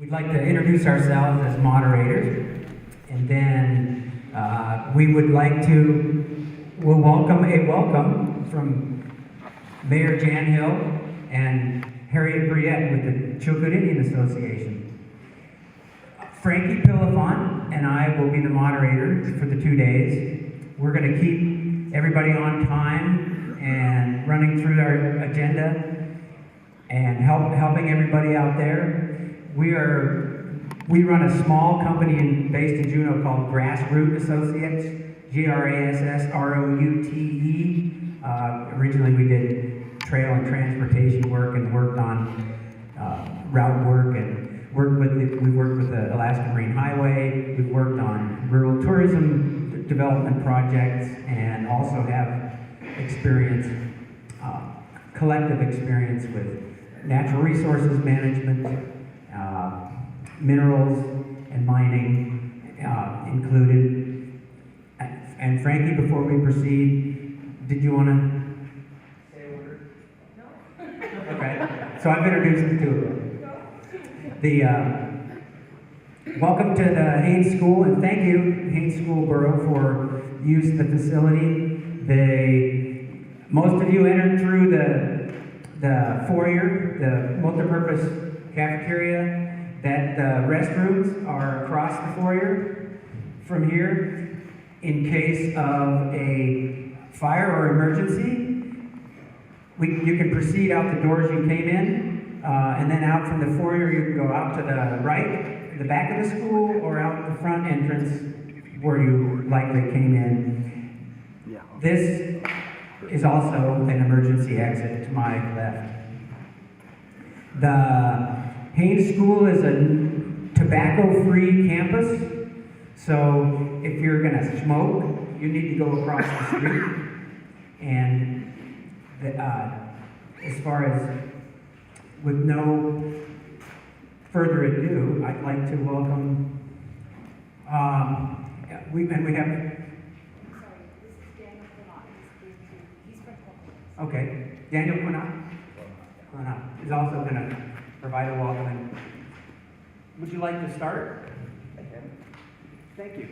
We'd like to introduce ourselves as moderators, and then we would like to, we'll welcome from Mayor Jan Hill and Harriet Briette with the Chilkat Indian Association. Frankie Pilifant and I will be the moderators for the 2 days. We're going to keep everybody on time and running through our agenda and helping everybody out there. We run a small company based in Juneau called Grassroot Associates, GRASSROUTE. Originally we did trail and transportation work and worked on route work and we worked with the Alaska Marine Highway. We've worked on rural tourism development projects and also have experience, collective experience with natural resources management, minerals and mining included. And Frankie, before we proceed, did you want to say a word? No. Okay, so I've introduced the two of them. Welcome to the Haines School, and thank you, Haines School Borough, for using the facility. Most of you entered through the foyer, the multi-purpose cafeteria. That the restrooms are across the foyer from here. In case of a fire or emergency, you can proceed out the doors you came in, and then out from the foyer you can go out to the right, the back of the school, or out the front entrance where you likely came in. This is also an emergency exit to my left. The Haines School is a tobacco-free campus, so if you're going to smoke, you need to go across the street. And as far as, with no further ado, I'd like to welcome, we have... Sorry, this is Daniel Quinot. He's from Oklahoma. Okay, Daniel Quinot is also going to provide a welcome. Would you like to start? I can. Thank you.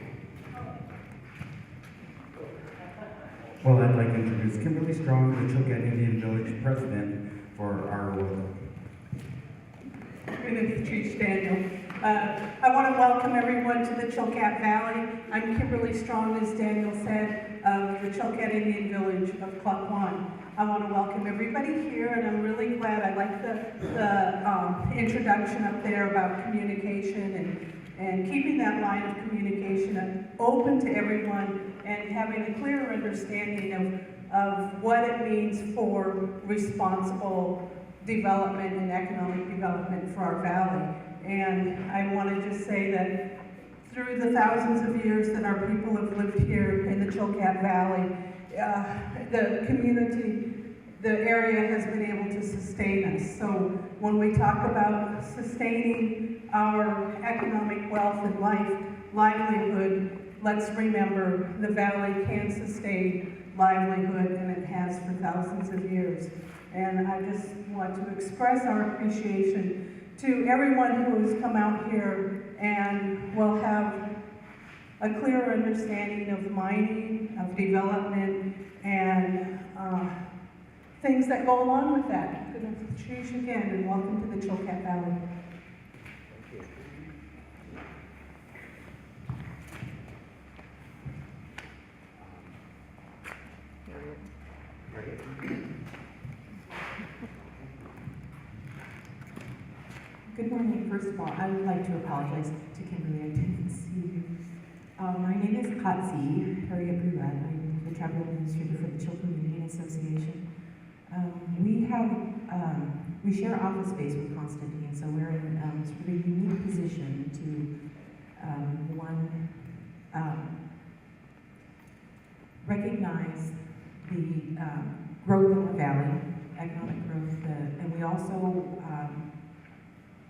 Well, I'd like to introduce Kimberly Strong, the Chilkat Indian Village President, for our welcome. Good to Chief Daniel. I want to welcome everyone to the Chilkat Valley. I'm Kimberly Strong, as Daniel said, of the Chilkat Indian Village of Cluckwan. I want to welcome everybody here, and I'm really glad. I like the introduction up there about communication and keeping that line of communication open to everyone and having a clear understanding of what it means for responsible development and economic development for our valley. And I want to just say that through the thousands of years that our people have lived here in the Chilkat Valley, the community, the area has been able to sustain us. So when we talk about sustaining our economic wealth and livelihood, let's remember the valley can sustain livelihood, and it has for thousands of years. And I just want to express our appreciation to everyone who has come out here and will have a clearer understanding of mining, of development, and things that go along with that. Good to see you again, and welcome to the Chilkat Valley. Good morning. First of all, I would like to apologize to Kimberly. I didn't see you. My name is Katzi Harriet Briette. I'm the travel administrator for the Chilkat Indian Association. We share office space with Constantine, so we're in sort of a unique position to recognize the growth in the valley, economic growth, and we also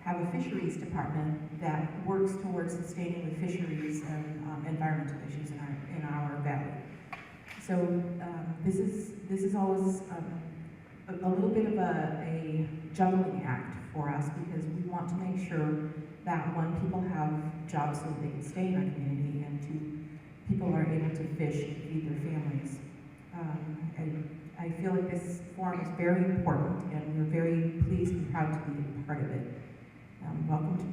have a fisheries department that works towards sustaining the fisheries and environmental issues in our valley. So this is always a little bit of a juggling act for us, because we want to make sure that one, people have jobs so they can stay in our community, and two, people are able to fish and feed their families. And I feel like this forum is very important, and we're very pleased and proud to be a part of it. Welcome to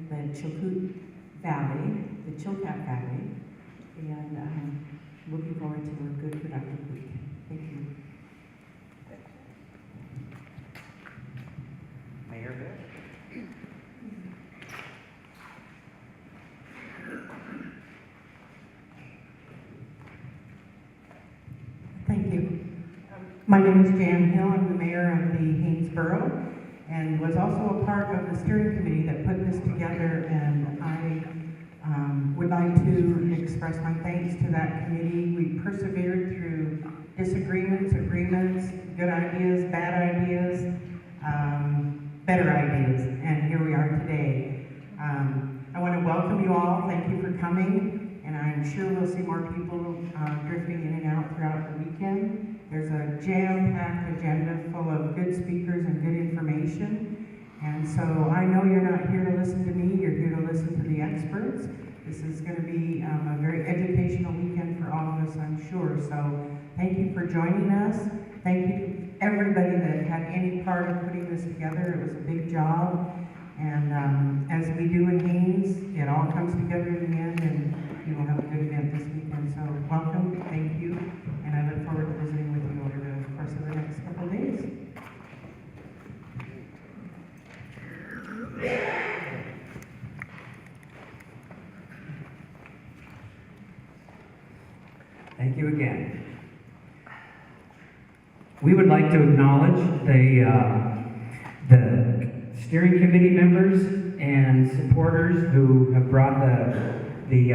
the Chilkat Valley, the Chilkat Valley, and looking forward to a good, productive week. Thank you. Mayor Bill. Thank you. My name is Jan Hill. I'm the mayor of the Haines Borough and was also a part of the steering committee that put this together, and I would like to express my thanks to that committee. We persevered through disagreements, agreements, good ideas, bad ideas, better ideas, and here we are today. I want to welcome you all. Thank you for coming, and I'm sure we'll see more people drifting in and out throughout the weekend. There's a jam-packed agenda full of good speakers and good information, and so I know you're not here to listen to me, you're here to listen to the experts. This is going to be a very educational weekend for all of us, I'm sure, so thank you for joining us. Thank you to everybody that had any part of putting this together. It was a big job, and as we do in Haines, it all comes together in the end, and you will have a good event this weekend. So welcome, thank you, and I look forward to visiting with you over the course of the next couple of days. Thank you again. We would like to acknowledge the steering committee members and supporters who have brought the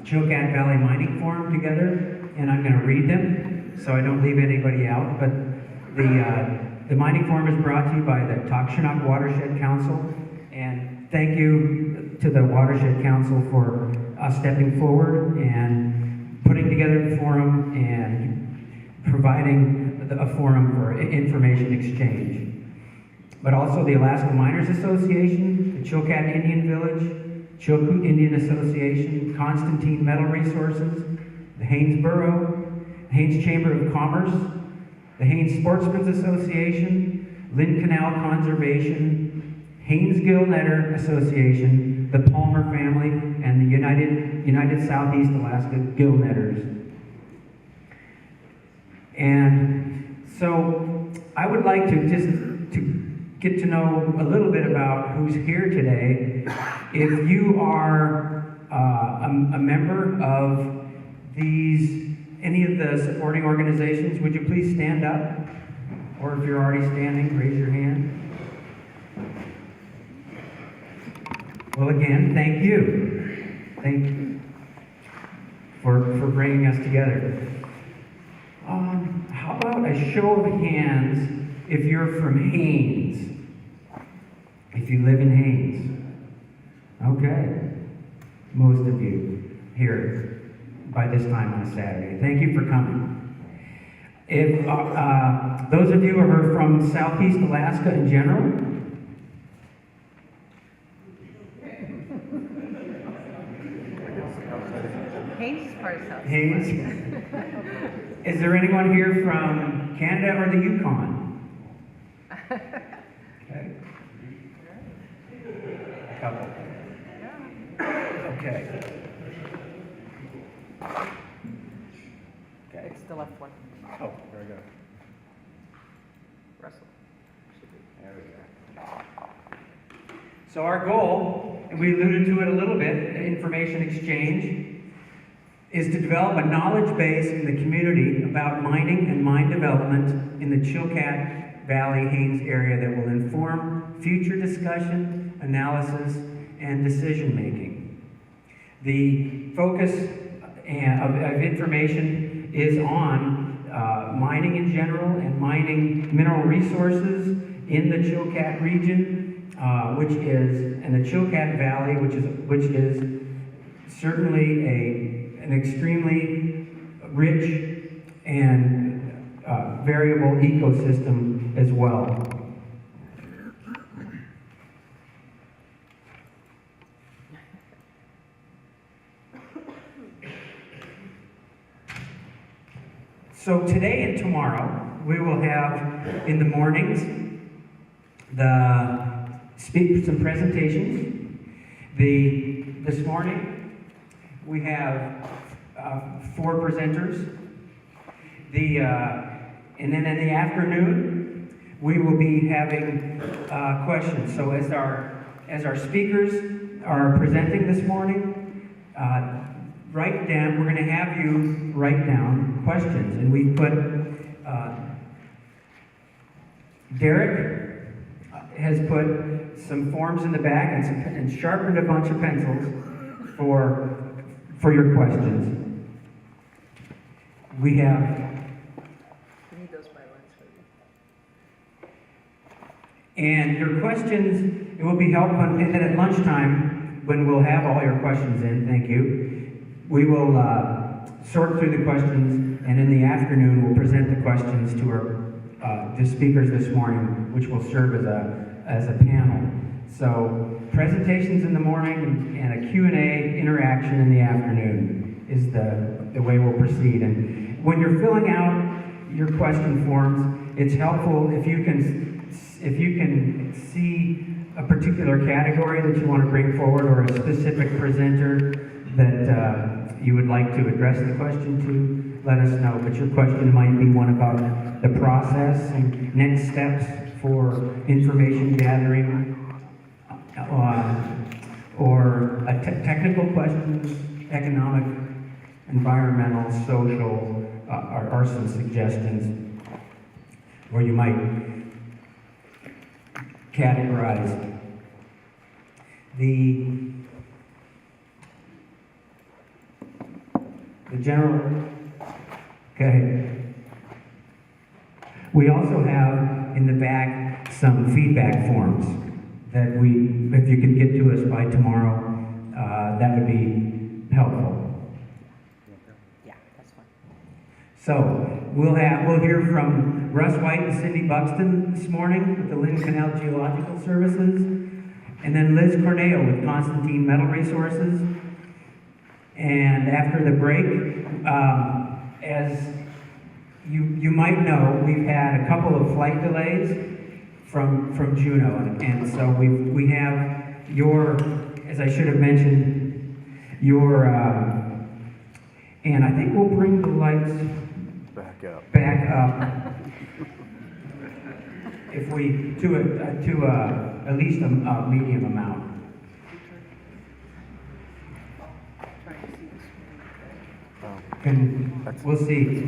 Chilkat Valley Mining Forum together, and I'm going to read them so I don't leave anybody out. But the Mining Forum is brought to you by the Takshnak Watershed Council, and thank you to the Watershed Council for stepping forward and putting together the forum and providing a forum for information exchange. But also the Alaska Miners Association, the Chilkat Indian Village, Chilkoot Indian Association, Constantine Metal Resources, the Haines Borough, the Haines Chamber of Commerce, the Haines Sportsmen's Association, Lynn Canal Conservation, Haines Gill Netter Association, the Palmer family, and the United Southeast Alaska Gill Netters. And so I would like to just get to know a little bit about who's here today. If you are a member of any of the supporting organizations, would you please stand up? Or if you're already standing, raise your hand. Well, again, thank you. Thank you for bringing us together. How about a show of hands if you're from Haines? If you live in Haines. Okay. Most of you here by this time on a Saturday. Thank you for coming. If those of you who are from Southeast Alaska in general, Haines is part of South. Haines. Is there anyone here from Canada or the Yukon? Okay. A couple. Okay. Okay. It's the left one. Oh, very good. Russell. There we go. So our goal, and we alluded to it a little bit, information exchange, is to develop a knowledge base in the community about mining and mine development in the Chilkat Valley Haines area that will inform future discussion, analysis, and decision making. The focus of information is on mining in general and mining mineral resources in the Chilkat region, and the Chilkat Valley, which is certainly an extremely rich and variable ecosystem as well. So today and tomorrow, we will have in the mornings some presentations. This morning we have 4 presenters. And then in the afternoon we will be having questions. So as our speakers are presenting this morning, we're going to have you write down questions, and we put Derek has put some forms in the back and sharpened a bunch of pencils for your questions. We have. And your questions, it will be helpful, and then at lunchtime, when we'll have all your questions in, thank you, we will sort through the questions, and in the afternoon, we'll present the questions to the speakers this morning, which will serve as a panel. So, presentations in the morning and a Q&A interaction in the afternoon is the way we'll proceed. And when you're filling out your question forms, it's helpful if you can see a particular category that you want to bring forward, or a specific presenter that you would like to address the question to, let us know. But your question might be one about the process and next steps for information gathering, or a technical questions, economic, environmental, social, are some suggestions where you might categorize the general. Okay. We also have in the back some feedback forms that if you could get to us by tomorrow, that would be helpful. Yeah, that's fine. So we'll hear from Russ White and Cindy Buxton this morning with the Lynn Canal Geological Services, and then Liz Cornejo with Constantine Metal Resources. And after the break, as you might know, we've had a couple of flight delays from Juneau, and so we have your, as I should have mentioned, your, and I think we'll bring the lights back up. If we to at least a medium amount. We'll see.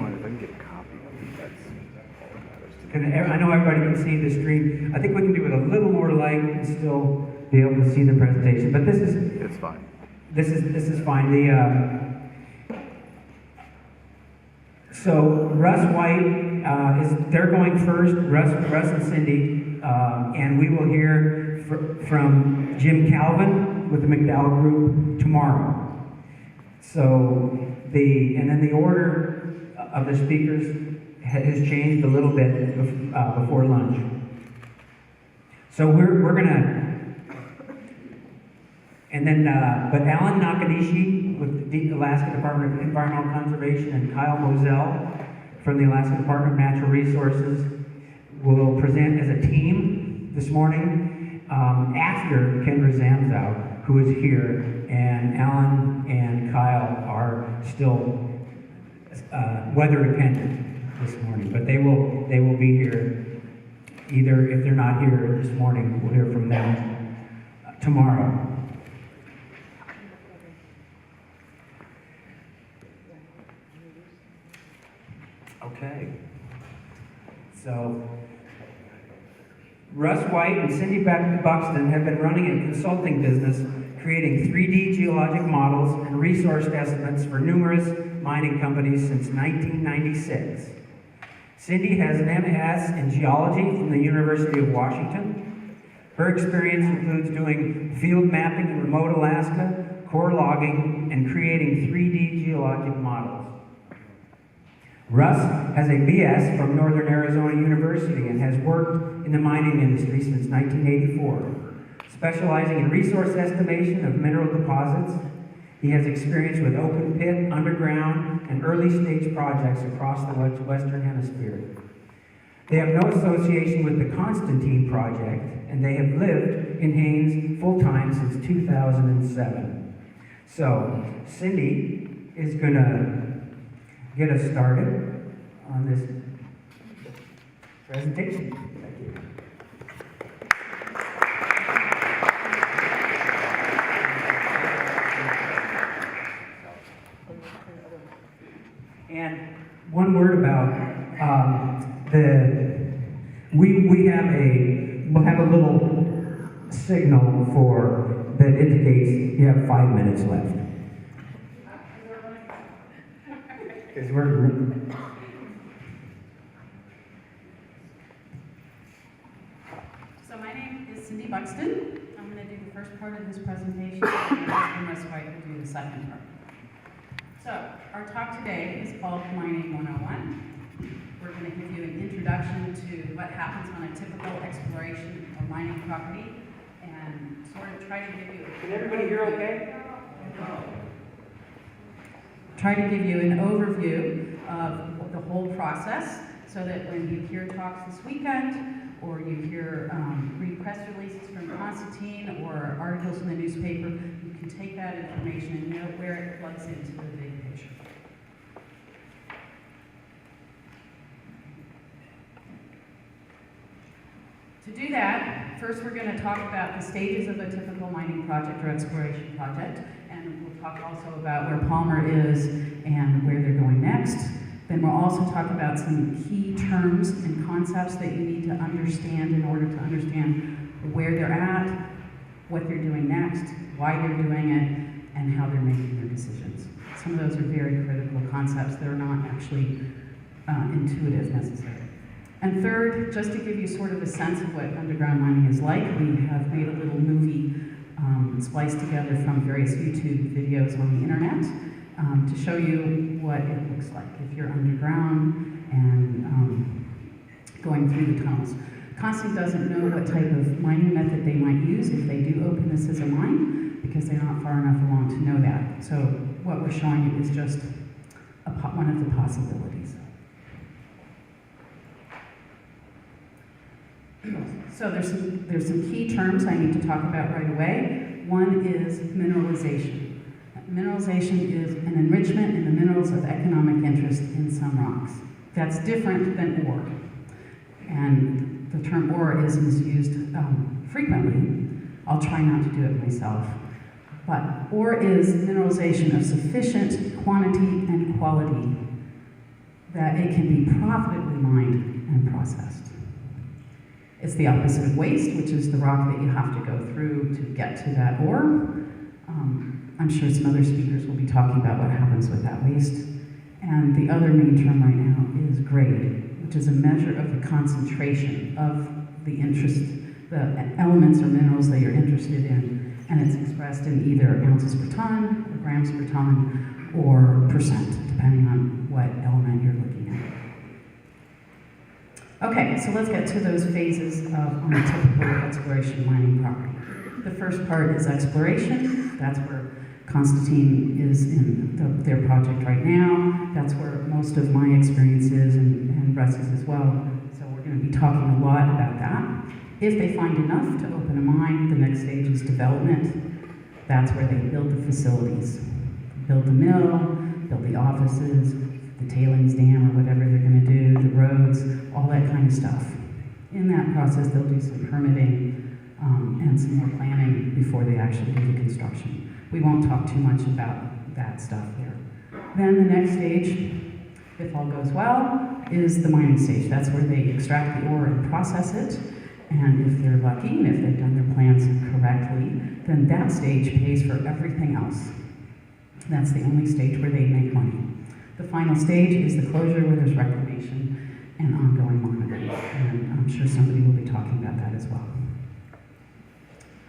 I know everybody can see the stream. I think we can do it a little more light and still be able to see the presentation. But it's fine. This is fine. So Russ White they're going first. Russ and Cindy, and we will hear from Jim Calvin with the McDowell Group tomorrow. So and then the order of the speakers has changed a little bit before lunch. So we're gonna, and then but Alan Nakanishi with the Alaska Department of Environmental Conservation and Kyle Moselle from the Alaska Department of Natural Resources will present as a team this morning after Kendra Zamzow, who is here, and Alan and Kyle are still weather dependent this morning, but they will be here. Either if they're not here this morning, we'll hear from them tomorrow. Okay. So Russ White and Cindy Buxton have been running a consulting business creating 3D geologic models and resource estimates for numerous mining companies since 1996. Cindy has an MS in geology from the University of Washington. Her experience includes doing field mapping in remote Alaska, core logging, and creating 3D geologic models. Russ has a BS from Northern Arizona University and has worked in the mining industry since 1984, specializing in resource estimation of mineral deposits He has experience with open pit, underground, and early stage projects across the Western Hemisphere. They have no association with the Constantine project, and they have lived in Haines full-time since 2007. So, Cindy is going to get us started on this presentation. Thank you. And one word about we'll have a little signal that indicates you have 5 minutes left. Because So my name is Cindy Buxton. I'm going to do the first part of this presentation, and my husband Russ will do the second part. So our talk today is called Mining 101. We're going to give you an introduction to what happens on a typical exploration or mining property, and sort of try to give you. Can everybody hear okay? Try to give you an overview of the whole process, so that when you hear talks this weekend, or you hear read press releases from Constantine or articles in the newspaper, you can take that information and know where it plugs into the big picture. To do that, first we're going to talk about the stages of a typical mining project or exploration project, and we'll talk also about where Palmer is and where they're going next. Then we'll also talk about some key terms and concepts that you need to understand in order to understand where they're at, what they're doing next, why they're doing it, and how they're making their decisions. Some of those are very critical concepts. They're not actually intuitive necessarily. And third, just to give you sort of a sense of what underground mining is like, we have made a little movie spliced together from various YouTube videos on the internet to show you what it looks like if you're underground and going through the tunnels. Constantine doesn't know what type of mining method they might use if they do open this as a mine, because they're not far enough along to know that. So what we're showing you is just one of the possibilities. So there's some key terms I need to talk about right away. One is mineralization. Mineralization is an enrichment in the minerals of economic interest in some rocks. That's different than ore. And the term ore is misused frequently. I'll try not to do it myself. But ore is mineralization of sufficient quantity and quality that it can be profitably mined and processed. It's the opposite of waste, which is the rock that you have to go through to get to that ore. I'm sure some other speakers will be talking about what happens with that waste. And the other main term right now is grade, which is a measure of the concentration of the interest, the elements or minerals that you're interested in. And it's expressed in either ounces per ton, or grams per ton, or percent, depending on what element you're looking at. Okay, so let's get to those phases on a typical exploration mining property. The first part is exploration. That's where Constantine is in their project right now. That's where most of my experience is, and Russ's as well. So we're going to be talking a lot about that. If they find enough to open a mine, the next stage is development. That's where they build the facilities. Build the mill, build the offices, the tailings dam or whatever they're going to do, the roads, all that kind of stuff. In that process, they'll do some permitting and some more planning before they actually do the construction. We won't talk too much about that stuff there. Then the next stage, if all goes well, is the mining stage. That's where they extract the ore and process it. And if they're lucky, and if they've done their plans correctly, then that stage pays for everything else. That's the only stage where they make money. The final stage is the closure, where there's reclamation and ongoing monitoring. And I'm sure somebody will be talking about that as well.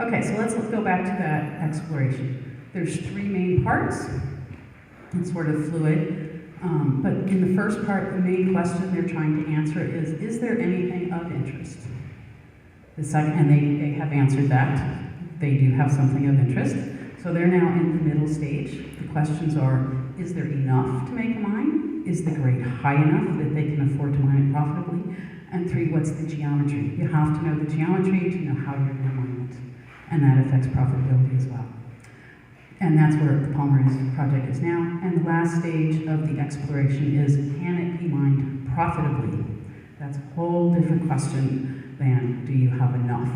Okay, so let's go back to that exploration. There's three main parts. It's sort of fluid. But in the first part, the main question they're trying to answer is there anything of interest? The second, and they have answered that. They do have something of interest. So they're now in the middle stage. The questions are, is there enough to make a mine? Is the grade high enough that they can afford to mine it profitably? And 3, what's the geometry? You have to know the geometry to know how you're going to mine it. And that affects profitability as well. And that's where the Palmer's project is now. And the last stage of the exploration is, can it be mined profitably? That's a whole different question than, do you have enough?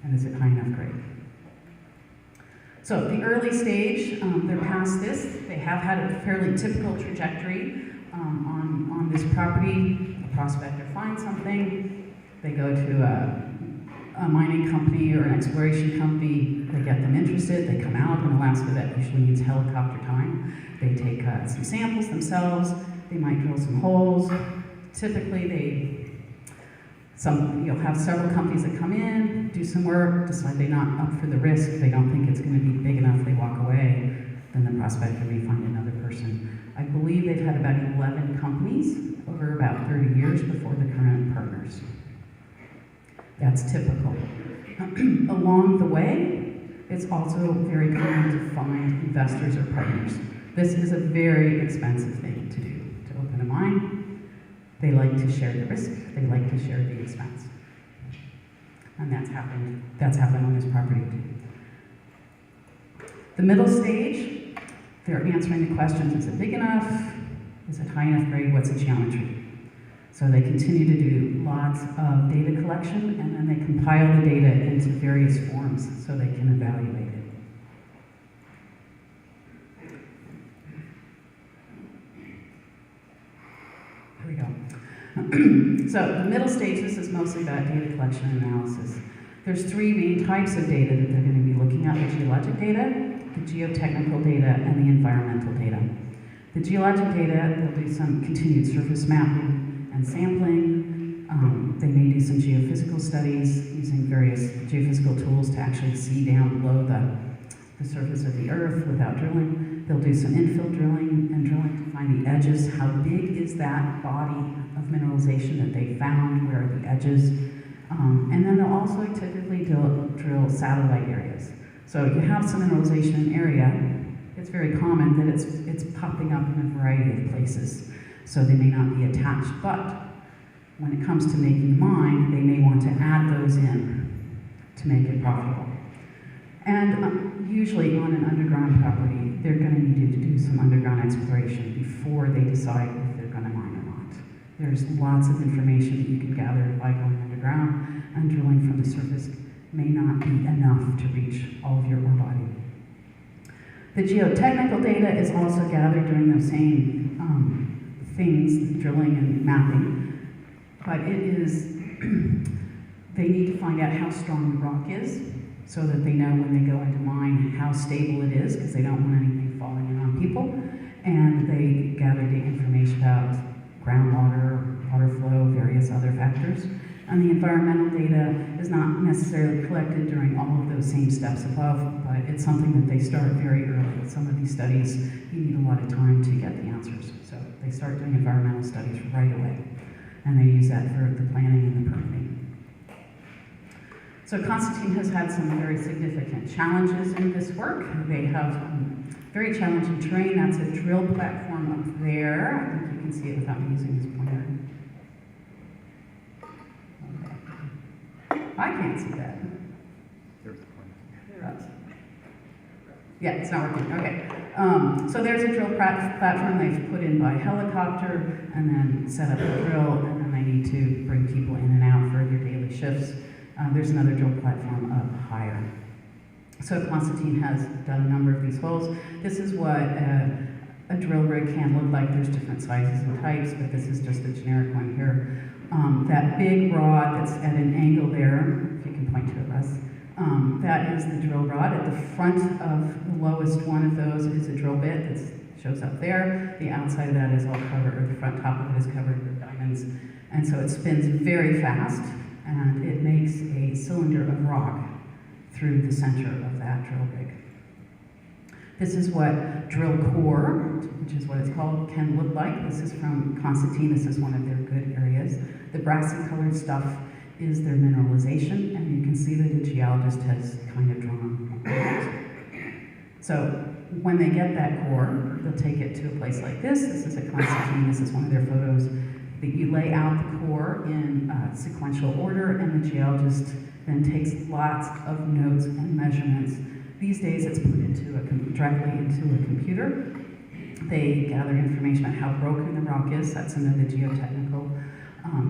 And is it high enough grade? So the early stage, they're past this. They have had a fairly typical trajectory on this property. A prospector finds something, they go to a mining company or an exploration company, they get them interested, they come out. In Alaska, that usually means helicopter time. They take some samples themselves, they might drill some holes. Typically, you'll have several companies that come in, do some work, decide they're not up for the risk, they don't think it's going to be big enough, they walk away, then the prospector may find another person. I believe they've had about 11 companies over about 30 years before the current partners. That's typical. Along the way, it's also very common to find investors or partners. This is a very expensive thing to do, to open a mine. They like to share the risk, they like to share the expense. And that's happened on this property too. The middle stage, they're answering the questions, is it big enough? Is it high enough grade? What's the geometry? So they continue to do lots of data collection, and then they compile the data into various forms so they can evaluate it. Here we go. So the middle stage, this is mostly about data collection and analysis. There's 3 main types of data that they're going to be looking at: the geologic data, the geotechnical data, and the environmental data. The geologic data, they'll do some continued surface mapping and sampling. They may do some geophysical studies using various geophysical tools to actually see down below the surface of the earth without drilling. They'll do some infill drilling and drilling to find the edges. How big is that body of mineralization that they found? Where are the edges? And then they'll also typically drill satellite areas. So you have some mineralization in an area, it's very common that it's popping up in a variety of places. So they may not be attached, but when it comes to making a mine, they may want to add those in to make it profitable. And usually on an underground property, they're going to need to do some underground exploration before they decide if they're going to mine or not. There's lots of information that you can gather by going underground, and drilling from the surface may not be enough to reach all of your ore body. The geotechnical data is also gathered during those same things, drilling and mapping, but it is, they need to find out how strong the rock is so that they know when they go into mine how stable it is, because they don't want anything falling in on people. And they gather the information about groundwater, water flow, various other factors. And the environmental data is not necessarily collected during all of those same steps above, but it's something that they start very early. With some of these studies, you need a lot of time to get the answers. So they start doing environmental studies right away. And they use that for the planning and the permitting. So Constantine has had some very significant challenges in this work. They have very challenging terrain. That's a drill platform up there. I think you can see it without me using this pointer. I can't see that. Yeah, it's not working. Okay. So there's a drill platform they've put in by helicopter and then set up a drill, and then they need to bring people in and out for their daily shifts. There's another drill platform up higher. So Constantine has done a number of these holes. This is what a drill rig can look like. There's different sizes and types, but this is just a generic one here. That big rod that's at an angle there, if you can point to it, Russ, that is the drill rod. At the front of the lowest one of those is a drill bit that shows up there. The outside of that is all covered, or the front top of it is covered with diamonds. And so it spins very fast, and it makes a cylinder of rock through the center of that drill rig. This is what drill core, which is what it's called, can look like. This is from Constantine. This is one of their good areas. The brassy colored stuff is their mineralization, and you can see that a geologist has kind of drawn that. So when they get that core, they'll take it to a place like this. This is at Constantine. This is one of their photos. That you lay out the core in sequential order, and the geologist then takes lots of notes and measurements. These days, it's put into directly into a computer. They gather information about how broken the rock is. That's another geotechnical.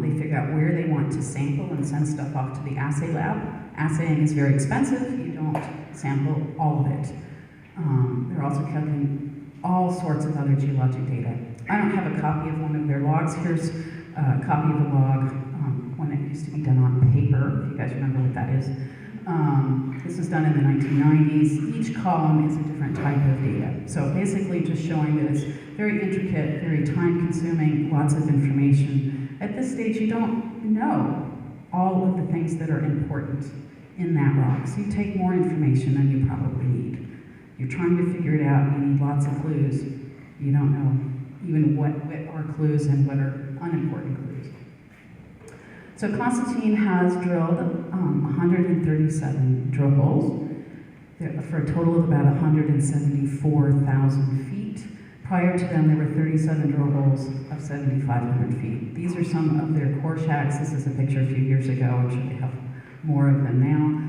They figure out where they want to sample and send stuff off to the assay lab. Assaying is very expensive. You don't sample all of it. They're also calculating all sorts of other geologic data. I don't have a copy of one of their logs. Here's a copy of a log when it used to be done on paper, if you guys remember what that is. This was done in the 1990s. Each column is a different type of data. So basically just showing that it's very intricate, very time-consuming, lots of information. At this stage, you don't know all of the things that are important in that rock. So you take more information than you probably need. You're trying to figure it out. You need lots of clues. You don't know even what are clues and what are unimportant clues. So Constantine has drilled 137 drill holes for a total of about 174,000 feet. Prior to them, there were 37 drill holes of 7,500 feet. These are some of their core shacks. This is a picture a few years ago. I'm sure they have more of them now.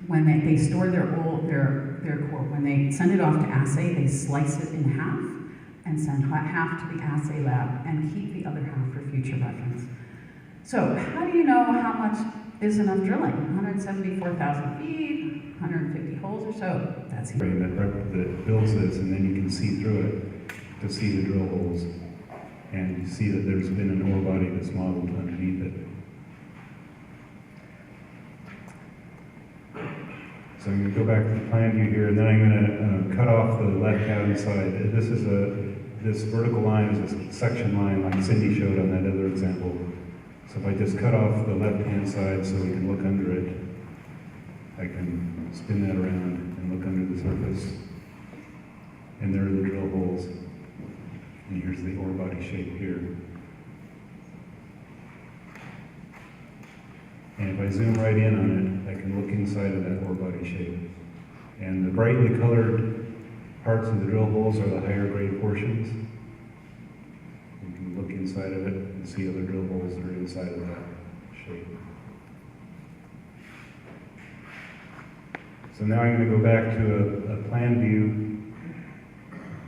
When they store their core, when they send it off to assay, they slice it in half and send half to the assay lab and keep the other half for future reference. So how do you know how much is enough drilling? 174,000 feet, 150 holes or so, that's that builds this, and then you can see through it to see the drill holes, and you see that there's been an ore body that's modeled underneath it. So I'm going to go back to the plan view here, and then I'm going to cut off the left-hand side. This vertical line is a section line like Cindy showed on that other example. So if I just cut off the left-hand side so we can look under it, I can spin that around and look under the surface. And there are the drill holes. And here's the ore body shape here. And if I zoom right in on it, I can look inside of that ore body shape. And the brightly colored parts of the drill holes are the higher grade portions. You can look inside of it and see other drill holes that are inside of that shape. So now I'm going to go back to a plan view,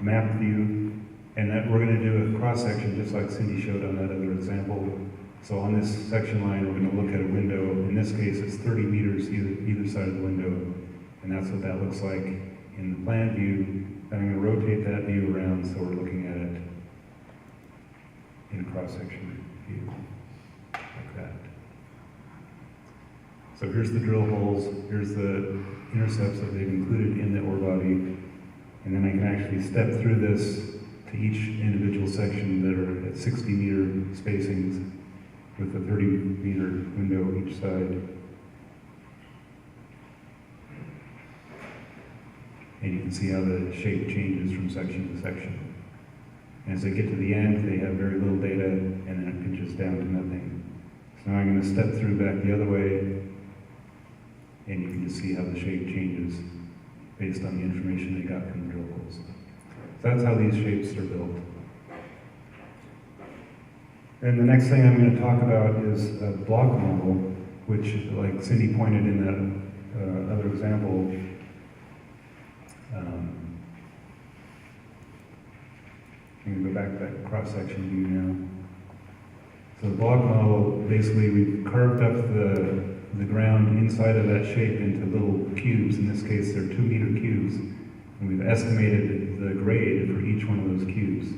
map view, and that we're going to do a cross section just like Cindy showed on that other example. So on this section line, we're going to look at a window. In this case, it's 30 meters either side of the window, and that's what that looks like in the plan view. I'm going to rotate that view around so we're looking at it in a cross-section view, like that. So here's the drill holes, here's the intercepts that they've included in the ore body, and then I can actually step through this to each individual section that are at 60-meter spacings with a 30-meter window each side. And you can see how the shape changes from section to section. And as they get to the end, they have very little data, and then it pinches down to nothing. So now I'm going to step through back the other way, and you can just see how the shape changes based on the information they got from the drill holes. So that's how these shapes are built. And the next thing I'm going to talk about is a block model, which, like Cindy pointed in that other example, I'm going to go back to that cross-section view now. So the block model, basically we've carved up the ground inside of that shape into little cubes. In this case, they're 2-meter cubes. And we've estimated the grade for each one of those cubes.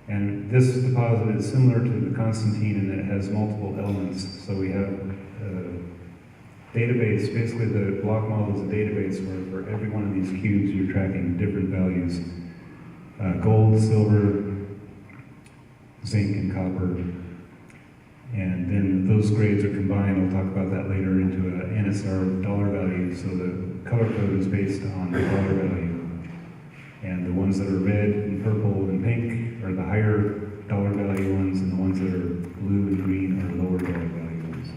And this deposit is similar to the Constantine in that it has multiple elements. So we have a database, basically the block model is a database where for every one of these cubes you're tracking different values. Gold, silver, zinc, and copper. And then those grades are combined, I'll talk about that later, into an NSR dollar value. So the color code is based on the dollar value. And the ones that are red and purple and pink are the higher dollar value ones, and the ones that are blue and green are lower dollar value ones.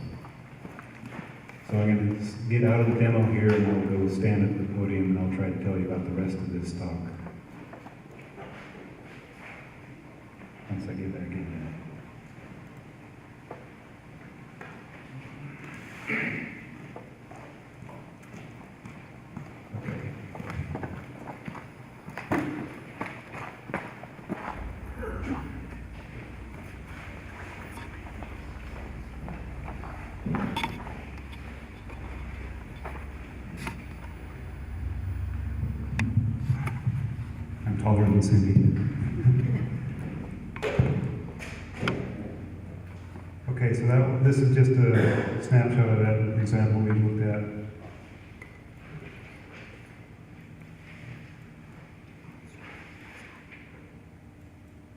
So I'm going to get out of the demo here and I'll go stand at the podium and I'll try to tell you about the rest of this talk. Once I get back in here. I'm taller than Cindy. Okay, so this is just a snapshot of that example we looked at.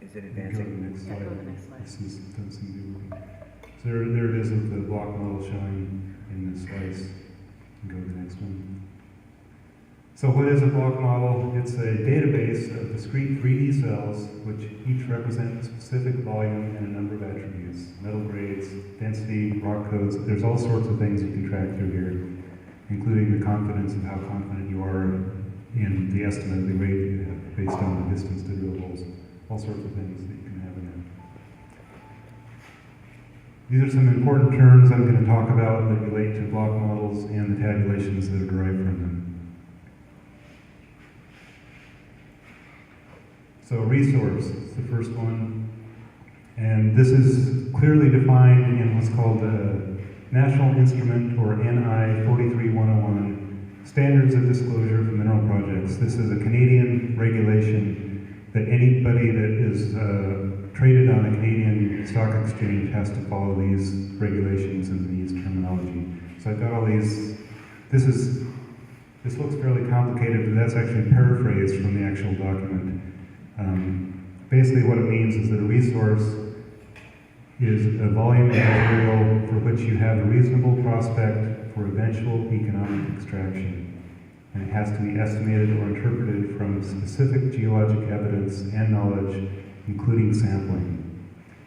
Is it Go to the advancing? next Yeah, slide. go to the next slide. This is, doesn't seem to be working. So there it is with the block model showing in this slice. Go to the next one. So what is a block model? It's a database of discrete 3D cells which each represent a specific volume and a number of attributes. Metal grades, density, rock codes. There's all sorts of things you can track through here, including the confidence of how confident you are in the estimate of the grade you have based on the distance to drill holes. All sorts of things that you can have in there. These are some important terms I'm going to talk about that relate to block models and the tabulations that are derived from them. So resource is the first one, and this is clearly defined in what's called the National Instrument, or NI 43101, Standards of Disclosure for Mineral Projects. This is a Canadian regulation that anybody that is traded on a Canadian stock exchange has to follow these regulations and these terminology. So I've got all these, this looks fairly complicated, but that's actually paraphrased from the actual document. Basically what it means is that a resource is a volume of material for which you have a reasonable prospect for eventual economic extraction. And it has to be estimated or interpreted from specific geologic evidence and knowledge, including sampling.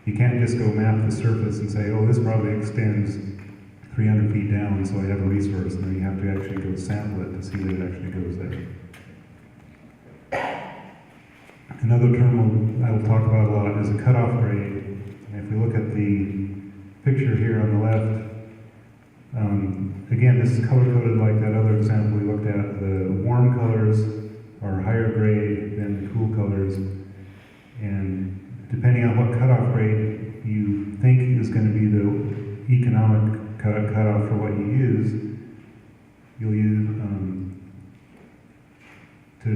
You can't just go map the surface and say, oh, this probably extends 300 feet down, so I have a resource. And then you have to actually go sample it to see that it actually goes there. Another term I will talk about a lot is a cutoff grade. And if we look at the picture here on the left, again, this is color-coded like that other example we looked at. The warm colors are higher grade than the cool colors. And depending on what cutoff grade you think is going to be the economic cutoff for what you use, you'll use, to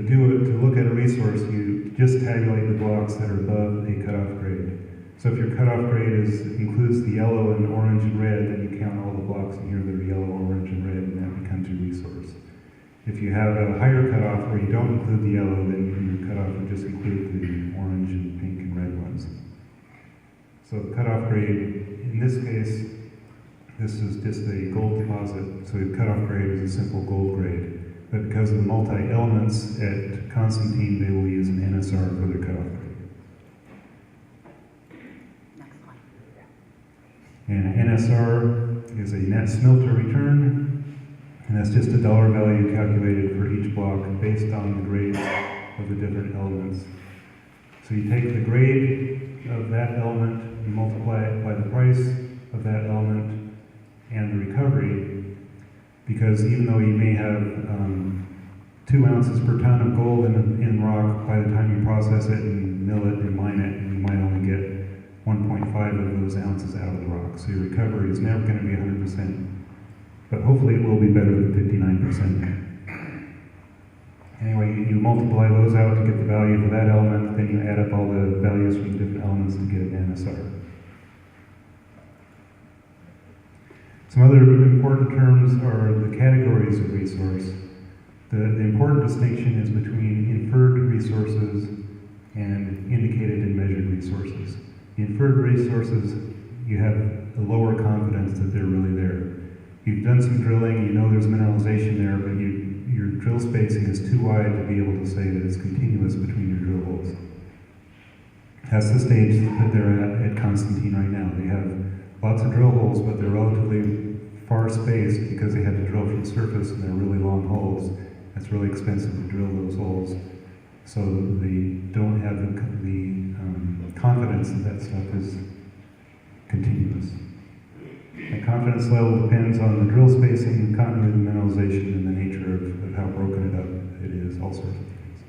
look at a resource, you just tabulate the blocks that are above a cutoff grade. So if your cutoff grade includes the yellow and orange and red, then you count all the blocks in here that are yellow, orange, and red, and that becomes your resource. If you have a higher cutoff where you don't include the yellow, then your cutoff would just include the orange and pink and red ones. So the cutoff grade, in this case, this is just a gold deposit, so the cutoff grade is a simple gold grade. But because of the multi-elements at Constantine, they will use an NSR for their cutoff grade. Next slide. And an NSR is a net smelter return, and that's just a dollar value calculated for each block based on the grades of the different elements. So you take the grade of that element and multiply it by the price of that element and the recovery, because even though you may have 2 ounces per ton of gold in rock, by the time you process it and mill it and mine it, you might only get 1.5 of those ounces out of the rock. So your recovery is never going to be 100%, but hopefully it will be better than 59%. Anyway, you multiply those out to get the value for that element, then you add up all the values from the different elements to get an NSR. Some other important terms are the categories of resource. The important distinction is between inferred resources and indicated and measured resources. The inferred resources, you have a lower confidence that they're really there. You've done some drilling, you know there's mineralization there, but your drill spacing is too wide to be able to say that it's continuous between your drill holes. That's the stage that they're at Constantine right now. They have lots of drill holes, but they're relatively far spaced because they had to drill from surface and they're really long holes. It's really expensive to drill those holes. So they don't have the confidence that that stuff is continuous. The confidence level depends on the drill spacing, the continuity of the mineralization, and the nature of how broken it up it is, all sorts of things.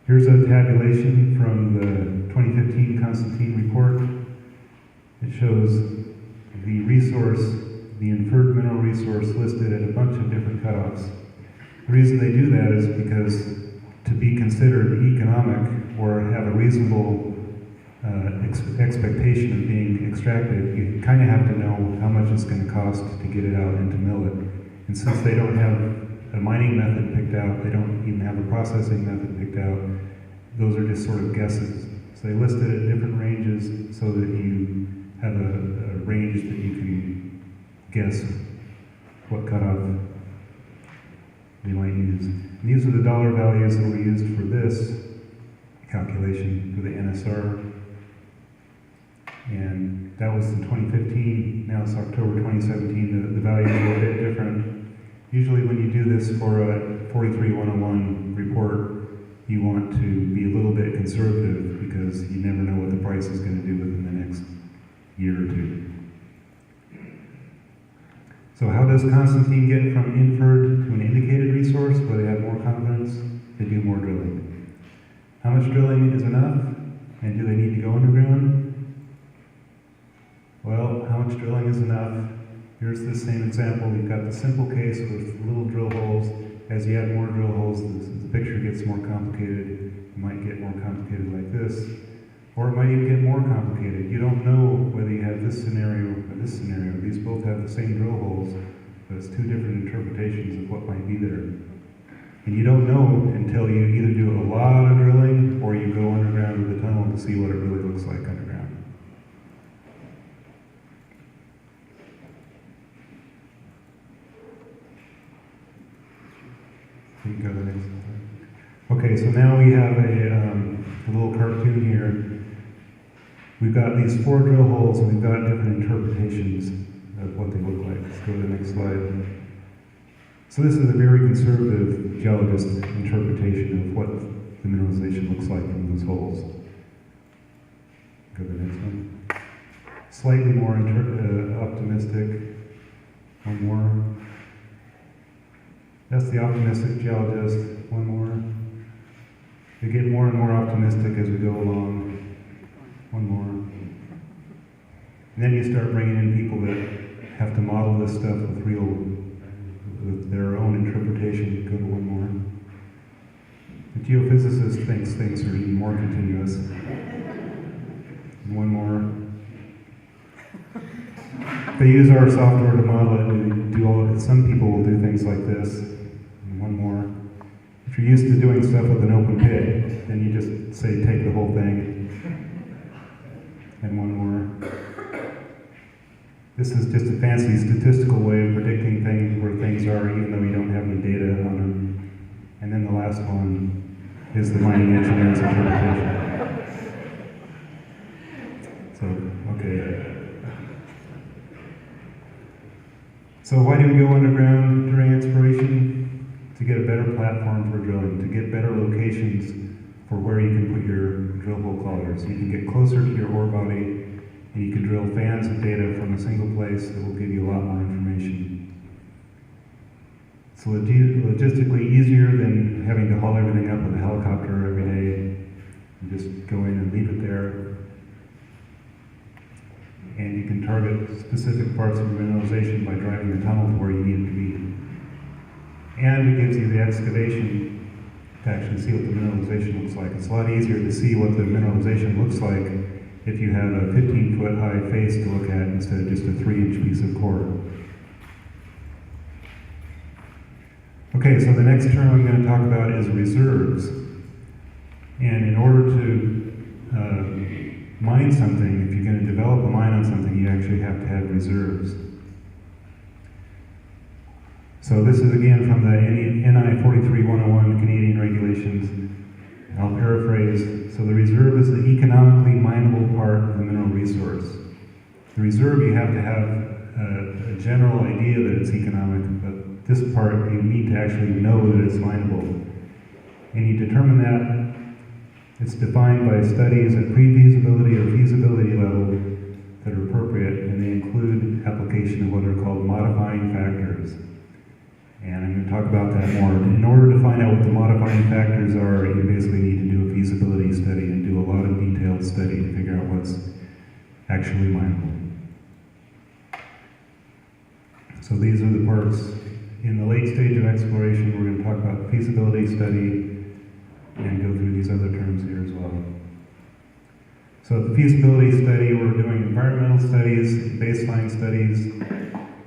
Here's a tabulation from the 2015 Constantine report. It shows the resource, the inferred mineral resource listed at a bunch of different cutoffs. The reason they do that is because to be considered economic or have a reasonable expectation of being extracted, you kind of have to know how much it's going to cost to get it out and to mill it. And since they don't have a mining method picked out, they don't even have a processing method picked out, those are just sort of guesses. So they list it at different ranges so that you have a range that you can guess what cutoff you might use. And these are the dollar values that were used for this calculation for the NSR. And that was in 2015, now it's October 2017, the values are a bit different. Usually when you do this for a 43101 report, you want to be a little bit conservative because you never know what the price is going to do within the next year or two. So how does Constantine get from inferred to an indicated resource where they have more confidence? They do more drilling. How much drilling is enough? And do they need to go underground? Well, how much drilling is enough? Here's the same example. We've got the simple case with little drill holes. As you add more drill holes, the picture gets more complicated. It might get more complicated like this, or it might even get more complicated. You don't know whether you have this scenario or this scenario. These both have the same drill holes, but it's two different interpretations of what might be there. And you don't know until you either do a lot of drilling or you go underground with a tunnel to see what it really looks like underground. You can go to the next slide. Okay, so now we have a little cartoon here. We've got these 4 drill holes and we've got different interpretations of what they look like. Let's go to the next slide. So this is a very conservative geologist interpretation of what the mineralization looks like in those holes. Go to the next one. Slightly more optimistic. One more. That's the optimistic geologist. One more. We get more and more optimistic as we go along. One more. And then you start bringing in people that have to model this stuff with their own interpretation. Go to one more. The geophysicist thinks things are even more continuous. And one more. They use our software to model it and do all of it. Some people will do things like this. And one more. If you're used to doing stuff with an open pit, then you just say take the whole thing. And one more. This is just a fancy statistical way of predicting things where things are, even though you don't have any data on them. And then the last one is the mining engineer's interpretation. So, okay. So why do we go underground during exploration? To get a better platform for drilling, to get better locations for where you can put your drill hole collars. You can get closer to your ore body, and you can drill fans of data from a single place that will give you a lot more information. It's logistically easier than having to haul everything up with a helicopter every day. You just go in and leave it there. And you can target specific parts of your mineralization by driving the tunnel to where you need it to be. And it gives you the excavation to actually see what the mineralization looks like. It's a lot easier to see what the mineralization looks like if you have a 15-foot high face to look at instead of just a 3-inch piece of core. Okay, so the next term I'm going to talk about is reserves. And in order to mine something, if you're going to develop a mine on something, you actually have to have reserves. So this is again from the NI 43-101 Canadian regulations. I'll paraphrase. So the reserve is the economically mineable part of the mineral resource. The reserve, you have to have a general idea that it's economic, but this part you need to actually know that it's mineable. And you determine that it's defined by studies at pre-feasibility or feasibility level that are appropriate, and they include application of what are called modifying factors. And I'm going to talk about that more. In order to find out what the modifying factors are, you basically need to do a feasibility study and do a lot of detailed study to figure out what's actually mineable. So these are the parts. In the late stage of exploration, we're going to talk about feasibility study and go through these other terms here as well. So the feasibility study, we're doing environmental studies, baseline studies,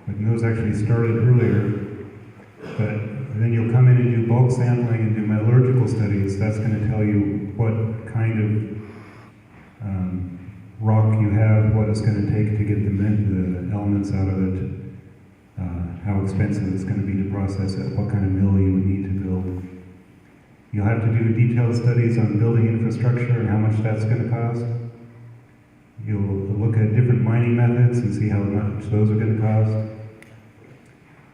and those actually started earlier, but then you'll come in and do bulk sampling and do metallurgical studies. That's going to tell you what kind of rock you have, what it's going to take to get the elements out of it, how expensive it's going to be to process it, what kind of mill you would need to build. You'll have to do detailed studies on building infrastructure and how much that's going to cost. You'll look at different mining methods and see how much those are going to cost.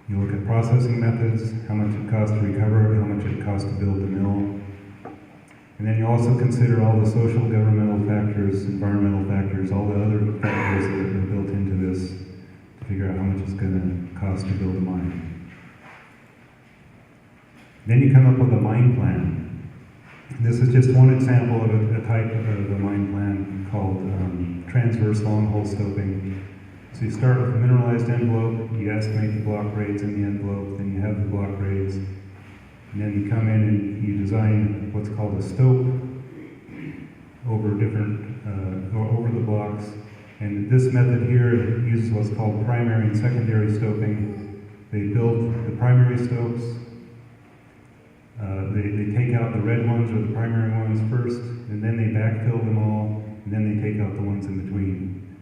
You look at processing methods, how much it costs to recover, how much it costs to build the mill. And then you also consider all the social, governmental factors, environmental factors, all the other factors that are built into this to figure out how much it's going to cost to build a mine. Then you come up with a mine plan. This is just one example of a type of a mine plan called transverse longhole stoping. So you start with a mineralized envelope, you estimate the block grades in the envelope, then you have the block grades, and then you come in and you design what's called a stope over over the blocks. And this method here uses what's called primary and secondary stoping. They build the primary stopes. They take out the red ones or the primary ones first, and then they backfill them all, and then they take out the ones in between.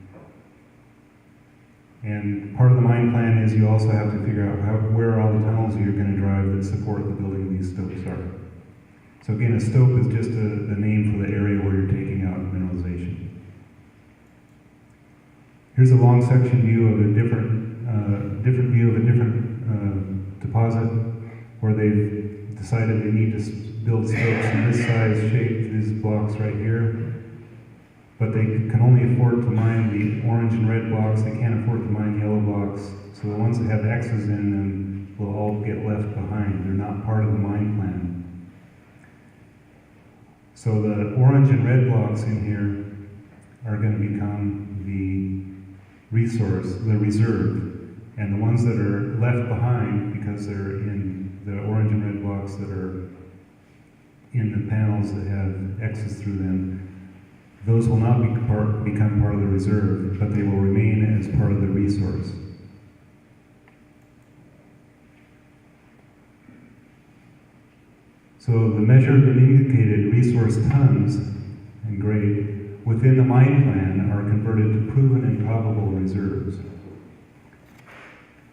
And part of the mine plan is you also have to figure out where all the tunnels you're going to drive that support the building of these stopes are. So again, a stope is just a name for the area where you're taking out mineralization. Here's a long section view of a different view of a different deposit where they've decided they need to build stopes in this size, shape, these blocks right here. But they can only afford to mine the orange and red blocks. They can't afford to mine yellow blocks. So the ones that have X's in them will all get left behind. They're not part of the mine plan. So the orange and red blocks in here are going to become the resource, the reserve. And the ones that are left behind, because they're in the orange and red blocks that are in the panels that have X's through them, those will not become part of the reserve, but they will remain as part of the resource. So the measured and indicated resource tons and grade within the mine plan are converted to proven and probable reserves.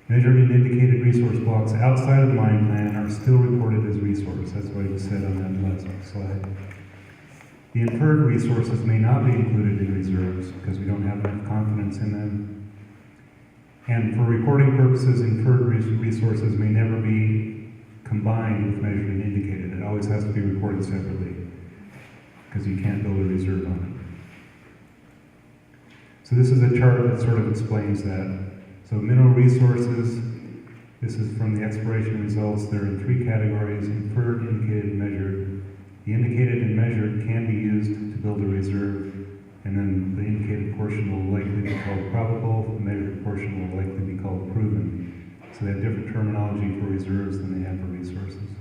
Measured and indicated resource blocks outside of the mine plan are still reported as resource. That's what I just said on that last slide. The inferred resources may not be included in reserves because we don't have enough confidence in them. And for reporting purposes, inferred resources may never be combined with measured and indicated. It always has to be reported separately because you can't build a reserve on it. So this is a chart that sort of explains that. So mineral resources, this is from the exploration results. They're in three categories: inferred, indicated, and measured. The indicated and measured can be used to build a reserve, and then the indicated portion will likely be called probable, the measured portion will likely be called proven. So they have different terminology for reserves than they have for resources.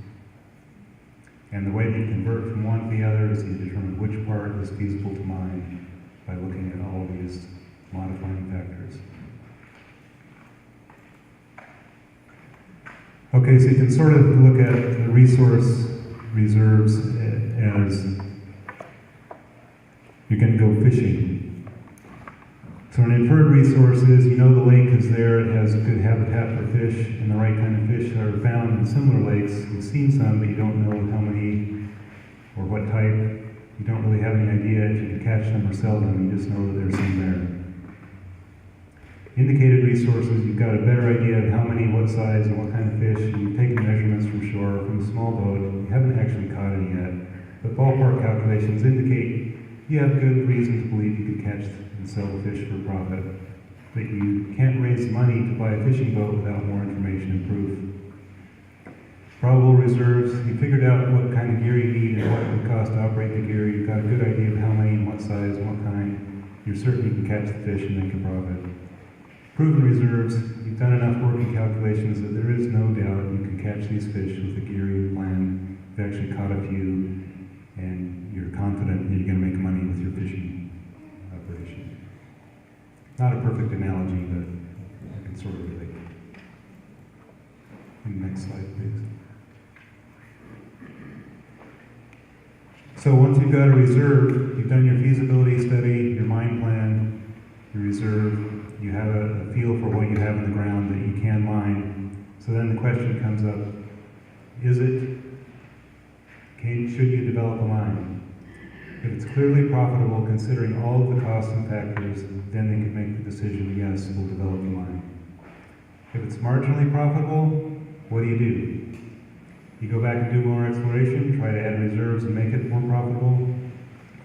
And the way they convert from one to the other is you determine which part is feasible to mine by looking at all these modifying factors. Okay, so you can sort of look at the resource reserves as you're going to go fishing. So an inferred resource is, you know the lake is there, it has good habitat for fish, and the right kind of fish are found in similar lakes. You've seen some, but you don't know how many or what type. You don't really have any idea if you can catch them or sell them, you just know that there's some there. indicated resources, you've got a better idea of how many, what size, and what kind of fish, and you've taken measurements from shore, from a small boat. You haven't actually caught any yet, but ballpark calculations indicate you have good reason to believe you could catch and sell the fish for profit. But you can't raise money to buy a fishing boat without more information and proof. Probable reserves, you figured out what kind of gear you need and what it would cost to operate the gear. You've got a good idea of how many and what size and what kind. You're certain you can catch the fish and make a profit. Proven reserves, you've done enough working calculations that there is no doubt you can catch these fish with the gear you planned. You've actually caught a few, and you're confident that you're going to make money with your fishing operation. Not a perfect analogy, but I can sort of relate. Next slide, please. So once you've got a reserve, you've done your feasibility study, your mine plan, your reserve, you have a feel for what you have in the ground that you can mine. So then the question comes up, should you develop a mine? If it's clearly profitable, considering all of the costs and factors, then they can make the decision, yes, we'll develop a mine. If it's marginally profitable, what do? You go back and do more exploration, try to add reserves and make it more profitable,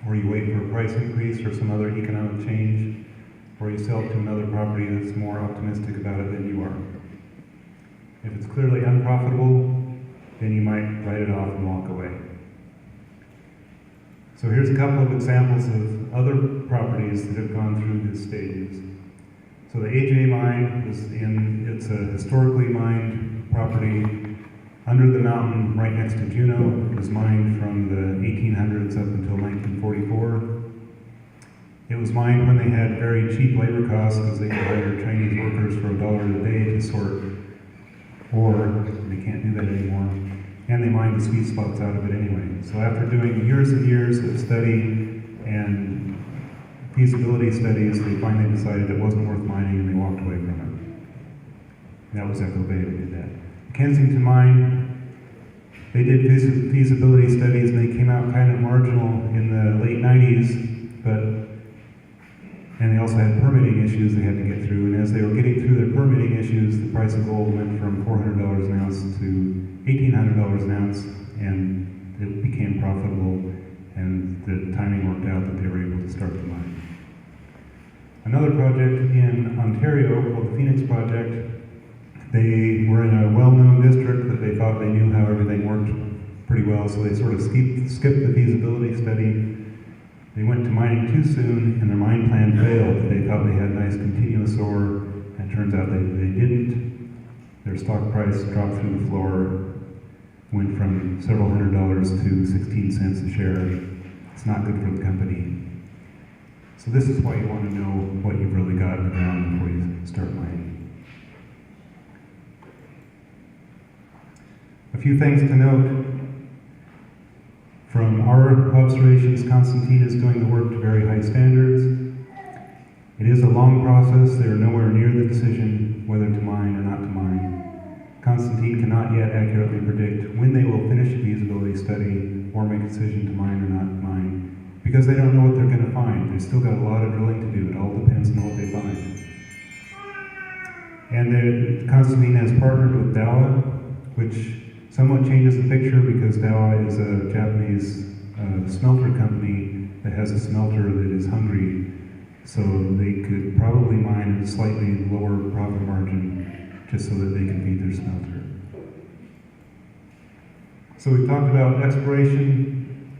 or you wait for a price increase or some other economic change, or you sell to another property that's more optimistic about it than you are. If it's clearly unprofitable, then you might write it off and walk away. So here's a couple of examples of other properties that have gone through these stages. So the AJ mine it's a historically mined property under the mountain right next to Juneau. It was mined from the 1800s up until 1944. It was mined when they had very cheap labor costs because they could hire Chinese workers for $1 a day to sort ore. They can't do that anymore. And they mined the sweet spots out of it anyway. So after doing years and years of study and feasibility studies, they finally decided it wasn't worth mining and they walked away from it. That was Echo Bay that did that. Kensington Mine, they did feasibility studies and they came out kind of marginal in the late 90s, and they also had permitting issues they had to get through. And as they were getting through their permitting issues, the price of gold went from $400 an ounce to $1,800 an ounce, and it became profitable, and the timing worked out that they were able to start the mine. Another project in Ontario called the Phoenix Project, they were in a well-known district that they thought they knew how everything worked pretty well, so they sort of skipped the feasibility study. They went to mining too soon, and their mine plan failed. They thought they had nice continuous ore, and it turns out they didn't. Their stock price dropped through the floor, went from several $100s to 16 cents a share. It's not good for the company. So this is why you want to know what you've really got in the ground before you start mining. A few things to note. From our observations, Constantine is doing the work to very high standards. It is a long process. They are nowhere near the decision whether to mine or not to mine. Constantine cannot yet accurately predict when they will finish a feasibility study or make a decision to mine or not to mine, because they don't know what they're going to find. They've still got a lot of drilling to do. It all depends on what they find. And Constantine has partnered with Dowa, which somewhat changes the picture because Dowa is a Japanese smelter company that has a smelter that is hungry, so they could probably mine at a slightly lower profit margin just so that they can feed their smelter. So we've talked about exploration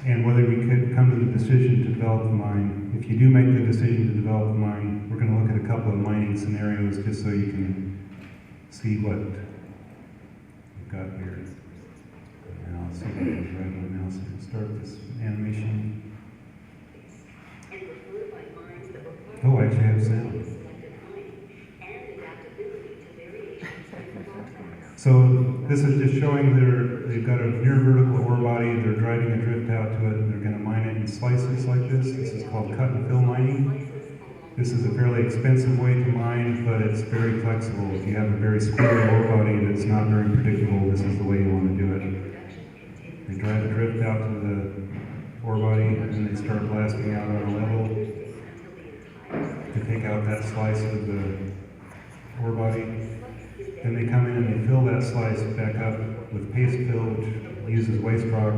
and whether we could come to the decision to develop the mine. If you do make the decision to develop the mine, we're going to look at a couple of mining scenarios just so you can see what got here. And I'll see if I can drag my mouse and start this animation. Oh, I actually have sound. So this is just showing they've got a near vertical ore body, they're driving a drift out to it, and they're going to mine it in slices like this. This is called cut and fill mining. This is a fairly expensive way to mine, but it's very flexible. If you have a very square ore body that's not very predictable, this is the way you want to do it. They drive the drift out to the ore body, and then they start blasting out on a level. to take out that slice of the ore body. Then they come in and they fill that slice back up with paste fill, which uses waste rock.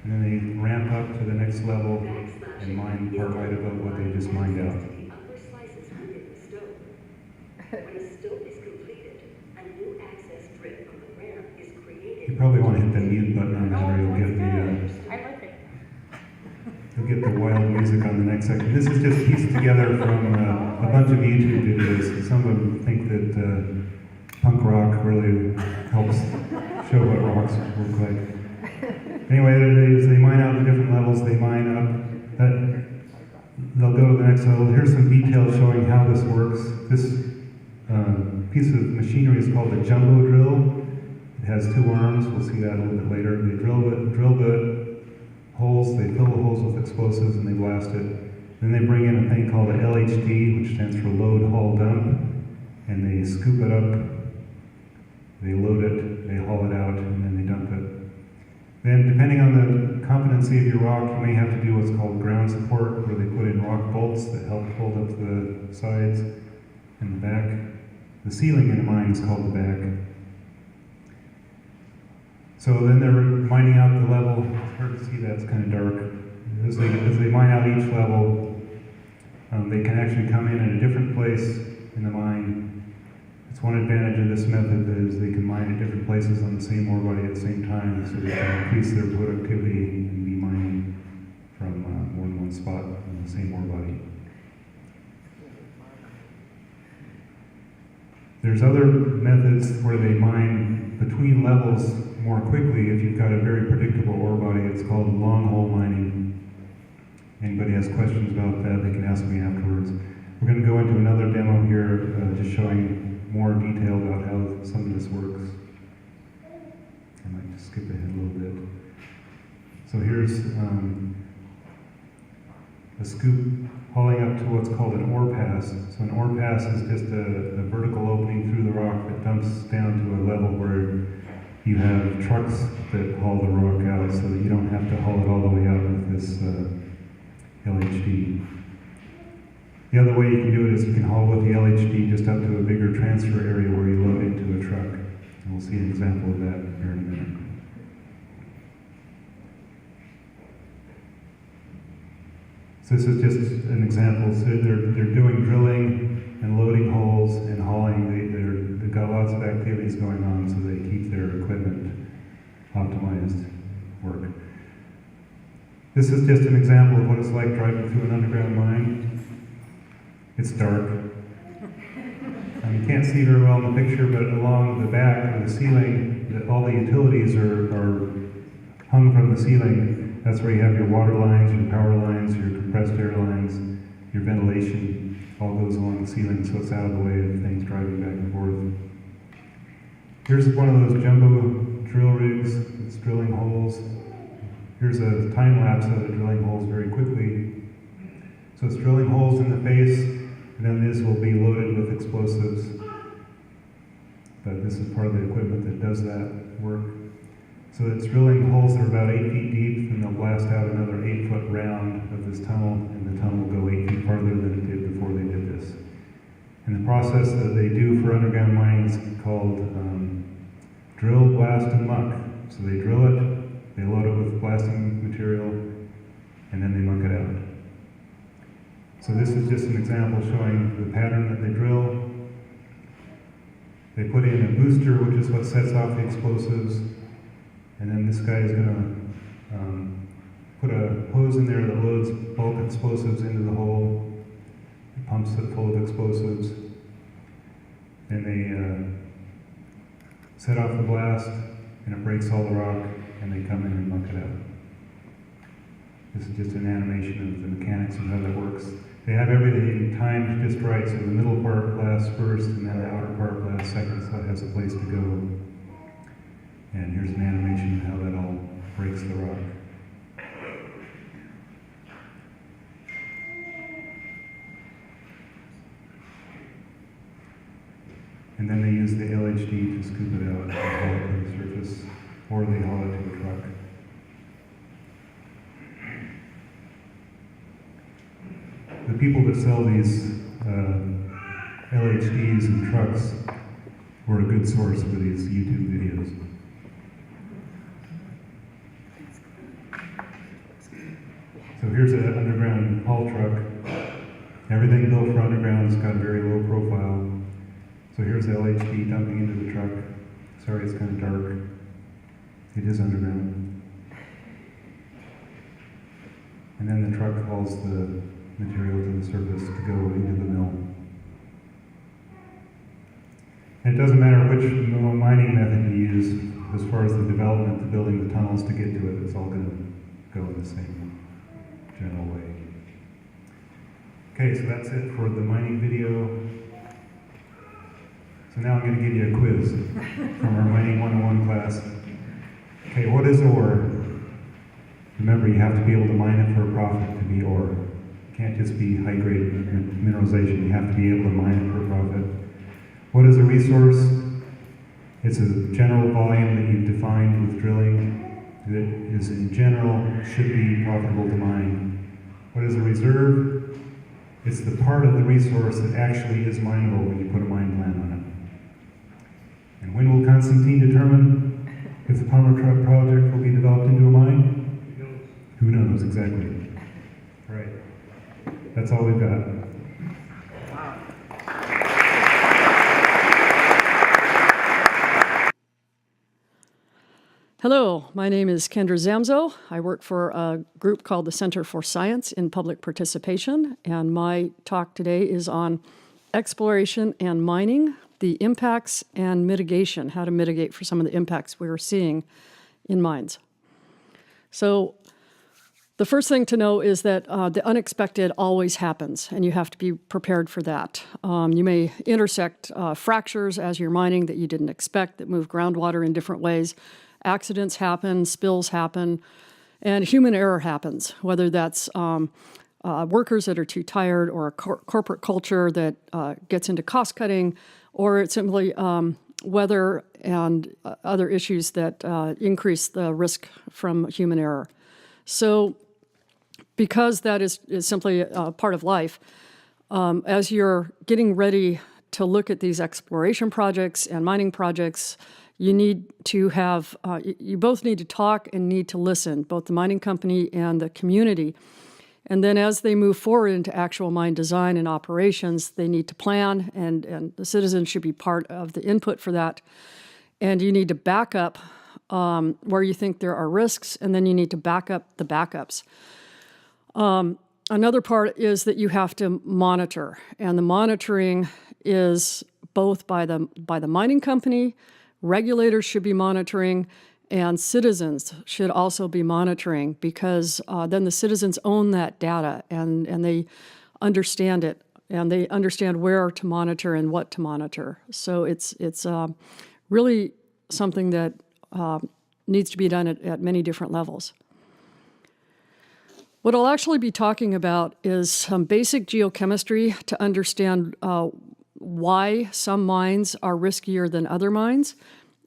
And then they ramp up to the next level and mine part right above what they just mined out. You probably want to hit the mute button on that, or you'll get the wild music on the next section. This is just pieced together from a bunch of YouTube videos. Some of them think that punk rock really helps show what rocks look like. Anyway, as they mine out the different levels, they mine up. They'll go to the next level. Here's some details showing how this works. This piece of machinery is called a jumbo drill. It has 2 arms. We'll see that a little bit later. They drill the holes. They fill the holes with explosives and they blast it. Then they bring in a thing called a LHD, which stands for load, haul, dump, and they scoop it up. They load it. They haul it out, and then they dump it. Then, depending on the competency of your rock, you may have to do what's called ground support, where they put in rock bolts that help hold up the sides and the back. The ceiling in a mine is called the back. So then they're mining out the level. It's hard to see that, it's kind of dark. As they mine out each level, they can actually come in at a different place in the mine. It's one advantage of this method is they can mine at different places on the same ore body at the same time, so they can increase their productivity and be mining from more than one spot on the same ore body. There's other methods where they mine between levels more quickly if you've got a very predictable ore body. It's called long hole mining. Anybody has questions about that, they can ask me afterwards. We're going to go into another demo here, just showing more detail about how some of this works. I might just skip ahead a little bit. So here's a scoop hauling up to what's called an ore pass. So an ore pass is just a vertical opening through the rock that dumps down to a level where you have trucks that haul the rock out so that you don't have to haul it all the way out with this LHD. The other way you can do it is you can haul with the LHD just up to a bigger transfer area where you load into a truck. And we'll see an example of that here in a minute. So this is just an example. So they're doing drilling and loading holes and hauling. They've got lots of activities going on, so they keep their equipment optimized work. This is just an example of what it's like driving through an underground mine. It's dark. You can't see very well in the picture, but along the back of the ceiling, all the utilities are hung from the ceiling. That's where you have your water lines, your power lines, your compressed air lines, your ventilation, all goes along the ceiling, so it's out of the way of things driving back and forth. Here's one of those jumbo drill rigs. It's drilling holes. Here's a time lapse of it drilling holes very quickly. So it's drilling holes in the face, and then this will be loaded with explosives. But this is part of the equipment that does that work. So it's drilling holes that are about 8 feet deep, and they'll blast out another 8-foot round of this tunnel, and the tunnel will go 8 feet farther than it did before they did this. And the process that they do for underground mining is called drill, blast, and muck. So they drill it, they load it with blasting material, and then they muck it out. So this is just an example showing the pattern that they drill. They put in a booster, which is what sets off the explosives. And then this guy is going to put a hose in there that loads bulk explosives into the hole. It pumps it full of explosives. Then they set off the blast, and it breaks all the rock, and they come in and muck it out. This is just an animation of the mechanics of how that works. They have everything timed just right, so the middle part blasts first, and then the outer part blasts second, so it has a place to go. And here's an animation of how that all breaks the rock. And then they use the LHD to scoop it out and haul it to the surface, or they haul it to a truck. The people that sell these LHDs and trucks were a good source for these YouTube videos. So here's an underground haul truck. Everything built for underground has got a very low profile. So here's the LHD dumping into the truck. Sorry, it's kind of dark. It is underground. And then the truck hauls the material to the surface to go into the mill. And it doesn't matter which mining method you use, as far as the development, the building the tunnels to get to it, it's all going to go in the same general way. Okay, so that's it for the mining video. So now I'm going to give you a quiz from our Mining 101 class. Okay, what is ore? Remember, you have to be able to mine it for a profit to be ore. It can't just be high-grade mineralization. You have to be able to mine it for a profit. What is a resource? It's a general volume that you've defined with drilling that is in general should be profitable to mine. What is a reserve? It's the part of the resource that actually is mineable when you put a mine plan on it. And when will Constantine determine if the Palmer Truck project will be developed into a mine? Who knows exactly. All right. That's all we've got. Hello, my name is Kendra Zamzow. I work for a group called the Center for Science in Public Participation, and my talk today is on exploration and mining, the impacts and mitigation, how to mitigate for some of the impacts we are seeing in mines. So the first thing to know is that the unexpected always happens, and you have to be prepared for that. You may intersect fractures as you're mining that you didn't expect, that move groundwater in different ways. Accidents happen, spills happen, and human error happens, whether that's workers that are too tired or a corporate culture that gets into cost cutting, or it's simply weather and other issues that increase the risk from human error. So because that is simply a part of life, as you're getting ready to look at these exploration projects and mining projects, you need to have, you both need to talk and need to listen, both the mining company and the community. And then as they move forward into actual mine design and operations, they need to plan, and the citizens should be part of the input for that. And you need to back up where you think there are risks, and then you need to back up the backups. Another part is that you have to monitor, and the monitoring is both by the mining company. Regulators should be monitoring, and citizens should also be monitoring, because then the citizens own that data and they understand it, and they understand where to monitor and what to monitor. So it's really something that needs to be done at many different levels. What I'll actually be talking about is some basic geochemistry to understand why some mines are riskier than other mines.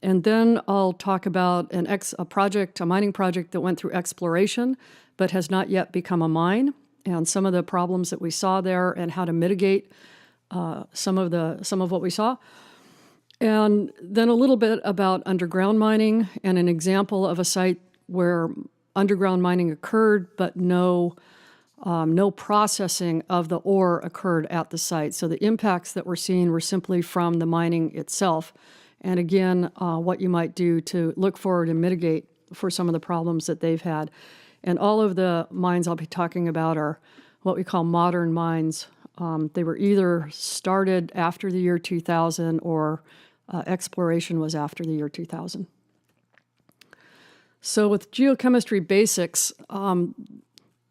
And then I'll talk about a mining project that went through exploration but has not yet become a mine, and some of the problems that we saw there and how to mitigate some of what we saw. And then a little bit about underground mining and an example of a site where underground mining occurred but no processing of the ore occurred at the site. So the impacts that we're seeing were simply from the mining itself. And again, what you might do to look forward and mitigate for some of the problems that they've had. And all of the mines I'll be talking about are what we call modern mines. They were either started after the year 2000 or exploration was after the year 2000. So with geochemistry basics,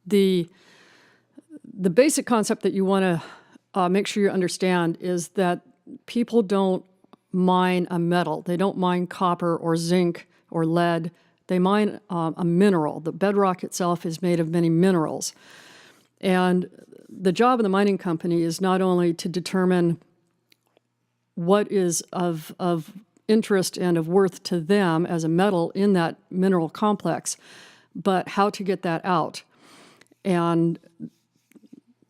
the basic concept that you want to make sure you understand is that people don't mine a metal. They don't mine copper or zinc or lead. They mine a mineral. The bedrock itself is made of many minerals. And the job of the mining company is not only to determine what is of interest and of worth to them as a metal in that mineral complex, but how to get that out. And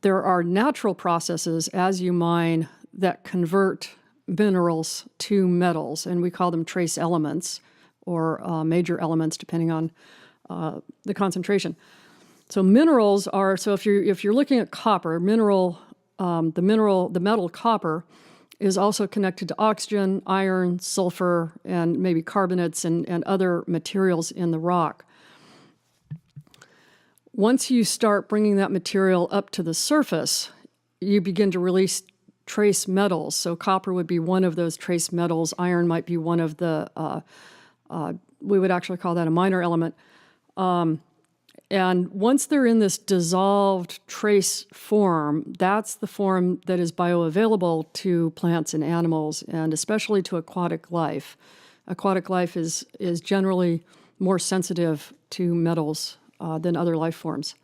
there are natural processes as you mine that convert minerals to metals, and we call them trace elements or major elements depending on the concentration. So minerals are, so if you're looking at copper, the metal copper is also connected to oxygen, iron, sulfur, and maybe carbonates and other materials in the rock. Once you start bringing that material up to the surface, you begin to release trace metals. So copper would be one of those trace metals. Iron might be one of the, we would actually call that a minor element. And once they're in this dissolved trace form, that's the form that is bioavailable to plants and animals, and especially to aquatic life. Aquatic life is generally more sensitive to metals than other life forms.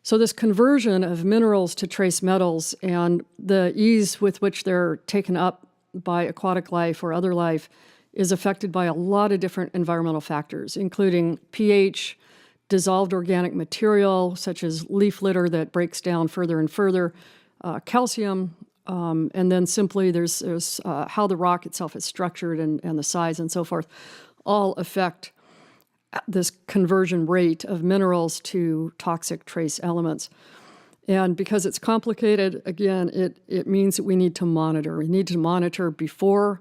So this conversion of minerals to trace metals and the ease with which they're taken up by aquatic life or other life is affected by a lot of different environmental factors, including pH, dissolved organic material, such as leaf litter that breaks down further and further, calcium, and then simply there's how the rock itself is structured and the size and so forth, all affect this conversion rate of minerals to toxic trace elements. And because it's complicated, again, it means that we need to monitor. We need to monitor before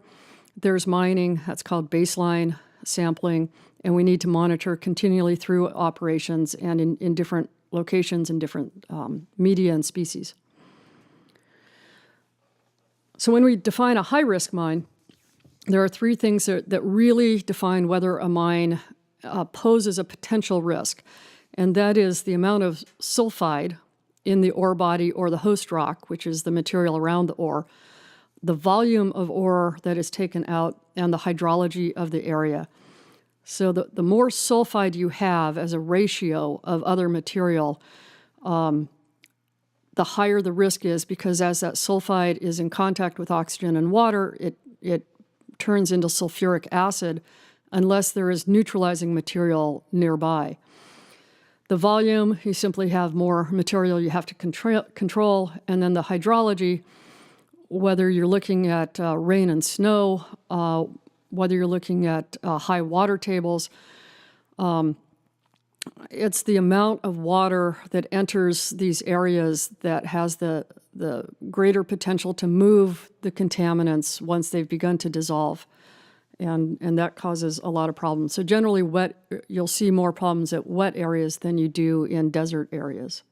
there's mining. That's called baseline sampling. And we need to monitor continually through operations and in different locations and different media and species. So when we define a high-risk mine, there are three things that really define whether a mine poses a potential risk. And that is the amount of sulfide in the ore body or the host rock, which is the material around the ore, the volume of ore that is taken out, and the hydrology of the area. So the more sulfide you have as a ratio of other material, the higher the risk is, because as that sulfide is in contact with oxygen and water, it turns into sulfuric acid unless there is neutralizing material nearby. The volume, you simply have more material you have to control, and then the hydrology, whether you're looking at rain and snow, whether you're looking at high water tables, it's the amount of water that enters these areas that has the greater potential to move the contaminants once they've begun to dissolve. And that causes a lot of problems. So generally you'll see more problems at wet areas than you do in desert areas.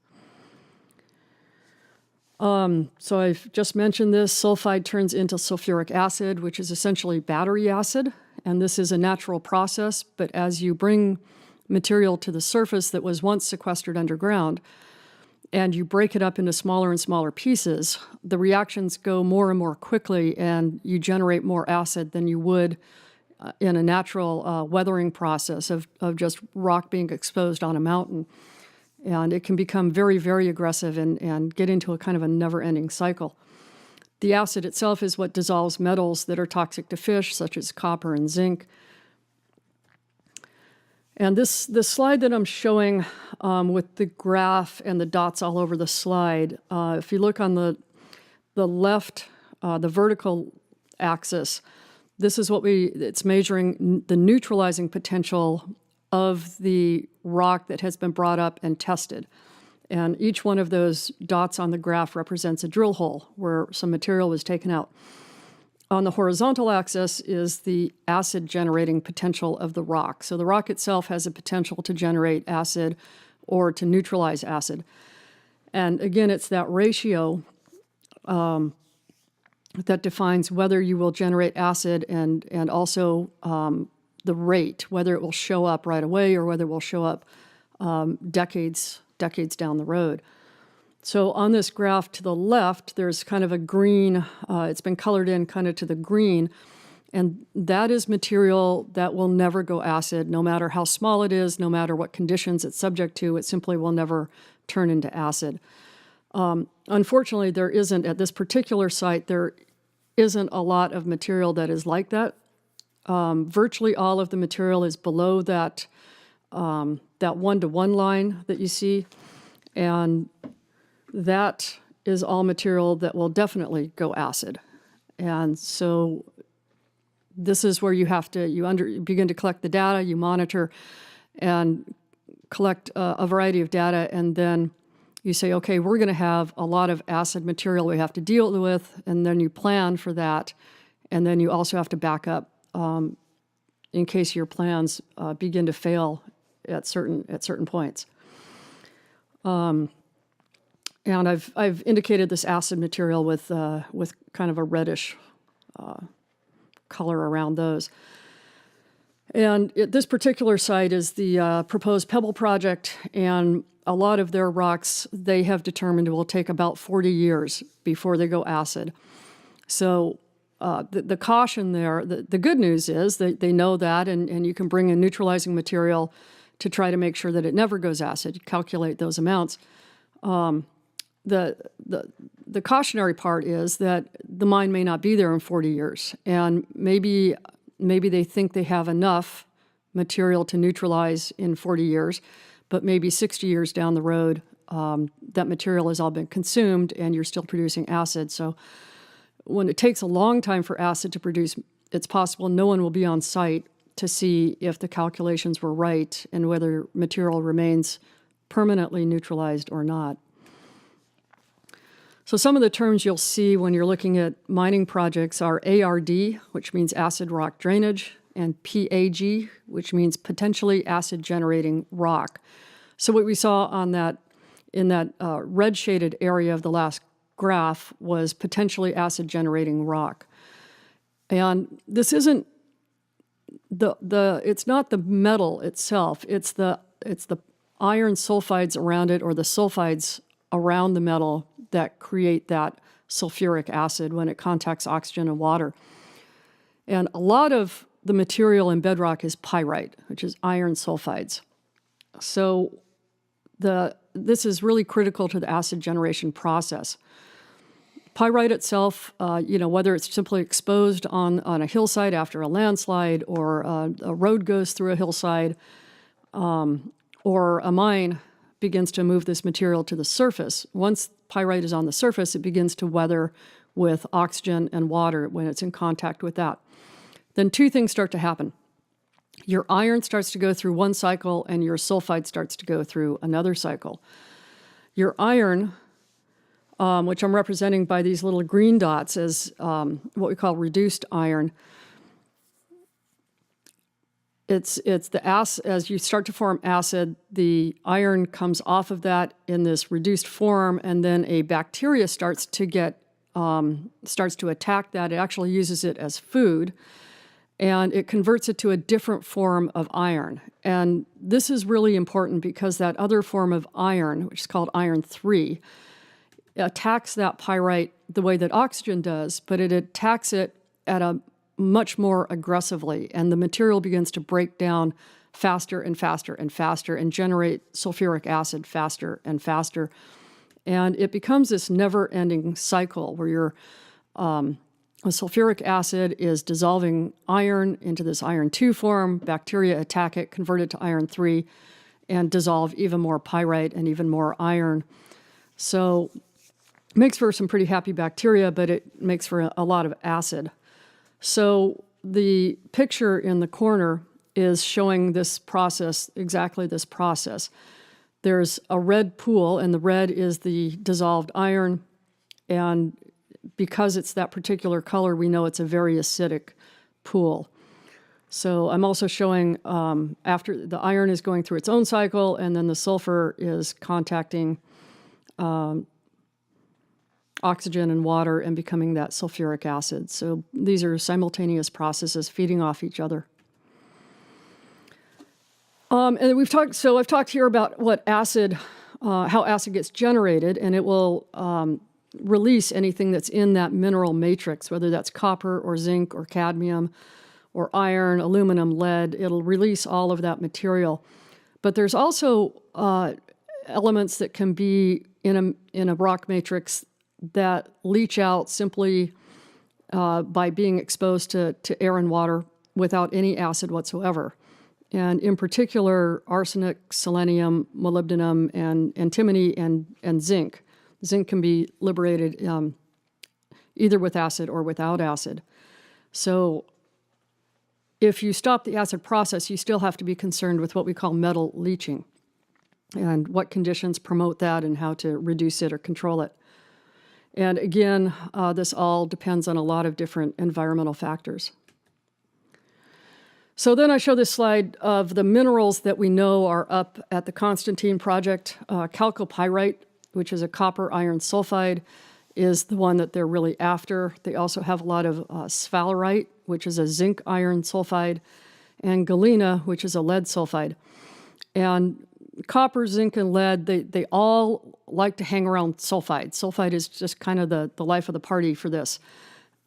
So I've just mentioned this. Sulfide turns into sulfuric acid, which is essentially battery acid. And this is a natural process, but as you bring material to the surface that was once sequestered underground, and you break it up into smaller and smaller pieces, the reactions go more and more quickly, and you generate more acid than you would in a natural weathering process of just rock being exposed on a mountain. And it can become very, very aggressive and get into a kind of a never-ending cycle. The acid itself is what dissolves metals that are toxic to fish, such as copper and zinc. And this slide that I'm showing with the graph and the dots all over the slide, if you look on the left, the vertical axis, this is it's measuring the neutralizing potential of the rock that has been brought up and tested. And each one of those dots on the graph represents a drill hole where some material was taken out. On the horizontal axis is the acid generating potential of the rock. So the rock itself has a potential to generate acid or to neutralize acid. And again, it's that ratio that defines whether you will generate acid and also the rate, whether it will show up right away or whether it will show up decades down the road. So on this graph to the left, there's kind of a green, it's been colored in kind of to the green, and that is material that will never go acid, no matter how small it is, no matter what conditions it's subject to, it simply will never turn into acid. Unfortunately, there isn't, at this particular site, there isn't a lot of material that is like that. Virtually all of the material is below that 1-to-1 line that you see, and that is all material that will definitely go acid. And so this is where you have to, you begin to collect the data, you monitor and collect a variety of data, and then you say, okay, we're going to have a lot of acid material we have to deal with, and then you plan for that, and then you also have to back up in case your plans begin to fail at certain points. And I've indicated this acid material with kind of a reddish color around those. And this particular site is the proposed Pebble project, and a lot of their rocks they have determined will take about 40 years before they go acid. So the caution there, the good news is that they know that, and you can bring in neutralizing material to try to make sure that it never goes acid. You calculate those amounts. The cautionary part is that the mine may not be there in 40 years, and maybe they think they have enough material to neutralize in 40 years, but maybe 60 years down the road, that material has all been consumed and you're still producing acid. So when it takes a long time for acid to produce, it's possible no one will be on site to see if the calculations were right and whether material remains permanently neutralized or not. So some of the terms you'll see when you're looking at mining projects are ARD, which means acid rock drainage, and PAG, which means potentially acid generating rock. So what we saw on that, in that red shaded area of the last graph was potentially acid generating rock. And this isn't it's not the metal itself, it's the iron sulfides around it, or the sulfides around the metal, that create that sulfuric acid when it contacts oxygen and water. And a lot of the material in bedrock is pyrite, which is iron sulfides. So this is really critical to the acid generation process. Pyrite itself, whether it's simply exposed on a hillside after a landslide, or a road goes through a hillside, or a mine begins to move this material to the surface. Once pyrite is on the surface, it begins to weather with oxygen and water when it's in contact with that. Then two things start to happen. Your iron starts to go through one cycle, and your sulfide starts to go through another cycle. Your iron, which I'm representing by these little green dots as what we call reduced iron, it's the acid. As you start to form acid, the iron comes off of that in this reduced form, and then a bacteria starts to attack that. It actually uses it as food, and it converts it to a different form of iron. And this is really important because that other form of iron, which is called iron 3, attacks that pyrite the way that oxygen does, but it attacks it at a much more aggressively, and the material begins to break down faster and faster and faster and generate sulfuric acid faster and faster. And it becomes this never-ending cycle where the sulfuric acid is dissolving iron into this iron 2 form, bacteria attack it, convert it to iron 3, and dissolve even more pyrite and even more iron. So it makes for some pretty happy bacteria, but it makes for a lot of acid. So the picture in the corner is showing this process, exactly this process. There's a red pool, and the red is the dissolved iron, and because it's that particular color, we know it's a very acidic pool. So I'm also showing after the iron is going through its own cycle, and then the sulfur is contacting oxygen and water and becoming that sulfuric acid. So these are simultaneous processes feeding off each other. And I've talked here about what acid, how acid gets generated, and it will release anything that's in that mineral matrix, whether that's copper or zinc or cadmium or iron, aluminum, lead. It'll release all of that material. But there's also elements that can be in a rock matrix that leach out simply by being exposed to air and water without any acid whatsoever. And in particular, arsenic, selenium, molybdenum, and antimony and zinc. Zinc can be liberated either with acid or without acid. So if you stop the acid process, you still have to be concerned with what we call metal leaching and what conditions promote that and how to reduce it or control it. And again, this all depends on a lot of different environmental factors. So then I show this slide of the minerals that we know are up at the Constantine project. Chalcopyrite, which is a copper iron sulfide, is the one that they're really after. They also have a lot of sphalerite, which is a zinc iron sulfide, and galena, which is a lead sulfide. And copper, zinc, and lead, they all like to hang around sulfide. Sulfide is just kind of the life of the party for this.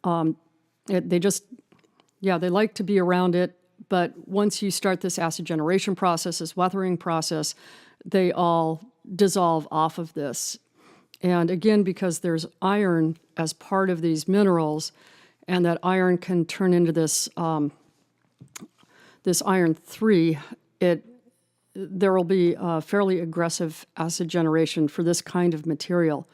They like to be around it, but once you start this acid generation process, this weathering process, they all dissolve off of this. And again, because there's iron as part of these minerals, and that iron can turn into this this iron 3, there will be a fairly aggressive acid generation for this kind of material.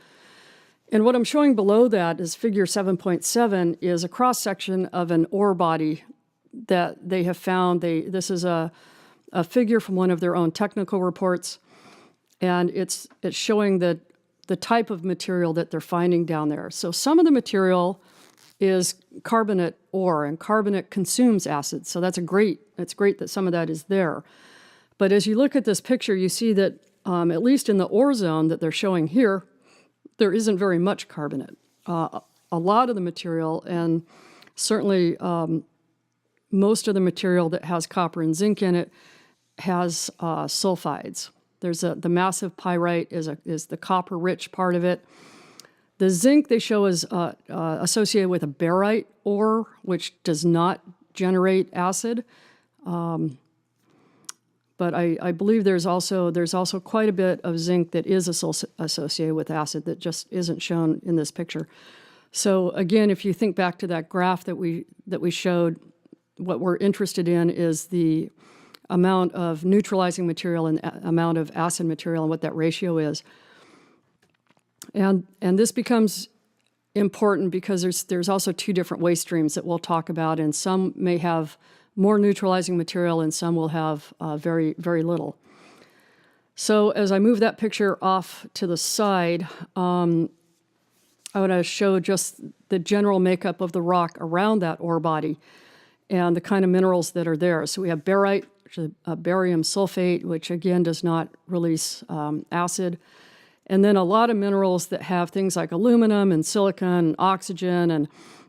And what I'm showing below that is figure 7.7 is a cross-section of an ore body that they have found. This is a figure from one of their own technical reports, and it's showing that the type of material that they're finding down there. So some of the material is carbonate ore, and carbonate consumes acid. So it's great that some of that is there. But as you look at this picture, you see that at least in the ore zone that they're showing here, there isn't very much carbonate. A lot of the material, and certainly most of the material that has copper and zinc in it, has sulfides. There's the massive pyrite is the copper-rich part of it. The zinc they show is associated with a barite ore, which does not generate acid. But I believe there's also quite a bit of zinc that is associated with acid that just isn't shown in this picture. So again, if you think back to that graph that we showed, what we're interested in is the amount of neutralizing material and amount of acid material and what that ratio is. And this becomes important because there's also two different waste streams that we'll talk about, and some may have more neutralizing material and some will have very, very little. So as I move that picture off to the side, I want to show just the general makeup of the rock around that ore body and the kind of minerals that are there. So we have barite, which is a barium sulfate, which again does not release acid. And then a lot of minerals that have things like aluminum and silicon and oxygen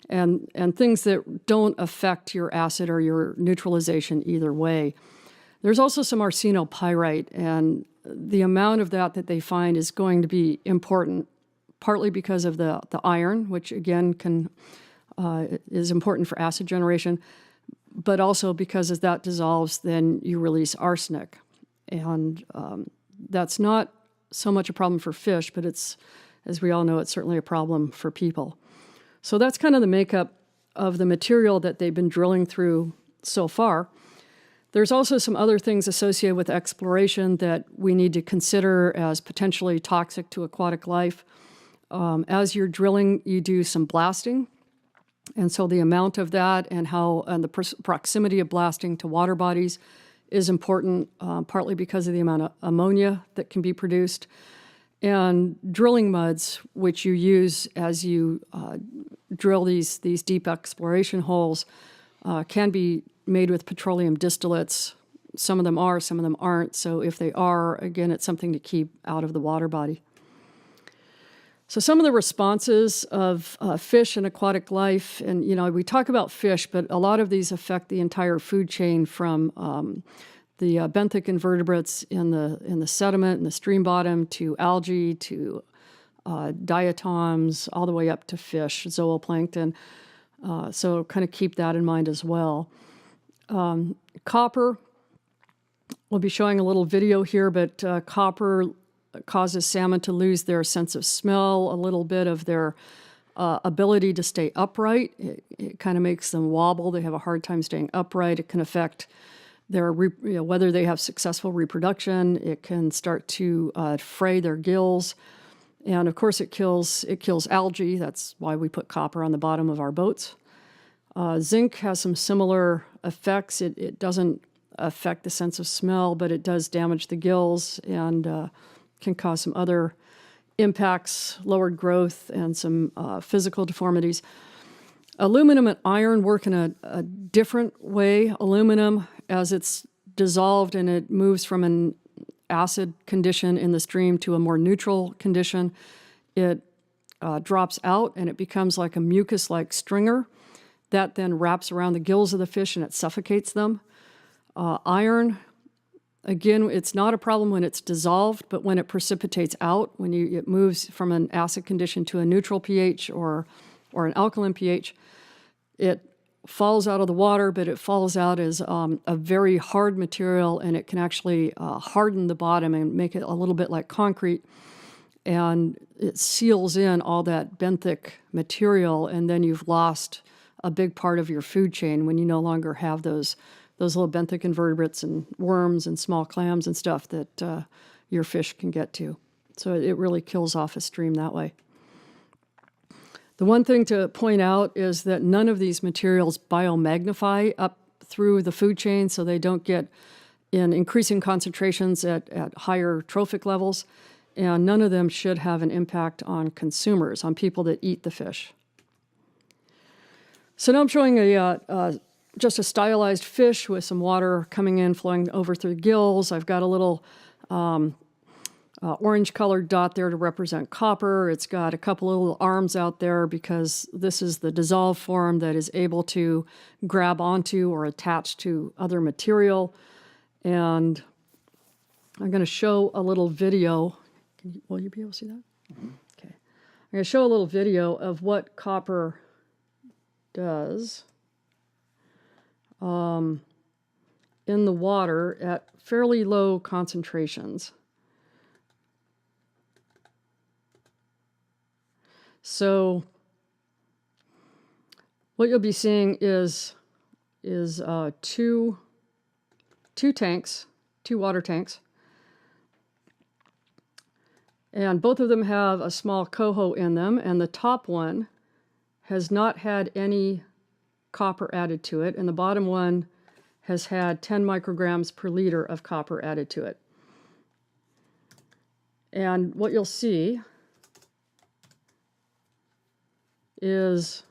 and things that don't affect your acid or your neutralization either way. There's also some arsenopyrite, and the amount of that they find is going to be important, partly because of the iron, which again is important for acid generation, but also because as that dissolves, then you release arsenic. And that's not so much a problem for fish, but it's, as we all know, it's certainly a problem for people. So that's kind of the makeup of the material that they've been drilling through so far. There's also some other things associated with exploration that we need to consider as potentially toxic to aquatic life. As you're drilling, you do some blasting. And so the amount of that and the proximity of blasting to water bodies is important, partly because of the amount of ammonia that can be produced. And drilling muds, which you use as you drill these deep exploration holes, can be made with petroleum distillates. Some of them are, some of them aren't. So if they are, again, it's something to keep out of the water body. So some of the responses of fish and aquatic life, and we talk about fish, but a lot of these affect the entire food chain from the benthic invertebrates in the sediment, in the stream bottom, to algae, to diatoms, all the way up to fish, zooplankton. So kind of keep that in mind as well. Copper, we'll be showing a little video here, but copper causes salmon to lose their sense of smell, a little bit of their ability to stay upright. It kind of makes them wobble. They have a hard time staying upright. It can affect their whether they have successful reproduction. It can start to fray their gills. And of course it kills algae. That's why we put copper on the bottom of our boats. Zinc has some similar effects. It doesn't affect the sense of smell, but it does damage the gills and can cause some other impacts, lowered growth, and some physical deformities. Aluminum and iron work in a different way. Aluminum, as it's dissolved and it moves from an acid condition in the stream to a more neutral condition, it drops out and it becomes like a mucus-like stringer that then wraps around the gills of the fish and it suffocates them. Iron, again, it's not a problem when it's dissolved, but when it precipitates out, when it moves from an acid condition to a neutral pH or an alkaline pH, it falls out of the water, but it falls out as a very hard material, and it can actually harden the bottom and make it a little bit like concrete, and it seals in all that benthic material, and then you've lost a big part of your food chain when you no longer have those little benthic invertebrates and worms and small clams and stuff that your fish can get to. So it really kills off a stream that way. The one thing to point out is that none of these materials biomagnify up through the food chain, so they don't get in increasing concentrations at higher trophic levels, and none of them should have an impact on consumers, on people that eat the fish. So now I'm showing just a stylized fish with some water coming in, flowing over through the gills. I've got a little orange-colored dot there to represent copper. It's got a couple of little arms out there because this is the dissolved form that is able to grab onto or attach to other material. And I'm going to show a little video. Will you be able to see that? Mm-hmm. Okay. I'm going to show a little video of what copper does in the water at fairly low concentrations. So what you'll be seeing is two water tanks, and both of them have a small coho in them, and the top one has not had any copper added to it, and the bottom one has had 10 micrograms per liter of copper added to it. And what you'll see is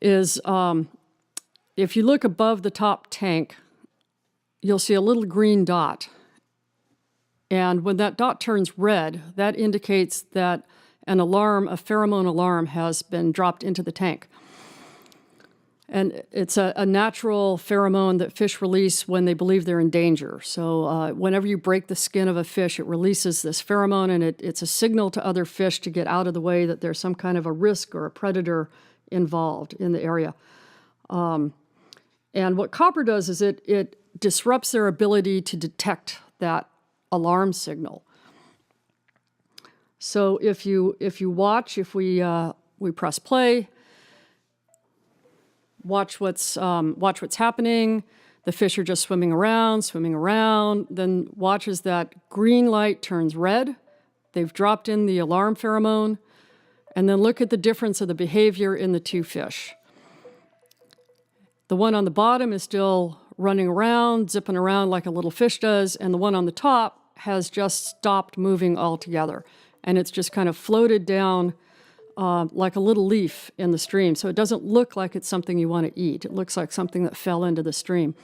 if you look above the top tank, you'll see a little green dot. And when that dot turns red, that indicates that an alarm, a pheromone alarm, has been dropped into the tank. And it's a natural pheromone that fish release when they believe they're in danger. So whenever you break the skin of a fish, it releases this pheromone, and it's a signal to other fish to get out of the way that there's some kind of a risk or a predator involved in the area. And what copper does is it disrupts their ability to detect that alarm signal. So if you watch, if we press play, watch what's happening. The fish are just swimming around. Then watch as that green light turns red. They've dropped in the alarm pheromone. And then look at the difference of the behavior in the two fish. The one on the bottom is still running around, zipping around like a little fish does, and the one on the top has just stopped moving altogether. And it's just kind of floated down like a little leaf in the stream. So it doesn't look like it's something you want to eat. It looks like something that fell into the stream.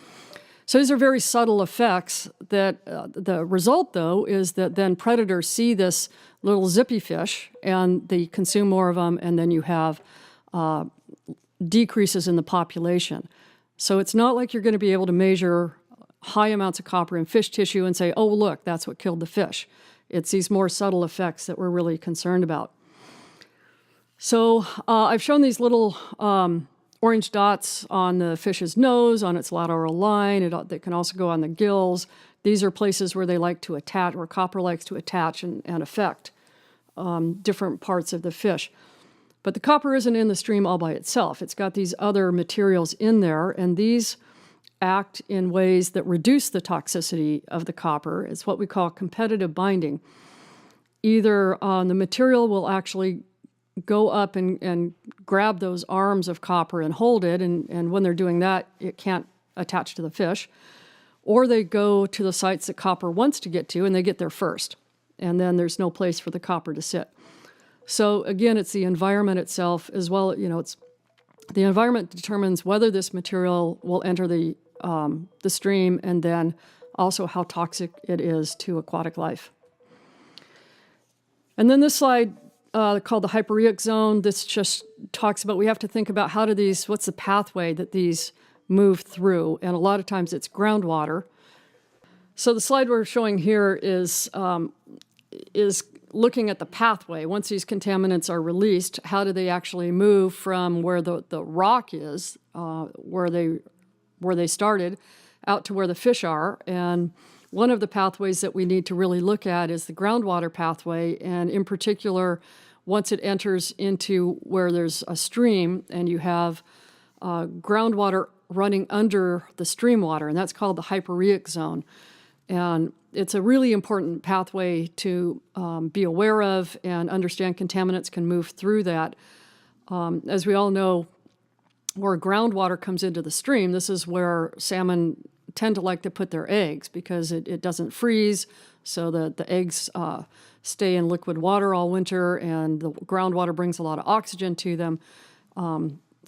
So these are very subtle effects that the result, though, is that then predators see this little zippy fish and they consume more of them, and then you have decreases in the population. So it's not like you're going to be able to measure high amounts of copper in fish tissue and say, oh, look, that's what killed the fish. It's these more subtle effects that we're really concerned about. So I've shown these little orange dots on the fish's nose, on its lateral line. They can also go on the gills. These are places where they like to attach, where copper likes to attach and affect different parts of the fish. But the copper isn't in the stream all by itself. It's got these other materials in there, and these act in ways that reduce the toxicity of the copper. It's what we call competitive binding. either the material will actually go up and grab those arms of copper and hold it, and when they're doing that, it can't attach to the fish, or they go to the sites that copper wants to get to, and they get there first, and then there's no place for the copper to sit. So again, it's the environment itself as well. It's the environment determines whether this material will enter the stream, and then also how toxic it is to aquatic life. And then this slide called the hyporeic zone. This just talks about, we have to think about what's the pathway that these move through, and a lot of times it's groundwater. So the slide we're showing here is looking at the pathway. Once these contaminants are released, how do they actually move from where the rock is, where they started, out to where the fish are? And one of the pathways that we need to really look at is the groundwater pathway, and in particular, once it enters into where there's a stream and you have groundwater running under the stream water, and that's called the hyporeic zone. And it's a really important pathway to be aware of and understand. Contaminants can move through that. As we all know, where groundwater comes into the stream, this is where salmon tend to like to put their eggs, because it doesn't freeze, so that the eggs stay in liquid water all winter, and the groundwater brings a lot of oxygen to them.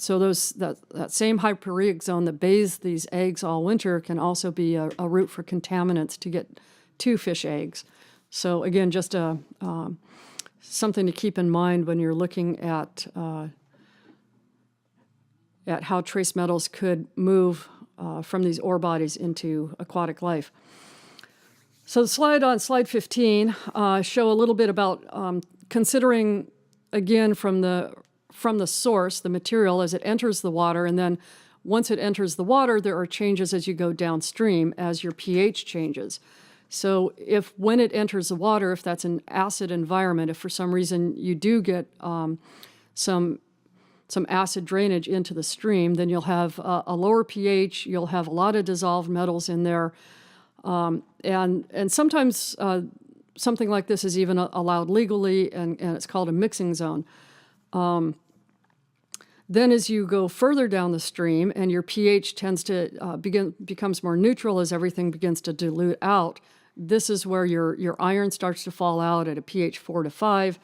So that same hyporeic zone that bathes these eggs all winter can also be a route for contaminants to get to fish eggs. So again, just something to keep in mind when you're looking at how trace metals could move from these ore bodies into aquatic life. So the slide on slide 15 show a little bit about considering, again, from the source, the material as it enters the water, and then once it enters the water, there are changes as you go downstream as your pH changes. So when it enters the water, if that's an acid environment, if for some reason you do get some acid drainage into the stream, then you'll have a lower pH, you'll have a lot of dissolved metals in there, and sometimes something like this is even allowed legally, and it's called a mixing zone. Then as you go further down the stream and your pH tends to becomes more neutral as everything begins to dilute out, this is where your iron starts to fall out at a pH 4 to 5,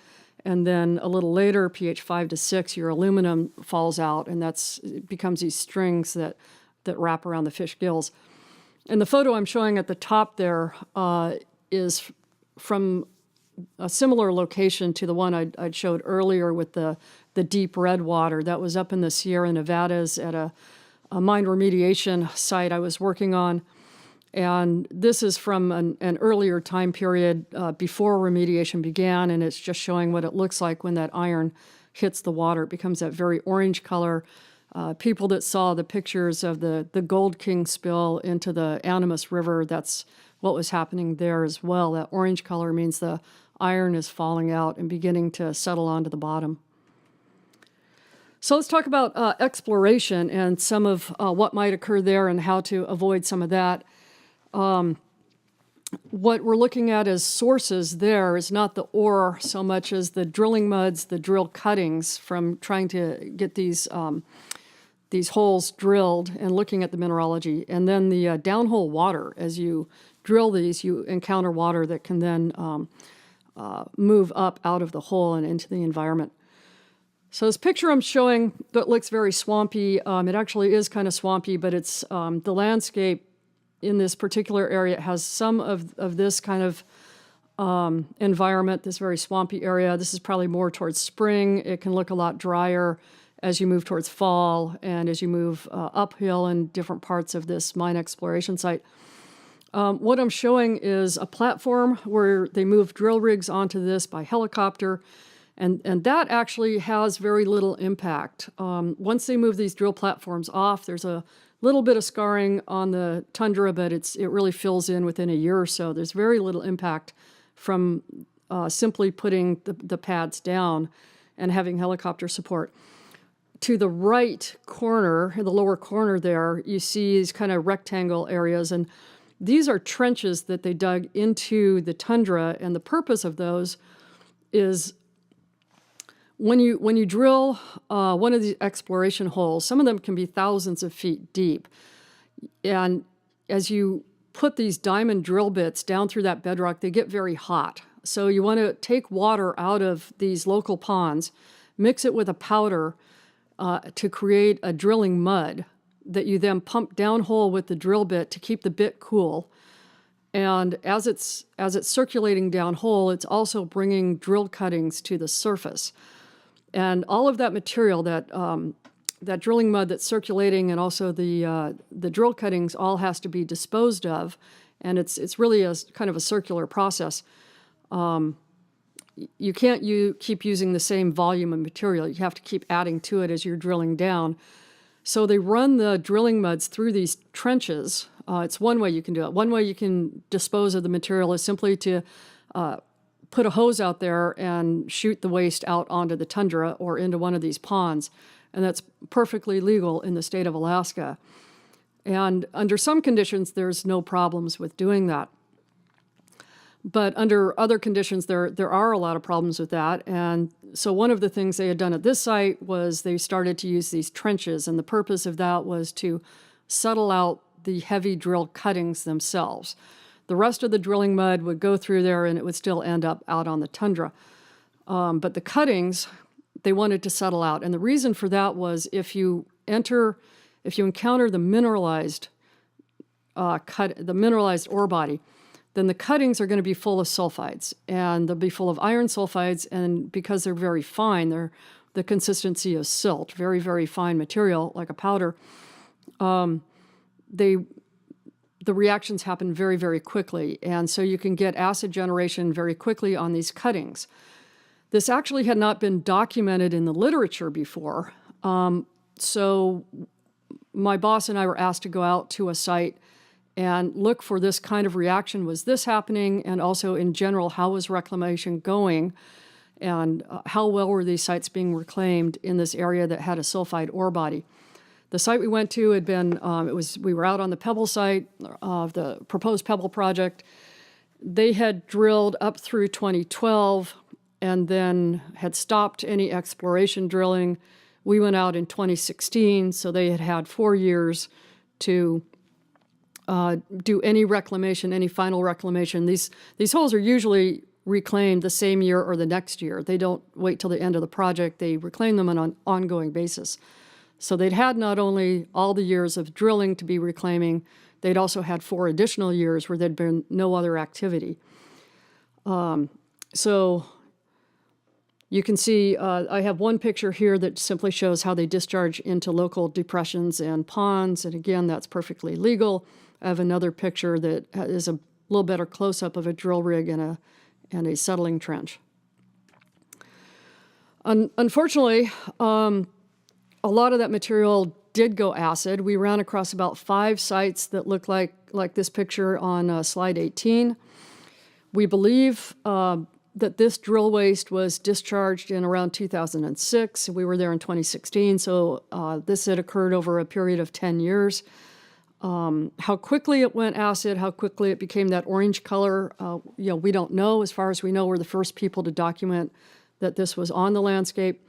and then a little later, pH 5 to 6, your aluminum falls out, and it becomes these strings that wrap around the fish gills. And the photo I'm showing at the top there is from a similar location to the one I'd showed earlier with the deep red water. That was up in the Sierra Nevadas at a mine remediation site I was working on. And this is from an earlier time period before remediation began, and it's just showing what it looks like when that iron hits the water. It becomes that very orange color. People that saw the pictures of the Gold King spill into the Animas River, that's what was happening there as well. That orange color means the iron is falling out and beginning to settle onto the bottom. So let's talk about exploration and some of what might occur there and how to avoid some of that. What we're looking at as sources there is not the ore so much as the drilling muds, the drill cuttings from trying to get these holes drilled and looking at the mineralogy. And then the downhole water. As you drill these, you encounter water that can then move up out of the hole and into the environment. So this picture I'm showing that looks very swampy. It actually is kind of swampy, but it's the landscape in this particular area has some of this kind of environment, this very swampy area. This is probably more towards spring. It can look a lot drier as you move towards fall and as you move uphill in different parts of this mine exploration site. What I'm showing is a platform where they move drill rigs onto this by helicopter, and that actually has very little impact. Once they move these drill platforms off, there's a little bit of scarring on the tundra, but it really fills in within a year or so. There's very little impact from simply putting the pads down and having helicopter support. To the right corner, the lower corner there, you see these kind of rectangle areas, and these are trenches that they dug into the tundra, and the purpose of those is when you drill one of these exploration holes, some of them can be thousands of feet deep. And as you put these diamond drill bits down through that bedrock, they get very hot. So you want to take water out of these local ponds, mix it with a powder to create a drilling mud that you then pump downhole with the drill bit to keep the bit cool. And as it's circulating downhole, it's also bringing drill cuttings to the surface. And all of that material, that drilling mud that's circulating, and also the drill cuttings, all has to be disposed of. And it's really a kind of a circular process. You can't keep using the same volume of material. You have to keep adding to it as you're drilling down. So they run the drilling muds through these trenches. It's one way you can do it. One way you can dispose of the material is simply to put a hose out there and shoot the waste out onto the tundra or into one of these ponds. And that's perfectly legal in the state of Alaska. And under some conditions, there's no problems with doing that. But under other conditions, there are a lot of problems with that. And so one of the things they had done at this site was they started to use these trenches. And the purpose of that was to settle out the heavy drill cuttings themselves. The rest of the drilling mud would go through there and it would still end up out on the tundra. But the cuttings, they wanted to settle out. And the reason for that was if you encounter the mineralized ore body, then the cuttings are going to be full of sulfides, and they'll be full of iron sulfides, and because they're very fine, they're the consistency of silt, very, very fine material, like a powder, the reactions happen very, very quickly, and so you can get acid generation very quickly on these cuttings. This actually had not been documented in the literature before, so my boss and I were asked to go out to a site and look for this kind of reaction. Was this happening? And also in general, how was reclamation going? And how well were these sites being reclaimed in this area that had a sulfide ore body? The site we went to had been, we were out on the Pebble site of the proposed Pebble project. They had drilled up through 2012 and then had stopped any exploration drilling. We went out in 2016, so they had had 4 years to do any reclamation, any final reclamation. These holes are usually reclaimed the same year or the next year. They don't wait till the end of the project. They reclaim them on an ongoing basis. So they'd had not only all the years of drilling to be reclaiming, they'd also had 4 additional years where there'd been no other activity. So you can see, I have one picture here that simply shows how they discharge into local depressions and ponds, and again, that's perfectly legal. I have another picture that is a little better close-up of a drill rig and a settling trench. Unfortunately, a lot of that material did go acid. We ran across about 5 sites that look like this picture on slide 18. We believe that this drill waste was discharged in around 2006. We were there in 2016, so this had occurred over a period of 10 years. How quickly it went acid, how quickly it became that orange color, we don't know. As far as we know, we're the first people to document that this was on the landscape.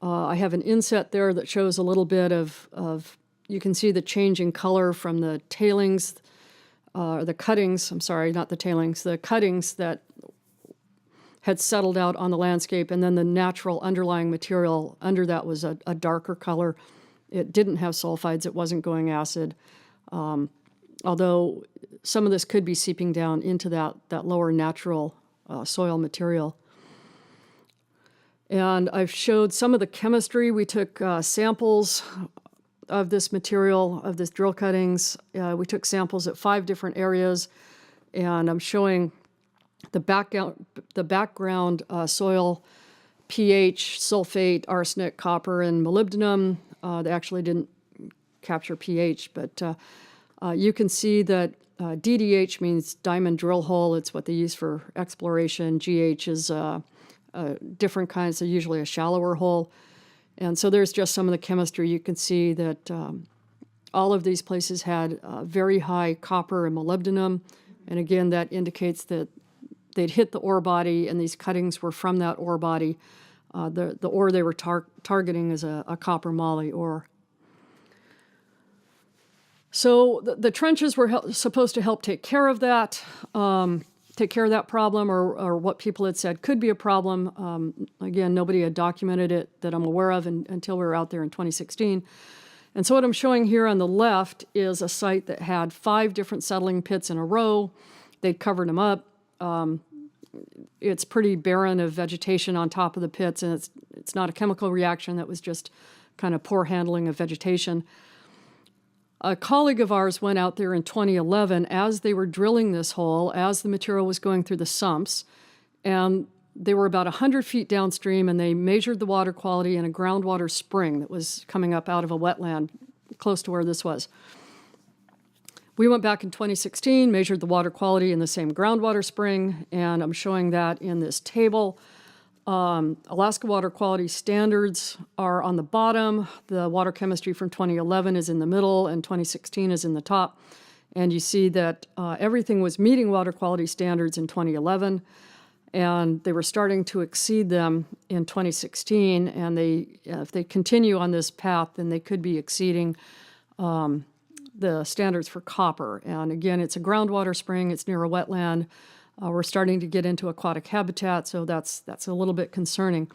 I have an inset there that shows a little bit of you can see the change in color from the tailings, the cuttings, I'm sorry, not the tailings, the cuttings that had settled out on the landscape, and then the natural underlying material under that was a darker color. It didn't have sulfides, it wasn't going acid. Although some of this could be seeping down into that lower natural soil material. And I've showed some of the chemistry. We took samples of this material, of this drill cuttings. We took samples at 5 different areas, and I'm showing the background soil pH, sulfate, arsenic, copper, and molybdenum. They actually didn't capture pH, but you can see that DDH means diamond drill hole. It's what they use for exploration. GH is different kinds, so usually a shallower hole. And so there's just some of the chemistry. You can see that all of these places had very high copper and molybdenum. And again, that indicates that they'd hit the ore body, and these cuttings were from that ore body. The ore they were targeting is a copper moly ore. So the trenches were supposed to help take care of that problem, or what people had said could be a problem. Again, nobody had documented it that I'm aware of until we were out there in 2016. And so what I'm showing here on the left is a site that had 5 different settling pits in a row. They'd covered them up. It's pretty barren of vegetation on top of the pits, and it's not a chemical reaction. That was just kind of poor handling of vegetation. A colleague of ours went out there in 2011 as they were drilling this hole, as the material was going through the sumps, and they were about 100 feet downstream, and they measured the water quality in a groundwater spring that was coming up out of a wetland close to where this was. We went back in 2016, measured the water quality in the same groundwater spring, and I'm showing that in this table. Alaska water quality standards are on the bottom. The water chemistry from 2011 is in the middle, and 2016 is in the top. And you see that everything was meeting water quality standards in 2011, and they were starting to exceed them in 2016. And if they continue on this path, then they could be exceeding the standards for copper. And again, it's a groundwater spring. It's near a wetland. We're starting to get into aquatic habitat, so that's a little bit concerning.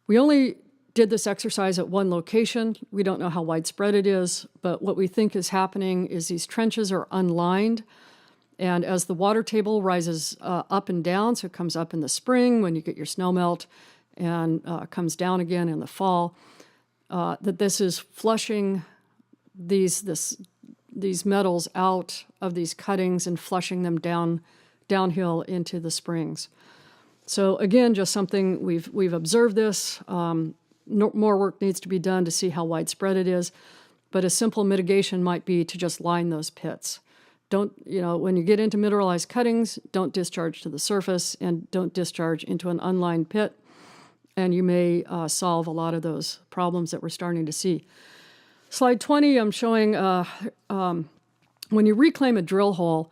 We only did this exercise at one location. We don't know how widespread it is, but what we think is happening is these trenches are unlined, and as the water table rises up and down, so it comes up in the spring when you get your snow melt, and comes down again in the fall, that this is flushing these metals out of these cuttings and flushing them downhill into the springs. So again, just something we've observed this. More work needs to be done to see how widespread it is, but a simple mitigation might be to just line those pits. When you get into mineralized cuttings, don't discharge to the surface and don't discharge into an unlined pit, and you may solve a lot of those problems that we're starting to see. Slide 20, I'm showing when you reclaim a drill hole,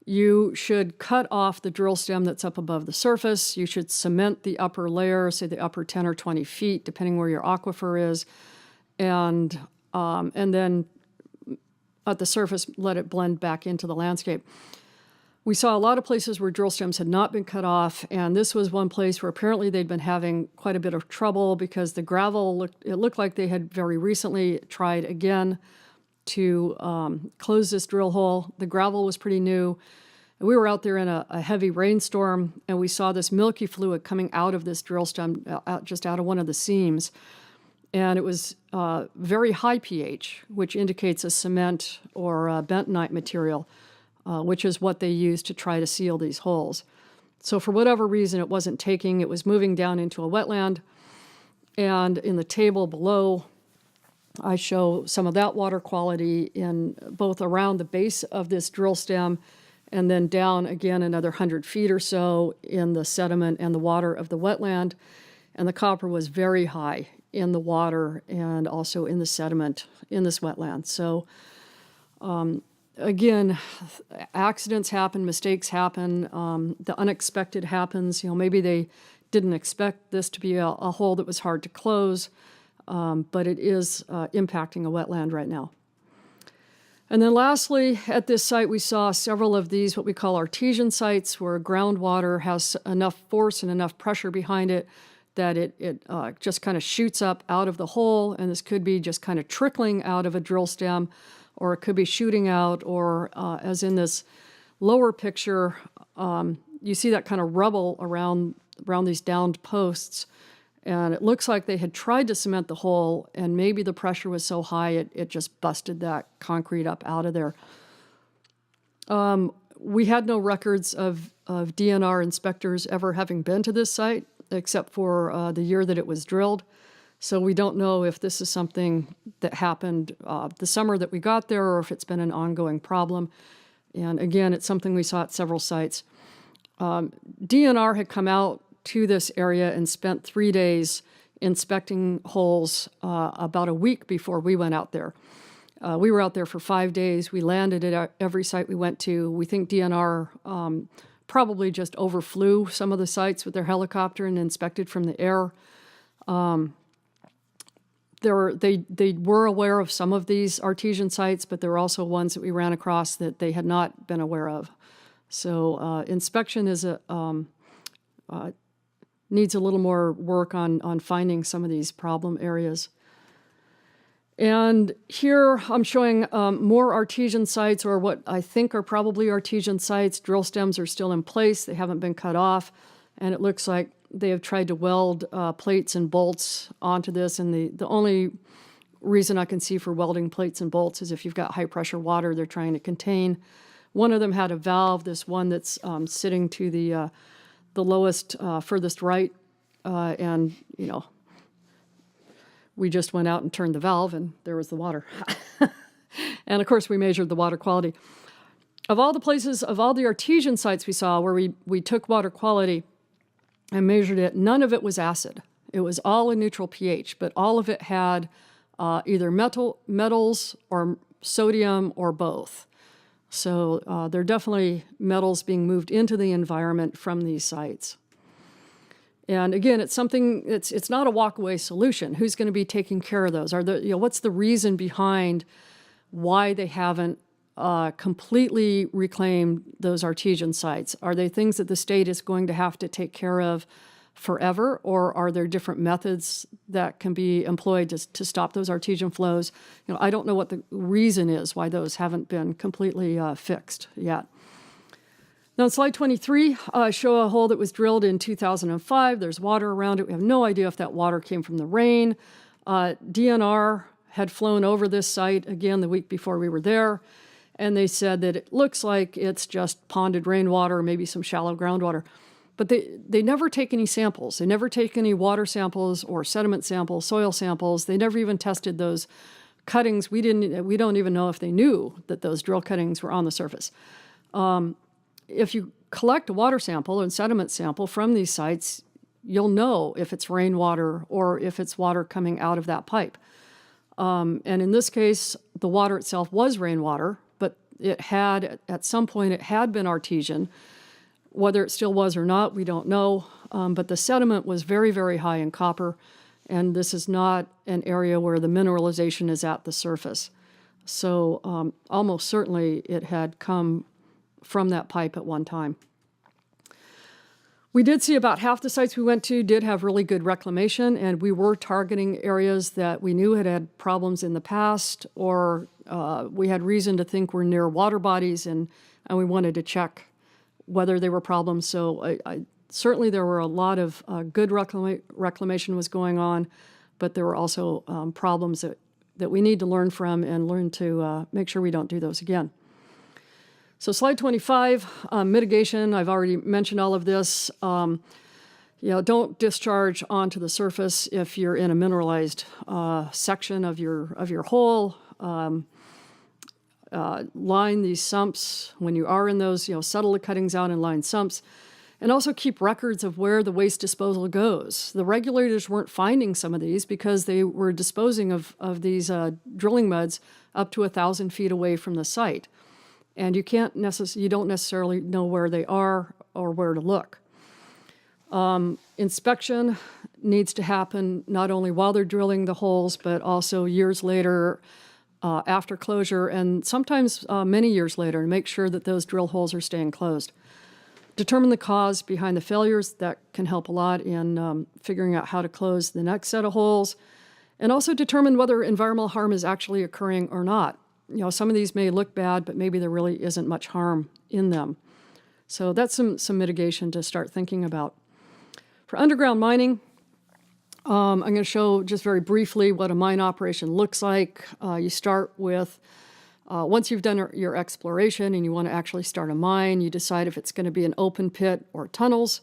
you should cut off the drill stem that's up above the surface. You should cement the upper layer, say the upper 10 or 20 feet, depending where your aquifer is, and then at the surface, let it blend back into the landscape. We saw a lot of places where drill stems had not been cut off, and this was one place where apparently they'd been having quite a bit of trouble because the gravel looked like they had very recently tried again to close this drill hole. The gravel was pretty new. And we were out there in a heavy rainstorm, and we saw this milky fluid coming out of this drill stem, just out of one of the seams. And it was very high pH, which indicates a cement or a bentonite material, which is what they use to try to seal these holes. So for whatever reason, it wasn't taking. It was moving down into a wetland. And in the table below, I show some of that water quality in both around the base of this drill stem and then down again another 100 feet or so in the sediment and the water of the wetland. And the copper was very high in the water and also in the sediment in this wetland. So again, accidents happen, mistakes happen, the unexpected happens. Maybe they didn't expect this to be a hole that was hard to close. But it is impacting a wetland right now. And then lastly, at this site, we saw several of these, what we call artesian sites, where groundwater has enough force and enough pressure behind it that it just kind of shoots up out of the hole. And this could be just kind of trickling out of a drill stem, or it could be shooting out, or as in this lower picture, you see that kind of rubble around these downed posts. And it looks like they had tried to cement the hole, and maybe the pressure was so high it just busted that concrete up out of there. We had no records of DNR inspectors ever having been to this site, except for the year that it was drilled. So we don't know if this is something that happened the summer that we got there, or if it's been an ongoing problem. And again, it's something we saw at several sites. DNR had come out to this area and spent 3 days inspecting holes about a week before we went out there. We were out there for 5 days. We landed at every site we went to. We think DNR probably just overflew some of the sites with their helicopter and inspected from the air. They were aware of some of these artesian sites, but there were also ones that we ran across that they had not been aware of. So inspection is needs a little more work on finding some of these problem areas. And here I'm showing more artesian sites, or what I think are probably artesian sites. Drill stems are still in place. They haven't been cut off. And it looks like they have tried to weld plates and bolts onto this. And the only reason I can see for welding plates and bolts is if you've got high pressure water they're trying to contain. One of them had a valve, this one that's sitting to the lowest, furthest right. And, you know, we just went out and turned the valve and there was the water. And of course we measured the water quality. Of all the places, of all the artesian sites we saw where we took water quality and measured it, none of it was acid. It was all a neutral pH, but all of it had either metals or sodium or both. So there are definitely metals being moved into the environment from these sites. And again, it's something, it's not a walk-away solution. Who's going to be taking care of those? What's the reason behind why they haven't completely reclaimed those artesian sites? Are they things that the state is going to have to take care of forever, or are there different methods that can be employed to stop those artesian flows? You know, I don't know what the reason is why those haven't been completely fixed yet. Now, on slide 23, I show a hole that was drilled in 2005. There's water around it. We have no idea if that water came from the rain. DNR had flown over this site again the week before we were there, and they said that it looks like it's just ponded rainwater, maybe some shallow groundwater. But they never take any samples. They never take any water samples or sediment samples, soil samples. They never even tested those cuttings. We don't even know if they knew that those drill cuttings were on the surface. If you collect a water sample and sediment sample from these sites, you'll know if it's rainwater or if it's water coming out of that pipe. And in this case, the water itself was rainwater, but it had, at some point, it had been artesian. Whether it still was or not, we don't know. But the sediment was very, very high in copper, and this is not an area where the mineralization is at the surface. So almost certainly it had come from that pipe at one time. We did see about half the sites we went to did have really good reclamation, and we were targeting areas that we knew had had problems in the past, or we had reason to think were near water bodies, and we wanted to check whether they were problems. So certainly there were a lot of good reclamation was going on, but there were also problems that we need to learn from and learn to make sure we don't do those again. So slide 25, mitigation. I've already mentioned all of this. Don't discharge onto the surface if you're in a mineralized section of your hole. Line these sumps when you are in those. Settle the cuttings out and line sumps, and also keep records of where the waste disposal goes. The regulators weren't finding some of these because they were disposing of these drilling muds up to 1,000 feet away from the site. And you don't necessarily know where they are or where to look. Inspection needs to happen not only while they're drilling the holes, but also years later after closure, and sometimes many years later, to make sure that those drill holes are staying closed. Determine the cause behind the failures. That can help a lot in figuring out how to close the next set of holes, and also determine whether environmental harm is actually occurring or not. Some of these may look bad, but maybe there really isn't much harm in them. So that's some mitigation to start thinking about. For underground mining, I'm going to show just very briefly what a mine operation looks like. You start with, once you've done your exploration and you want to actually start a mine, you decide if it's going to be an open pit or tunnels.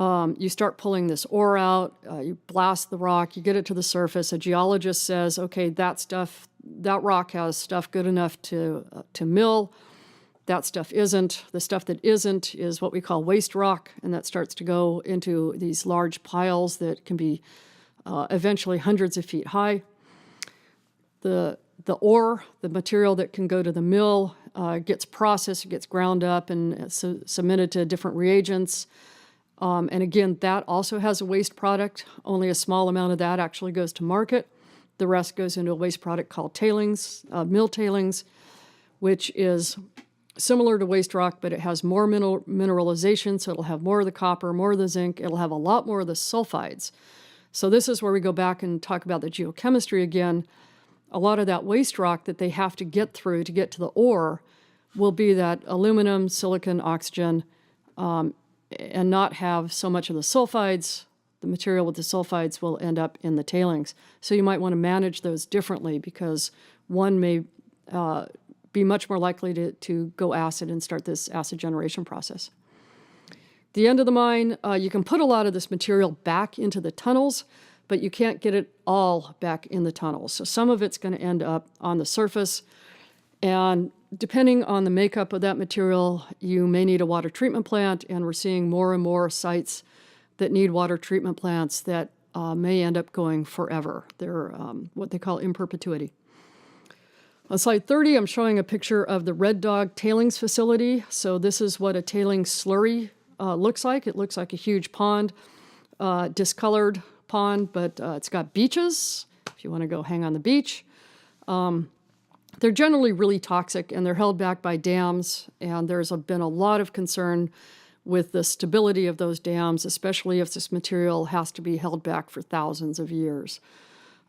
You start pulling this ore out, you blast the rock, you get it to the surface. A geologist says, okay, that rock has stuff good enough to mill. That stuff isn't. The stuff that isn't is what we call waste rock, and that starts to go into these large piles that can be eventually hundreds of feet high. The the ore, the material that can go to the mill, gets processed, it gets ground up and submitted to different reagents. And again, that also has a waste product. Only a small amount of that actually goes to market. The rest goes into a waste product called tailings, mill tailings, which is similar to waste rock, but it has more mineralization, so it'll have more of the copper, more of the zinc, it'll have a lot more of the sulfides. So this is where we go back and talk about the geochemistry again. A lot of that waste rock that they have to get through to get to the ore will be that aluminum, silicon, oxygen, and not have so much of the sulfides. The material with the sulfides will end up in the tailings. So you might want to manage those differently because one may be much more likely to go acid and start this acid generation process. The end of the mine, you can put a lot of this material back into the tunnels, but you can't get it all back in the tunnels. So some of it's going to end up on the surface, and depending on the makeup of that material, you may need a water treatment plant, and we're seeing more and more sites that need water treatment plants that may end up going forever. They're what they call in perpetuity. On slide 30, I'm showing a picture of the Red Dog tailings facility. So this is what a tailings slurry looks like. It looks like a huge pond, discolored pond, but it's got beaches if you want to go hang on the beach. They're generally really toxic, and they're held back by dams, and there's been a lot of concern with the stability of those dams, especially if this material has to be held back for thousands of years.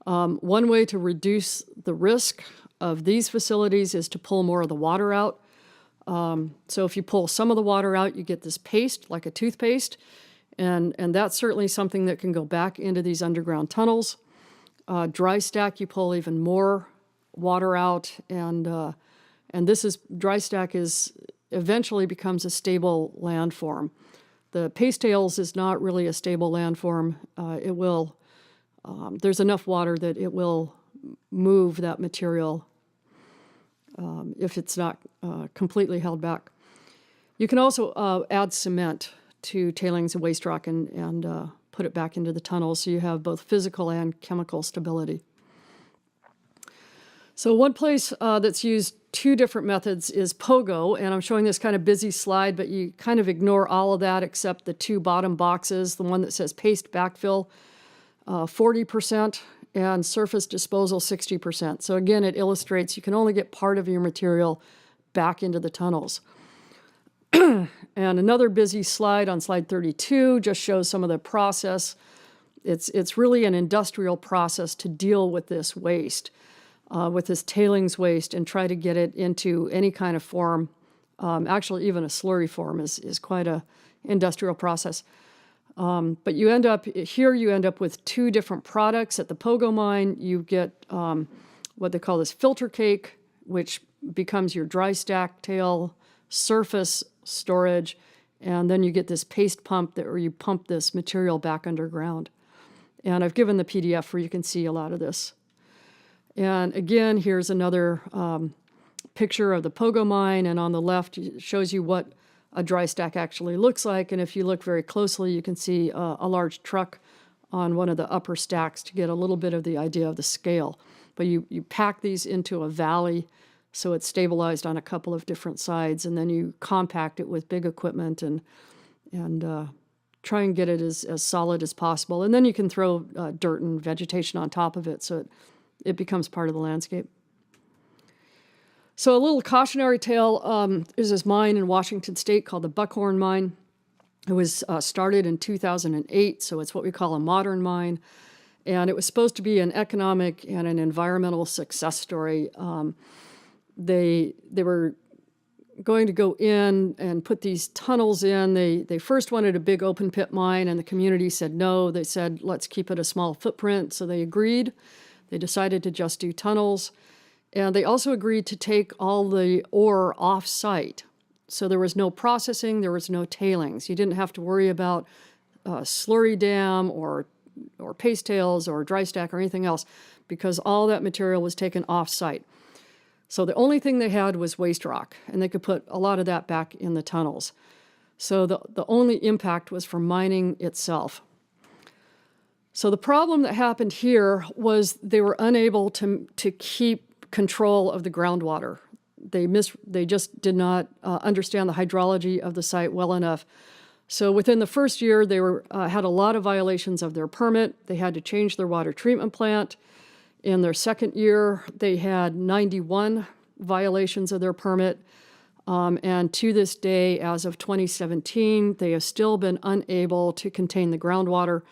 One way to reduce the risk of these facilities is to pull more of the water out. So if you pull some of the water out, you get this paste, like a toothpaste, and that's certainly something that can go back into these underground tunnels. Dry stack, you pull even more water out, and this is dry stack is eventually becomes a stable landform. The paste tails is not really a stable landform. It will there's enough water that it will move that material if it's not completely held back. You can also add cement to tailings and waste rock and put it back into the tunnels, so you have both physical and chemical stability. So one place that's used two different methods is POGO, and I'm showing this kind of busy slide, but you kind of ignore all of that except the two bottom boxes, the one that says paste backfill, 40%, and surface disposal, 60%. So again, it illustrates you can only get part of your material back into the tunnels. And another busy slide on slide 32 just shows some of the process. It's really an industrial process to deal with this waste. With this tailings waste and try to get it into any kind of form. Actually, even a slurry form is quite a industrial process. But you end up with two different products. At the Pogo mine, you get what they call this filter cake, which becomes your dry stack tail surface storage, and then you get this paste pump where you pump this material back underground. And I've given the PDF where you can see a lot of this. And again, here's another picture of the Pogo mine, and on the left it shows you what a dry stack actually looks like. And if you look very closely, you can see a large truck on one of the upper stacks to get a little bit of the idea of the scale. But you pack these into a valley so it's stabilized on a couple of different sides, and then you compact it with big equipment and try and get it as solid as possible. And then you can throw dirt and vegetation on top of it so it becomes part of the landscape. So a little cautionary tale is this mine in Washington State called the Buckhorn Mine. It was started in 2008, so it's what we call a modern mine. And it was supposed to be an economic and an environmental success story. They were going to go in and put these tunnels in. They first wanted a big open pit mine, and the community said no. They said, let's keep it a small footprint, so they agreed. They decided to just do tunnels. And they also agreed to take all the ore off-site. So there was no processing, there was no tailings. You didn't have to worry about slurry dam or paste tails or dry stack or anything else because all that material was taken off-site. So the only thing they had was waste rock, and they could put a lot of that back in the tunnels. So the only impact was from mining itself. So the problem that happened here was they were unable to keep control of the groundwater. They just did not understand the hydrology of the site well enough. So within the first year, they had a lot of violations of their permit. They had to change their water treatment plant. In their second year, they had 91 violations of their permit. And to this day, as of 2017, they have still been unable to contain the groundwater,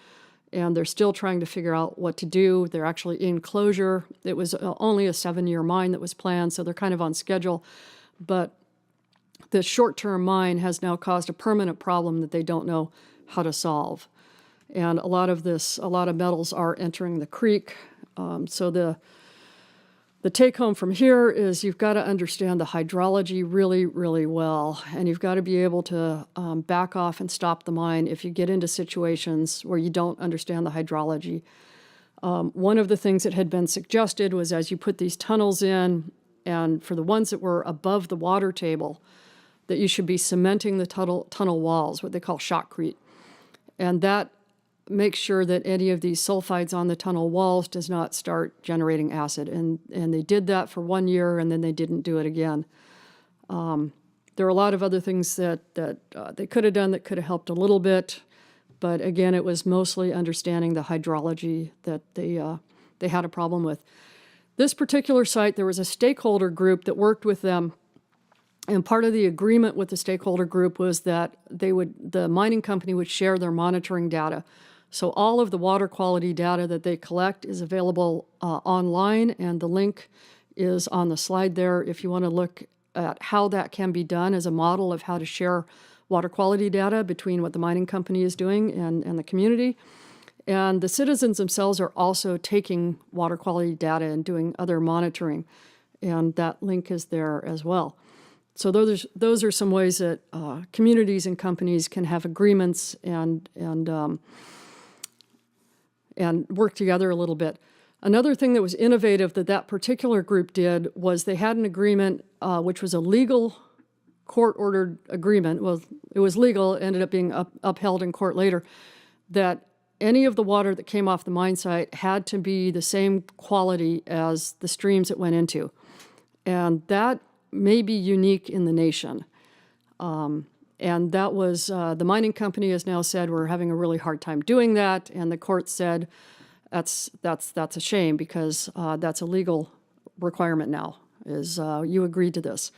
and they're still trying to figure out what to do. They're actually in closure. It was only a 7-year mine that was planned, so they're kind of on schedule. But the short-term mine has now caused a permanent problem that they don't know how to solve. And a lot of metals are entering the creek. So the take-home from here is you've got to understand the hydrology really, really well, and you've got to be able to back off and stop the mine if you get into situations where you don't understand the hydrology. One of the things that had been suggested was as you put these tunnels in, and for the ones that were above the water table, that you should be cementing the tunnel walls, what they call shotcrete. And that makes sure that any of these sulfides on the tunnel walls does not start generating acid. And they did that for 1 year, and then they didn't do it again. There are a lot of other things that they could have done that could have helped a little bit, but again, it was mostly understanding the hydrology that they had a problem with. This particular site, there was a stakeholder group that worked with them, and part of the agreement with the stakeholder group was that the mining company would share their monitoring data. So all of the water quality data that they collect is available online, and the link is on the slide there if you want to look at how that can be done as a model of how to share water quality data between what the mining company is doing and the community. And the citizens themselves are also taking water quality data and doing other monitoring, and that link is there as well. So those are some ways that communities and companies can have agreements and work together a little bit. Another thing that was innovative that particular group did was they had an agreement which was a legal court-ordered agreement. Well, it was legal, ended up being upheld in court later, that any of the water that came off the mine site had to be the same quality as the streams it went into. And that may be unique in the nation. And that was, the mining company has now said we're having a really hard time doing that, and the court said that's a shame because that's a legal requirement now, is you agreed to this.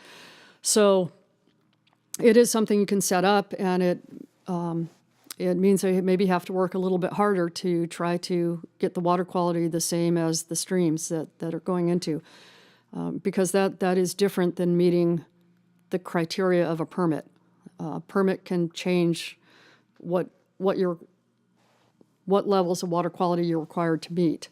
So it is something you can set up, and it means they maybe have to work a little bit harder to try to get the water quality the same as the streams that are going into. Because that is different than meeting the criteria of a permit. Permit can change what levels of water quality you're required to meet.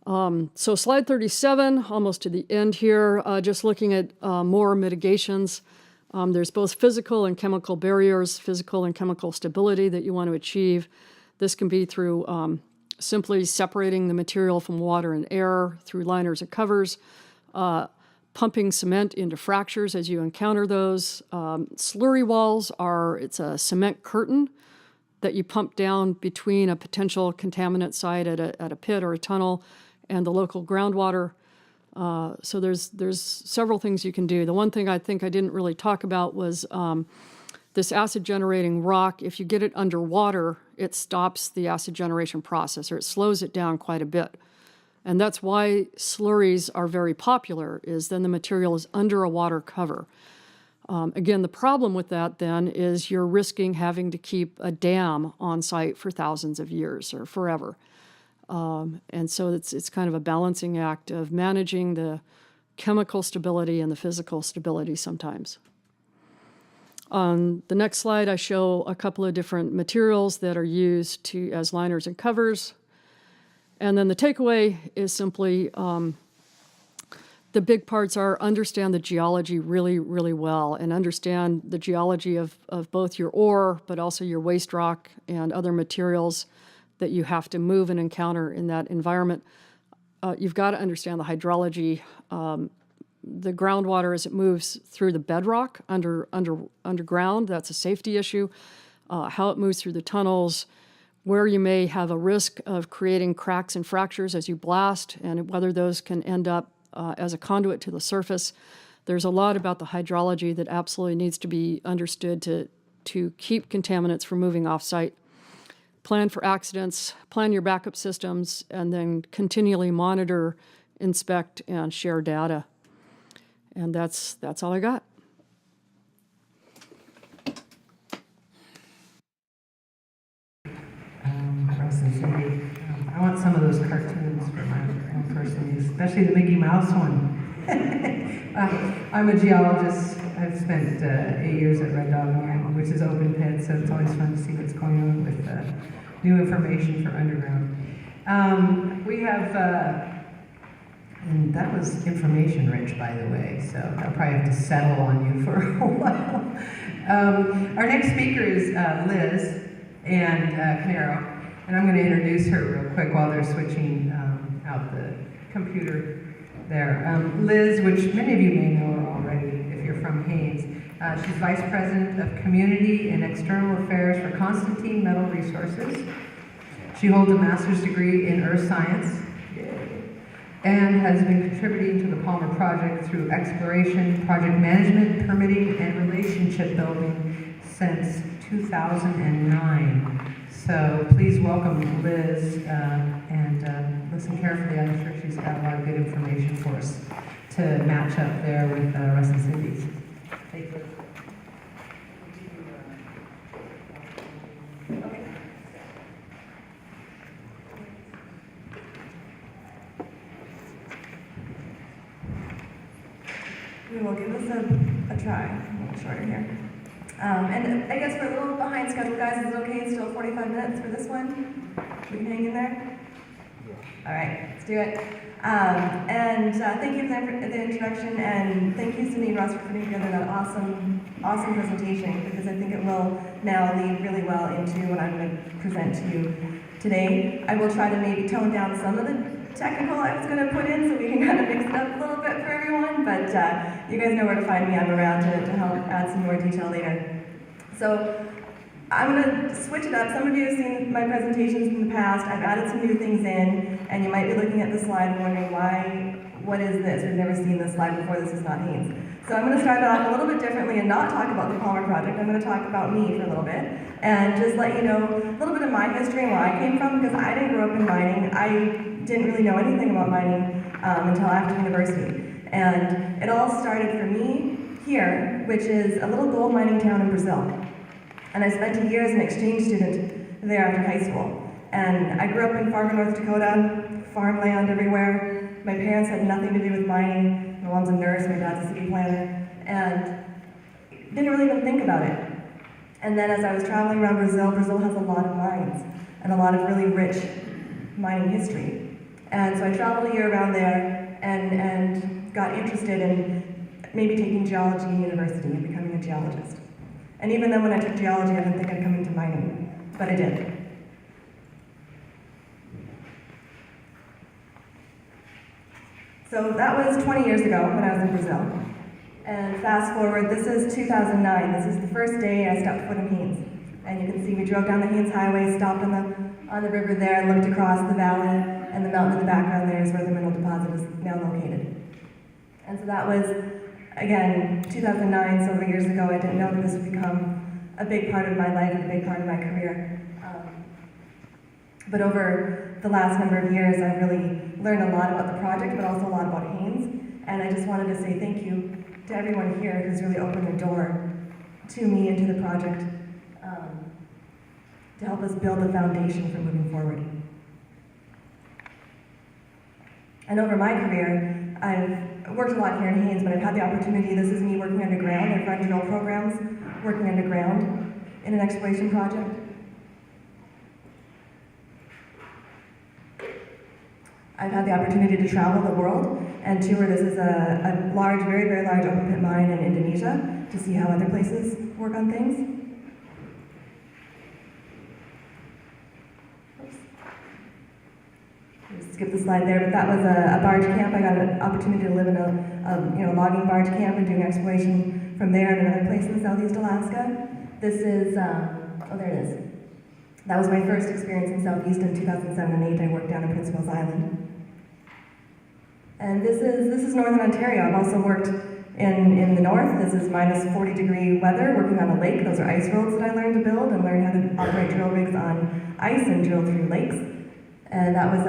So slide 37, almost to the end here, just looking at more mitigations. There's both physical and chemical barriers, physical and chemical stability that you want to achieve. This can be through simply separating the material from water and air through liners or covers, pumping cement into fractures as you encounter those. Slurry walls it's a cement curtain that you pump down between a potential contaminant site at a pit or a tunnel and the local groundwater. So there's several things you can do. The one thing I think I didn't really talk about was this acid-generating rock. If you get it underwater, it stops the acid generation process, or it slows it down quite a bit. And that's why slurries are very popular, is then the material is under a water cover. Again, the problem with that then is you're risking having to keep a dam on site for thousands of years or forever. And so it's kind of a balancing act of managing the chemical stability and the physical stability sometimes. On the next slide, I show a couple of different materials that are used as liners and covers. And then the takeaway is simply the big parts are understand the geology really, really well, and understand the geology of both your ore, but also your waste rock and other materials that you have to move and encounter in that environment. You've got to understand the hydrology, the groundwater as it moves through the bedrock underground. That's a safety issue. How it moves through the tunnels, where you may have a risk of creating cracks and fractures as you blast, and whether those can end up as a conduit to the surface. There's a lot about the hydrology that absolutely needs to be understood to keep contaminants from moving off-site. Plan for accidents, plan your backup systems, and then continually monitor, inspect, and share data. And that's all I got. Russ and Cindy, I want some of those cartoons for my own person use, especially the Mickey Mouse one. I'm a geologist. I've spent 8 years at Red Dog Mine, which is open pit, so it's always fun to see what's going on with new information for underground. We have, and that was information rich, by the way, so I'll probably have to settle on you for a while. Our next speaker is Liz and Canal, and I'm going to introduce her real quick while they're switching out the computer there. Liz, which many of you may know her already if you're from Haines, she's Vice President of Community and External Affairs for Constantine Metal Resources. She holds a master's degree in earth science and has been contributing to the Palmer Project through exploration, project management, permitting, and relationship building since 2009. So please welcome Liz and listen carefully. I'm sure she's got a lot of good information for us to match up there with Russ and Cindy's. Thank you. We will give this a try. A little shorter here. And I guess we're a little behind schedule, guys. Is it okay? It's still 45 minutes for this one? We can hang in there? All right, let's do it. Thank you for the introduction, and thank you, Cindy and Russ, for putting together that awesome presentation, because I think it will now lead really well into what I'm going to present to you today. I will try to maybe tone down some of the technical I was going to put in so we can kind of mix it up a little bit for everyone, but you guys know where to find me. I'm around to help add some more detail later. So I'm going to switch it up. Some of you have seen my presentations in the past. I've added some new things in, and you might be looking at the slide and wondering what is this? We've never seen this slide before. This is not Haines. So I'm going to start off a little bit differently and not talk about the Palmer Project. I'm going to talk about me for a little bit and just let you know a little bit of my history and where I came from, because I didn't grow up in mining. I didn't really know anything about mining until after university. And it all started for me here, which is a little gold mining town in Brazil. And I spent a year as an exchange student there after high school. And I grew up in Fargo, North Dakota, farmland everywhere. My parents had nothing to do with mining. My mom's a nurse, my dad's a city planner, and didn't really even think about it. And then as I was traveling around Brazil, Brazil has a lot of mines and a lot of really rich mining history. And so I traveled a year around there and got interested in maybe taking geology in university and becoming a geologist. And even then when I took geology, I didn't think I'd come into mining, but I did. So that was 20 years ago when I was in Brazil. And fast forward, this is 2009. This is the first day I stepped foot in Haines. And you can see we drove down the Haines Highway, stopped on the river there, and looked across the valley, and the mountain in the background there is where the mineral deposit is now located. And so that was, again, 2009, several years ago. I didn't know that this would become a big part of my life and a big part of my career. But over the last number of years, I've really learned a lot about the project, but also a lot about Haines. And I just wanted to say thank you to everyone here who's really opened the door to me and to the project to help us build the foundation for moving forward. And over my career, I've worked a lot here in Haines, but I've had the opportunity, this is me working underground. I've run drill programs, working underground in an exploration project. I've had the opportunity to travel the world and tour. This is a large, very, very large open pit mine in Indonesia to see how other places work on things. Skip the slide there, but that was a barge camp. I got an opportunity to live in a logging barge camp and doing exploration from there and another place in southeast Alaska. This is, oh, there it is. That was my first experience in southeast in 2007 and 2008. I worked down in Prince Wills Island. And this is Northern Ontario. I've also worked in the north. This is minus 40-degree weather, working on a lake. Those are ice roads that I learned to build and learn how to operate drill rigs on ice and drill through lakes. And that was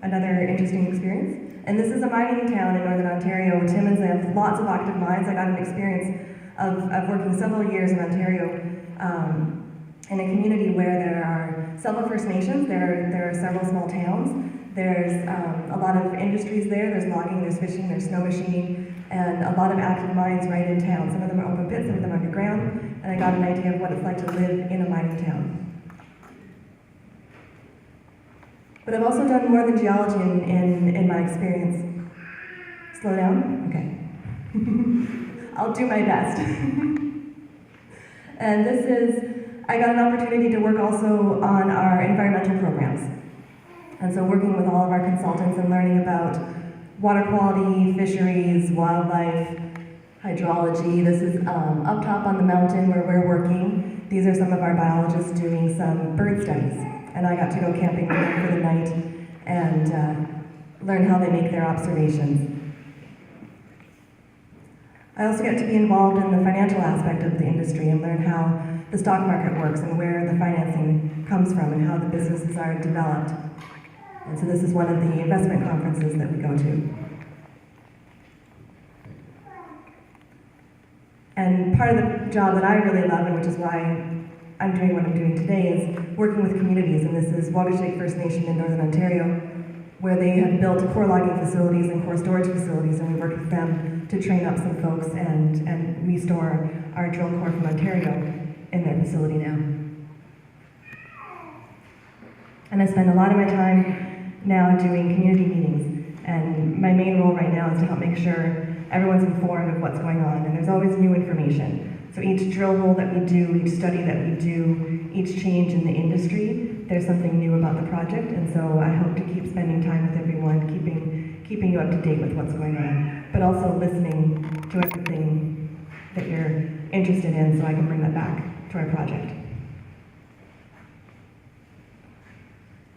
another interesting experience. And this is a mining town in Northern Ontario. Timmins, they have lots of active mines. I got an experience of working several years in Ontario in a community where there are several First Nations, there are several small towns. There's a lot of industries there. There's logging, there's fishing, there's snow machining, and a lot of active mines right in town. Some of them are open pits, some of them are underground, and I got an idea of what it's like to live in a mining town. But I've also done more than geology in my experience. Slow down? Okay. I'll do my best. And I got an opportunity to work also on our environmental programs. And so working with all of our consultants and learning about water quality, fisheries, wildlife, hydrology. This is up top on the mountain where we're working. These are some of our biologists doing some bird studies. And I got to go camping with them for the night and learn how they make their observations. I also get to be involved in the financial aspect of the industry and learn how the stock market works and where the financing comes from and how the businesses are developed. And so this is one of the investment conferences that we go to. And part of the job that I really love, and which is why I'm doing what I'm doing today, is working with communities. And this is Waukesha First Nation in Northern Ontario, where they have built core logging facilities and core storage facilities, and we work with them to train up some folks and restore our drill core from Ontario in their facility now. And I spend a lot of my time now doing community meetings, and my main role right now is to help make sure everyone's informed of what's going on, and there's always new information. So each drill hole that we do, each study that we do, each change in the industry, there's something new about the project, and so I hope to keep spending time with everyone, keeping you up to date with what's going on, but also listening to everything that you're interested in so I can bring that back to our project.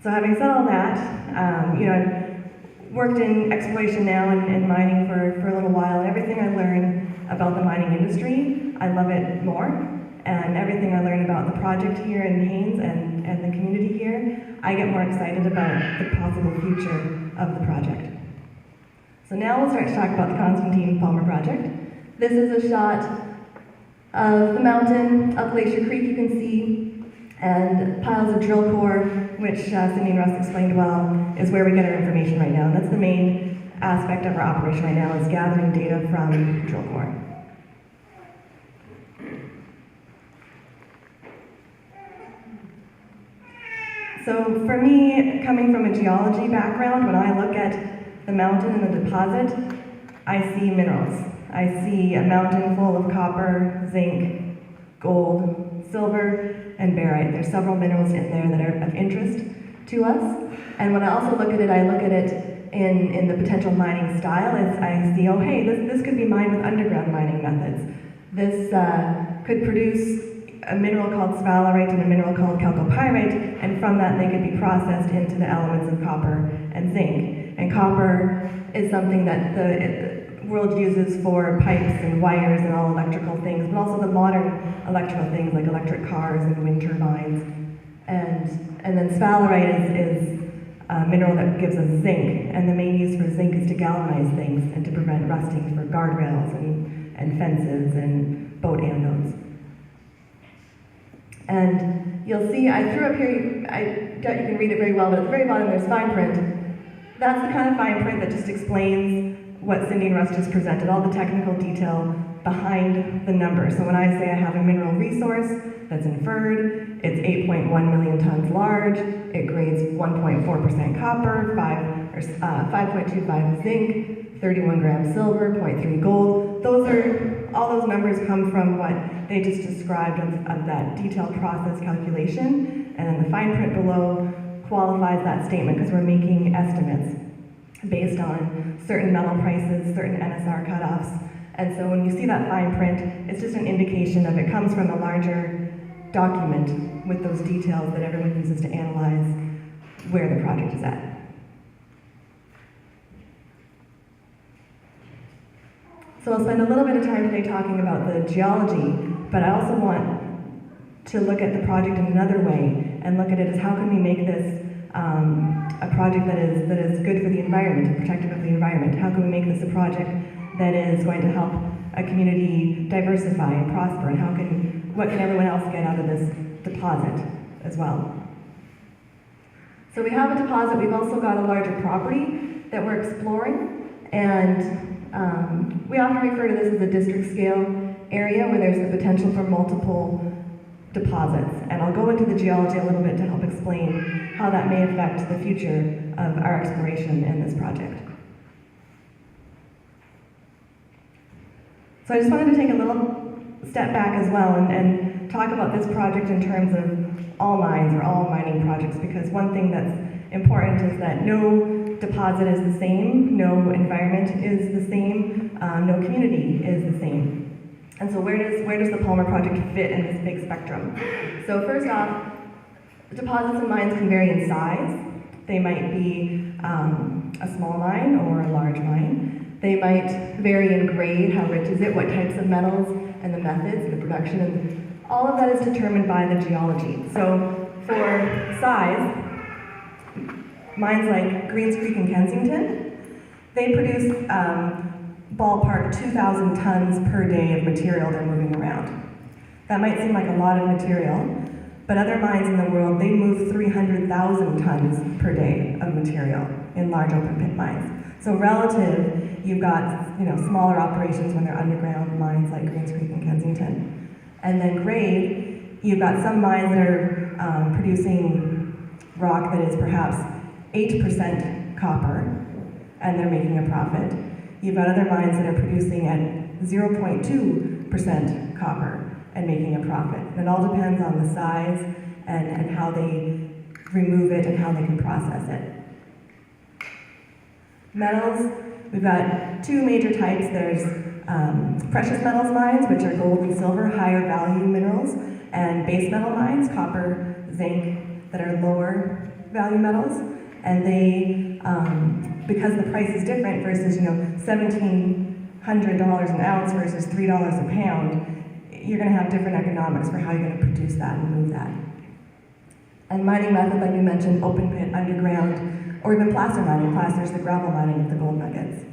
So having said all that, I've worked in exploration now and mining for a little while. Everything I learn about the mining industry, I love it more. And everything I learn about the project here in Haines and the community here, I get more excited about the possible future of the project. So now we'll start to talk about the Constantine Palmer project. This is a shot of the mountain up Glacier Creek, you can see, and piles of drill core, which Cindy and Russ explained well, is where we get our information right now. And that's the main aspect of our operation right now, is gathering data from drill core. So for me, coming from a geology background, when I look at the mountain and the deposit, I see minerals. I see a mountain full of copper, zinc, gold, silver, and barite. There's several minerals in there that are of interest to us. And when I also look at it in the potential mining style, I see, oh hey, this could be mined with underground mining methods. This could produce a mineral called sphalerite and a mineral called chalcopyrite, and from that they could be processed into the elements of copper and zinc. And copper is something that the world uses for pipes and wires and all electrical things, but also the modern electrical things like electric cars and wind turbines. And then sphalerite is a mineral that gives us zinc, and the main use for zinc is to galvanize things and to prevent rusting for guardrails and fences and boat anodes. And you'll see, I threw up here, I doubt you can read it very well, but at the very bottom there's fine print. That's the kind of fine print that just explains what Cindy and Russ just presented, all the technical detail behind the number. So when I say I have a mineral resource that's inferred, it's 8.1 million tons large, it grades 1.4% copper, 5.25 zinc, 31 grams silver, 0.3 gold. All those numbers come from what they just described of that detailed process calculation, and then the fine print below qualifies that statement because we're making estimates based on certain metal prices, certain NSR cutoffs. And so when you see that fine print, it's just an indication of it comes from a larger document with those details that everyone uses to analyze where the project is at. So I'll spend a little bit of time today talking about the geology, but I also want to look at the project in another way and look at it as how can we make this a project that is good for the environment, protective of the environment. How can we make this a project that is going to help a community diversify and prosper, and what can everyone else get out of this deposit as well? So we have a deposit, we've also got a larger property that we're exploring, and we often refer to this as a district scale area where there's the potential for multiple deposits. And I'll go into the geology a little bit to help explain how that may affect the future of our exploration in this project. So I just wanted to take a little step back as well and talk about this project in terms of all mines or all mining projects, because one thing that's important is that no deposit is the same, no environment is the same, no community is the same. And so where does the Palmer project fit in this big spectrum? So first off, deposits and mines can vary in size. They might be a small mine or a large mine. They might vary in grade, how rich is it, what types of metals, and the methods, the production, and all of that is determined by the geology. So for size, mines like Greens Creek and Kensington, they produce ballpark 2,000 tons per day of material they're moving around. That might seem like a lot of material, but other mines in the world, they move 300,000 tons per day of material in large open pit mines. So relative, you've got smaller operations when they're underground mines like Greens Creek and Kensington. And then grade, you've got some mines that are producing rock that is perhaps 8% copper, and they're making a profit. You've got other mines that are producing at 0.2% copper and making a profit. And it all depends on the size and how they remove it and how they can process it. Metals, we've got two major types. There's precious metals mines, which are gold and silver, higher value minerals, and base metal mines, copper, zinc, that are lower value metals. And they, because the price is different versus $1,700 an ounce versus $3 a pound, you're going to have different economics for how you're going to produce that and move that. And mining method, like we mentioned, open pit, underground, or even placer mining. Placer is the gravel mining of the gold nuggets.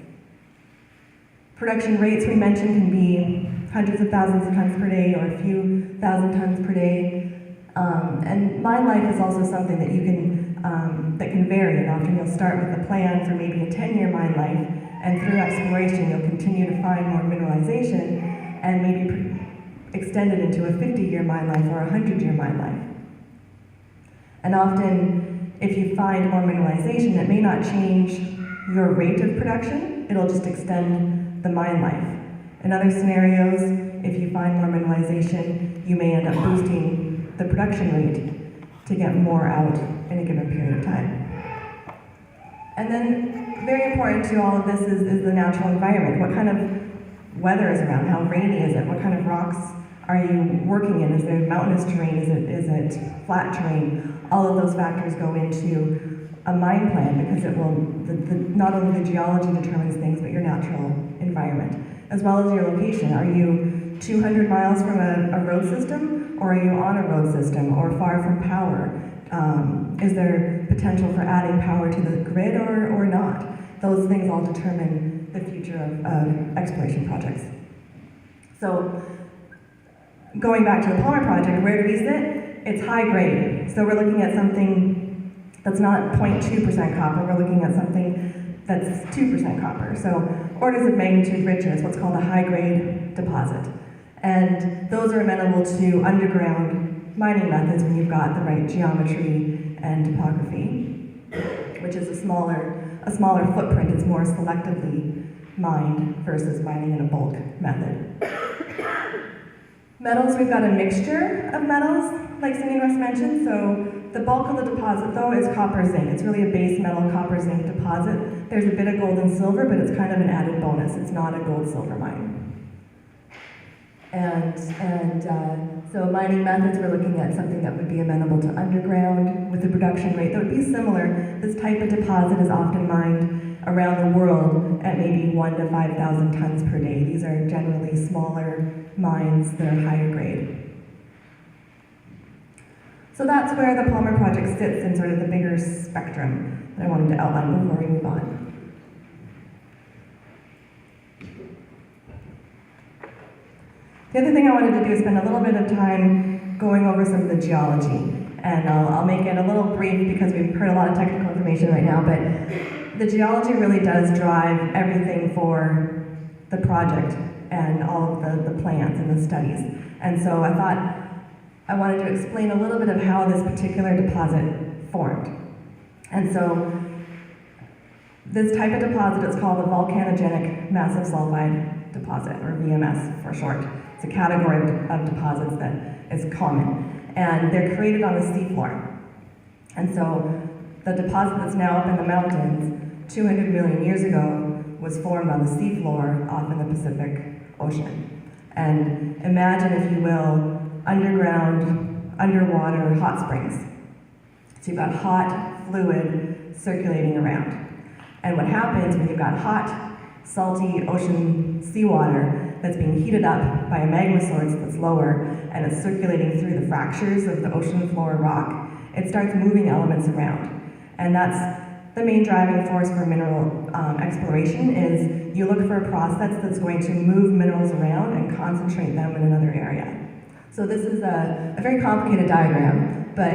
Production rates we mentioned can be hundreds of thousands of tons per day or a few thousand tons per day. And mine life is also something that you can that can vary, and often you'll start with a plan for maybe a 10-year mine life, and through exploration you'll continue to find more mineralization and maybe extend it into a 50-year mine life or a 100-year mine life. And often, if you find more mineralization, it may not change your rate of production, it'll just extend the mine life. In other scenarios, if you find more mineralization, you may end up boosting the production rate to get more out in a given period of time. And then, very important to all of this is the natural environment. What kind of weather is around? How rainy is it? What kind of rocks are you working in? Is there mountainous terrain? Is it flat terrain? All of those factors go into a mine plan, because it will, not only the geology determines things, but your natural environment, as well as your location. Are you 200 miles from a road system, or are you on a road system, or far from power? Is there potential for adding power to the grid or not? Those things all determine the future of exploration projects. So, going back to the Palmer project, where do we sit? It's high grade. So we're looking at something that's not 0.2% copper, we're looking at something that's 2% copper. So orders of magnitude richer is what's called a high grade deposit. And those are amenable to underground mining methods when you've got the right geometry and topography, which is a smaller footprint. It's more selectively mined versus mining in a bulk method. Metals, we've got a mixture of metals, like Cindy and Russ mentioned. So the bulk of the deposit, though, is copper zinc. It's really a base metal copper zinc deposit. There's a bit of gold and silver, but it's kind of an added bonus. It's not a gold-silver mine. So mining methods, we're looking at something that would be amenable to underground with a production rate that would be similar. This type of deposit is often mined around the world at maybe 1 to 5,000 tons per day. These are generally smaller mines that are higher grade. So that's where the Palmer project sits in sort of the bigger spectrum that I wanted to outline before we move on. The other thing I wanted to do is spend a little bit of time going over some of the geology. And I'll make it a little brief because we've heard a lot of technical information right now, but the geology really does drive everything for the project and all of the plans and the studies. And so I thought I wanted to explain a little bit of how this particular deposit formed. And so this type of deposit is called a volcanogenic massive sulfide deposit, or VMS for short. It's a category of deposits that is common. And they're created on the seafloor. And so the deposit that's now up in the mountains 200 million years ago was formed on the seafloor off in the Pacific Ocean. And imagine, if you will, underground, underwater hot springs. So you've got hot fluid circulating around. And what happens when you've got hot, salty ocean seawater that's being heated up by a magma source that's lower, and it's circulating through the fractures of the ocean floor rock, it starts moving elements around. And that's the main driving force for mineral exploration, is you look for a process that's going to move minerals around and concentrate them in another area. So this is a very complicated diagram, but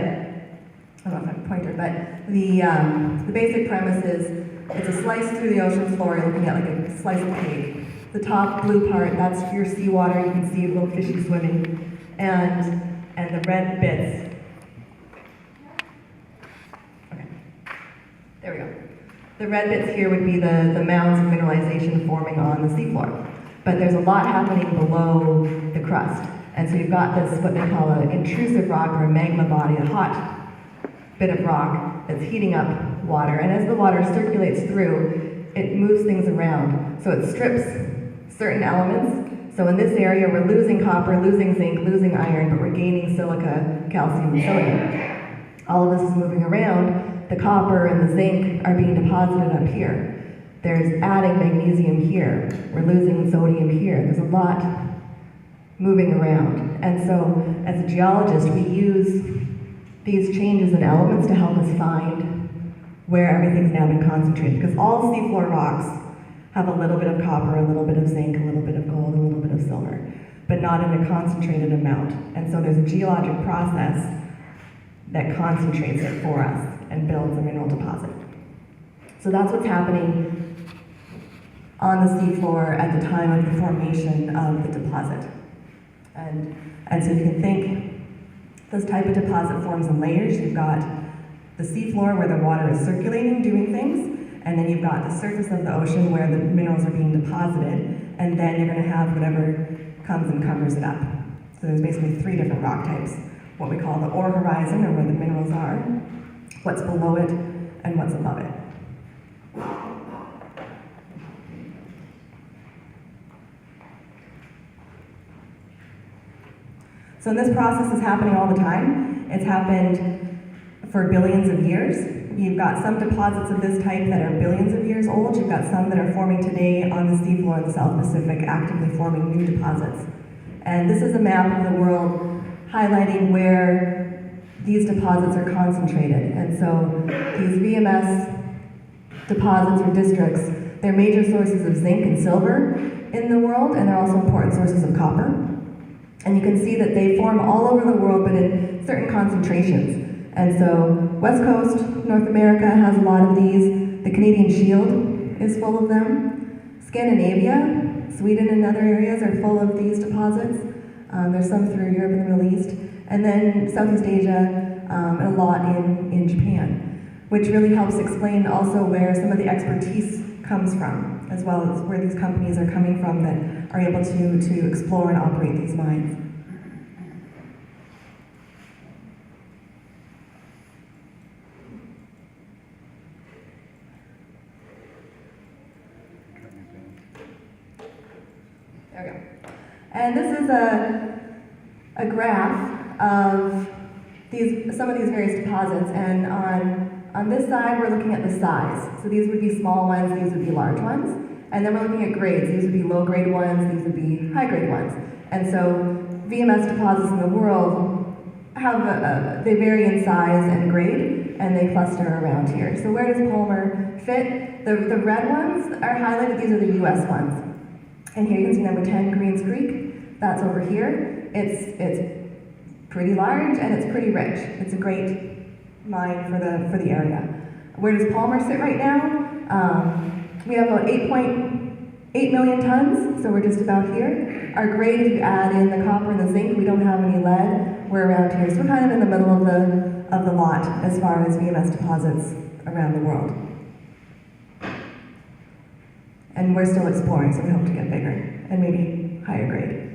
I don't know if I have a pointer, but the basic premise is it's a slice through the ocean floor. You're looking at like a slice of cake. The top blue part, that's your seawater. You can see little fishes swimming. And the red bits. Okay, there we go. The red bits here would be the mounds of mineralization forming on the seafloor. But there's a lot happening below the crust. And so you've got this, what they call an intrusive rock or a magma body, a hot bit of rock that's heating up water. And as the water circulates through, it moves things around. So it strips certain elements. So in this area, we're losing copper, losing zinc, losing iron, but we're gaining silica, calcium, and sodium. All of this is moving around. The copper and the zinc are being deposited up here. There's adding magnesium here. We're losing sodium here. There's a lot moving around. And so as a geologist, we use these changes in elements to help us find where everything's now been concentrated. Because all seafloor rocks have a little bit of copper, a little bit of zinc, a little bit of gold, a little bit of silver, but not in a concentrated amount. And so there's a geologic process that concentrates it for us and builds a mineral deposit. So that's what's happening on the seafloor at the time of the formation of the deposit. And so you can think this type of deposit forms in layers. You've got the seafloor where the water is circulating, doing things, and then you've got the surface of the ocean where the minerals are being deposited, and then you're going to have whatever comes and covers it up. So there's basically 3 different rock types: what we call the ore horizon, or where the minerals are, what's below it, and what's above it. So this process is happening all the time. It's happened for billions of years. You've got some deposits of this type that are billions of years old. You've got some that are forming today on the seafloor of the South Pacific, actively forming new deposits. And this is a map of the world highlighting where these deposits are concentrated. And so these VMS deposits or districts, they're major sources of zinc and silver in the world, and they're also important sources of copper. And you can see that they form all over the world, but in certain concentrations. And so West Coast, North America has a lot of these. The Canadian Shield is full of them. Scandinavia, Sweden and other areas are full of these deposits. There's some through Europe and the Middle East. And then Southeast Asia, and a lot in Japan, which really helps explain also where some of the expertise comes from, as well as where these companies are coming from that are able to explore and operate these mines. There we go. And this is a graph of some of these various deposits, and on on this side, we're looking at the size. So these would be small ones, these would be large ones. And then we're looking at grades. These would be low-grade ones, these would be high-grade ones. And so VMS deposits in the world have they vary in size and grade, and they cluster around here. So where does Palmer fit? The red ones are highlighted. These are the U.S. ones. And here you can see number 10, Greens Creek. That's over here. It's pretty large and it's pretty rich. It's a great mine for the area. Where does Palmer sit right now? We have about 8.8 million tons, so we're just about here. Our grade, if you add in the copper and the zinc, we don't have any lead. We're around here, so we're kind of in the middle of the lot as far as VMS deposits around the world. And we're still exploring, so we hope to get bigger and maybe higher grade.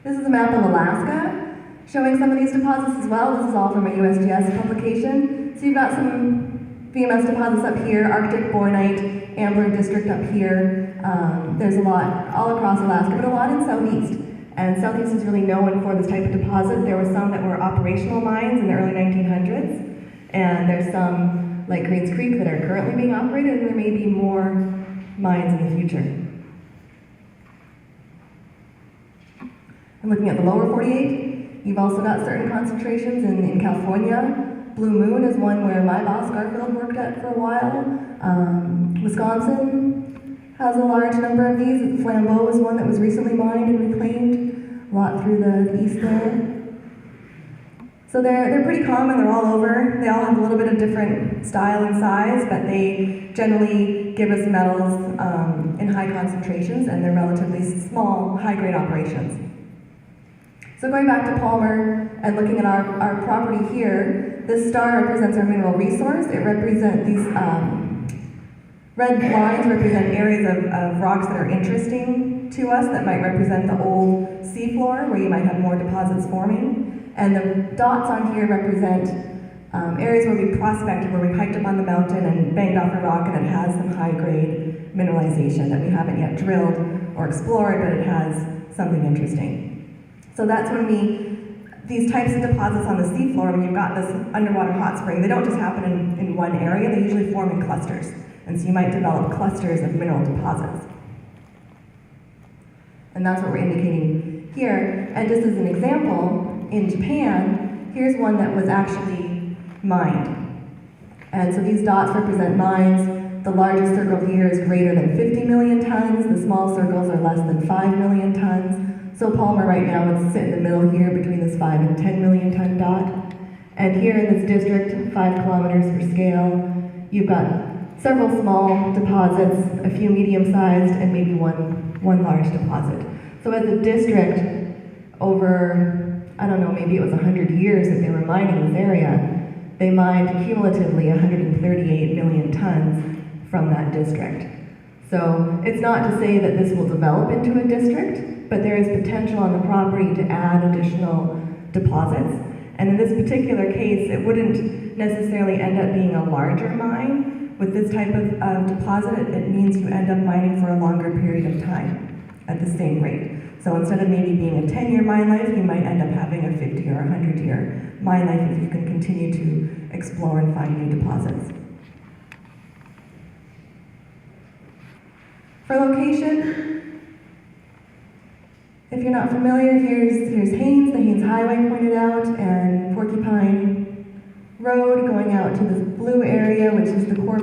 This is a map of Alaska showing some of these deposits as well. This is all from a USGS publication. So you've got some VMS deposits up here, Arctic Bornite, Ambler District up here. There's a lot all across Alaska, but a lot in Southeast. And Southeast is really known for this type of deposit. There were some that were operational mines in the early 1900s, and there's some, like Greens Creek, that are currently being operated, and there may be more mines in the future. And looking at the lower 48, you've also got certain concentrations in California. Blue Moon is one where my boss Garfield worked at for a while. Wisconsin has a large number of these. Flambeau is one that was recently mined and reclaimed, a lot through the east there. So they're pretty common, they're all over. They all have a little bit of different style and size, but they generally give us metals in high concentrations, and they're relatively small, high-grade operations. So going back to Palmer and looking at our property here, this star represents our mineral resource. It represents these red lines represent areas of rocks that are interesting to us, that might represent the old seafloor where you might have more deposits forming. And the dots on here represent areas where we prospected, where we hiked up on the mountain and banged off a rock, and it has some high-grade mineralization that we haven't yet drilled or explored, but it has something interesting. So that's when these types of deposits on the seafloor, when you've got this underwater hot spring, they don't just happen in one area, they usually form in clusters. And so you might develop clusters of mineral deposits. And that's what we're indicating here. And just as an example, in Japan, here's one that was actually mined. And so these dots represent mines. The largest circle here is greater than 50 million tons. The small circles are less than 5 million tons. So Palmer right now would sit in the middle here between this 5 and 10 million ton dot. And here in this district, 5 kilometers for scale, you've got several small deposits, a few medium-sized, and maybe one large deposit. So as a district, over, I don't know, maybe it was 100 years that they were mining this area, they mined cumulatively 138 million tons from that district. So it's not to say that this will develop into a district, but there is potential on the property to add additional deposits. And in this particular case, it wouldn't necessarily end up being a larger mine. With this type of deposit, it means you end up mining for a longer period of time at the same rate. So instead of maybe being a 10-year mine life, you might end up having a 50 or 100-year mine life if you can continue to explore and find new deposits. For location, if you're not familiar, here's Haines, the Haines Highway pointed out, and Porcupine Road going out to this blue area, which is the core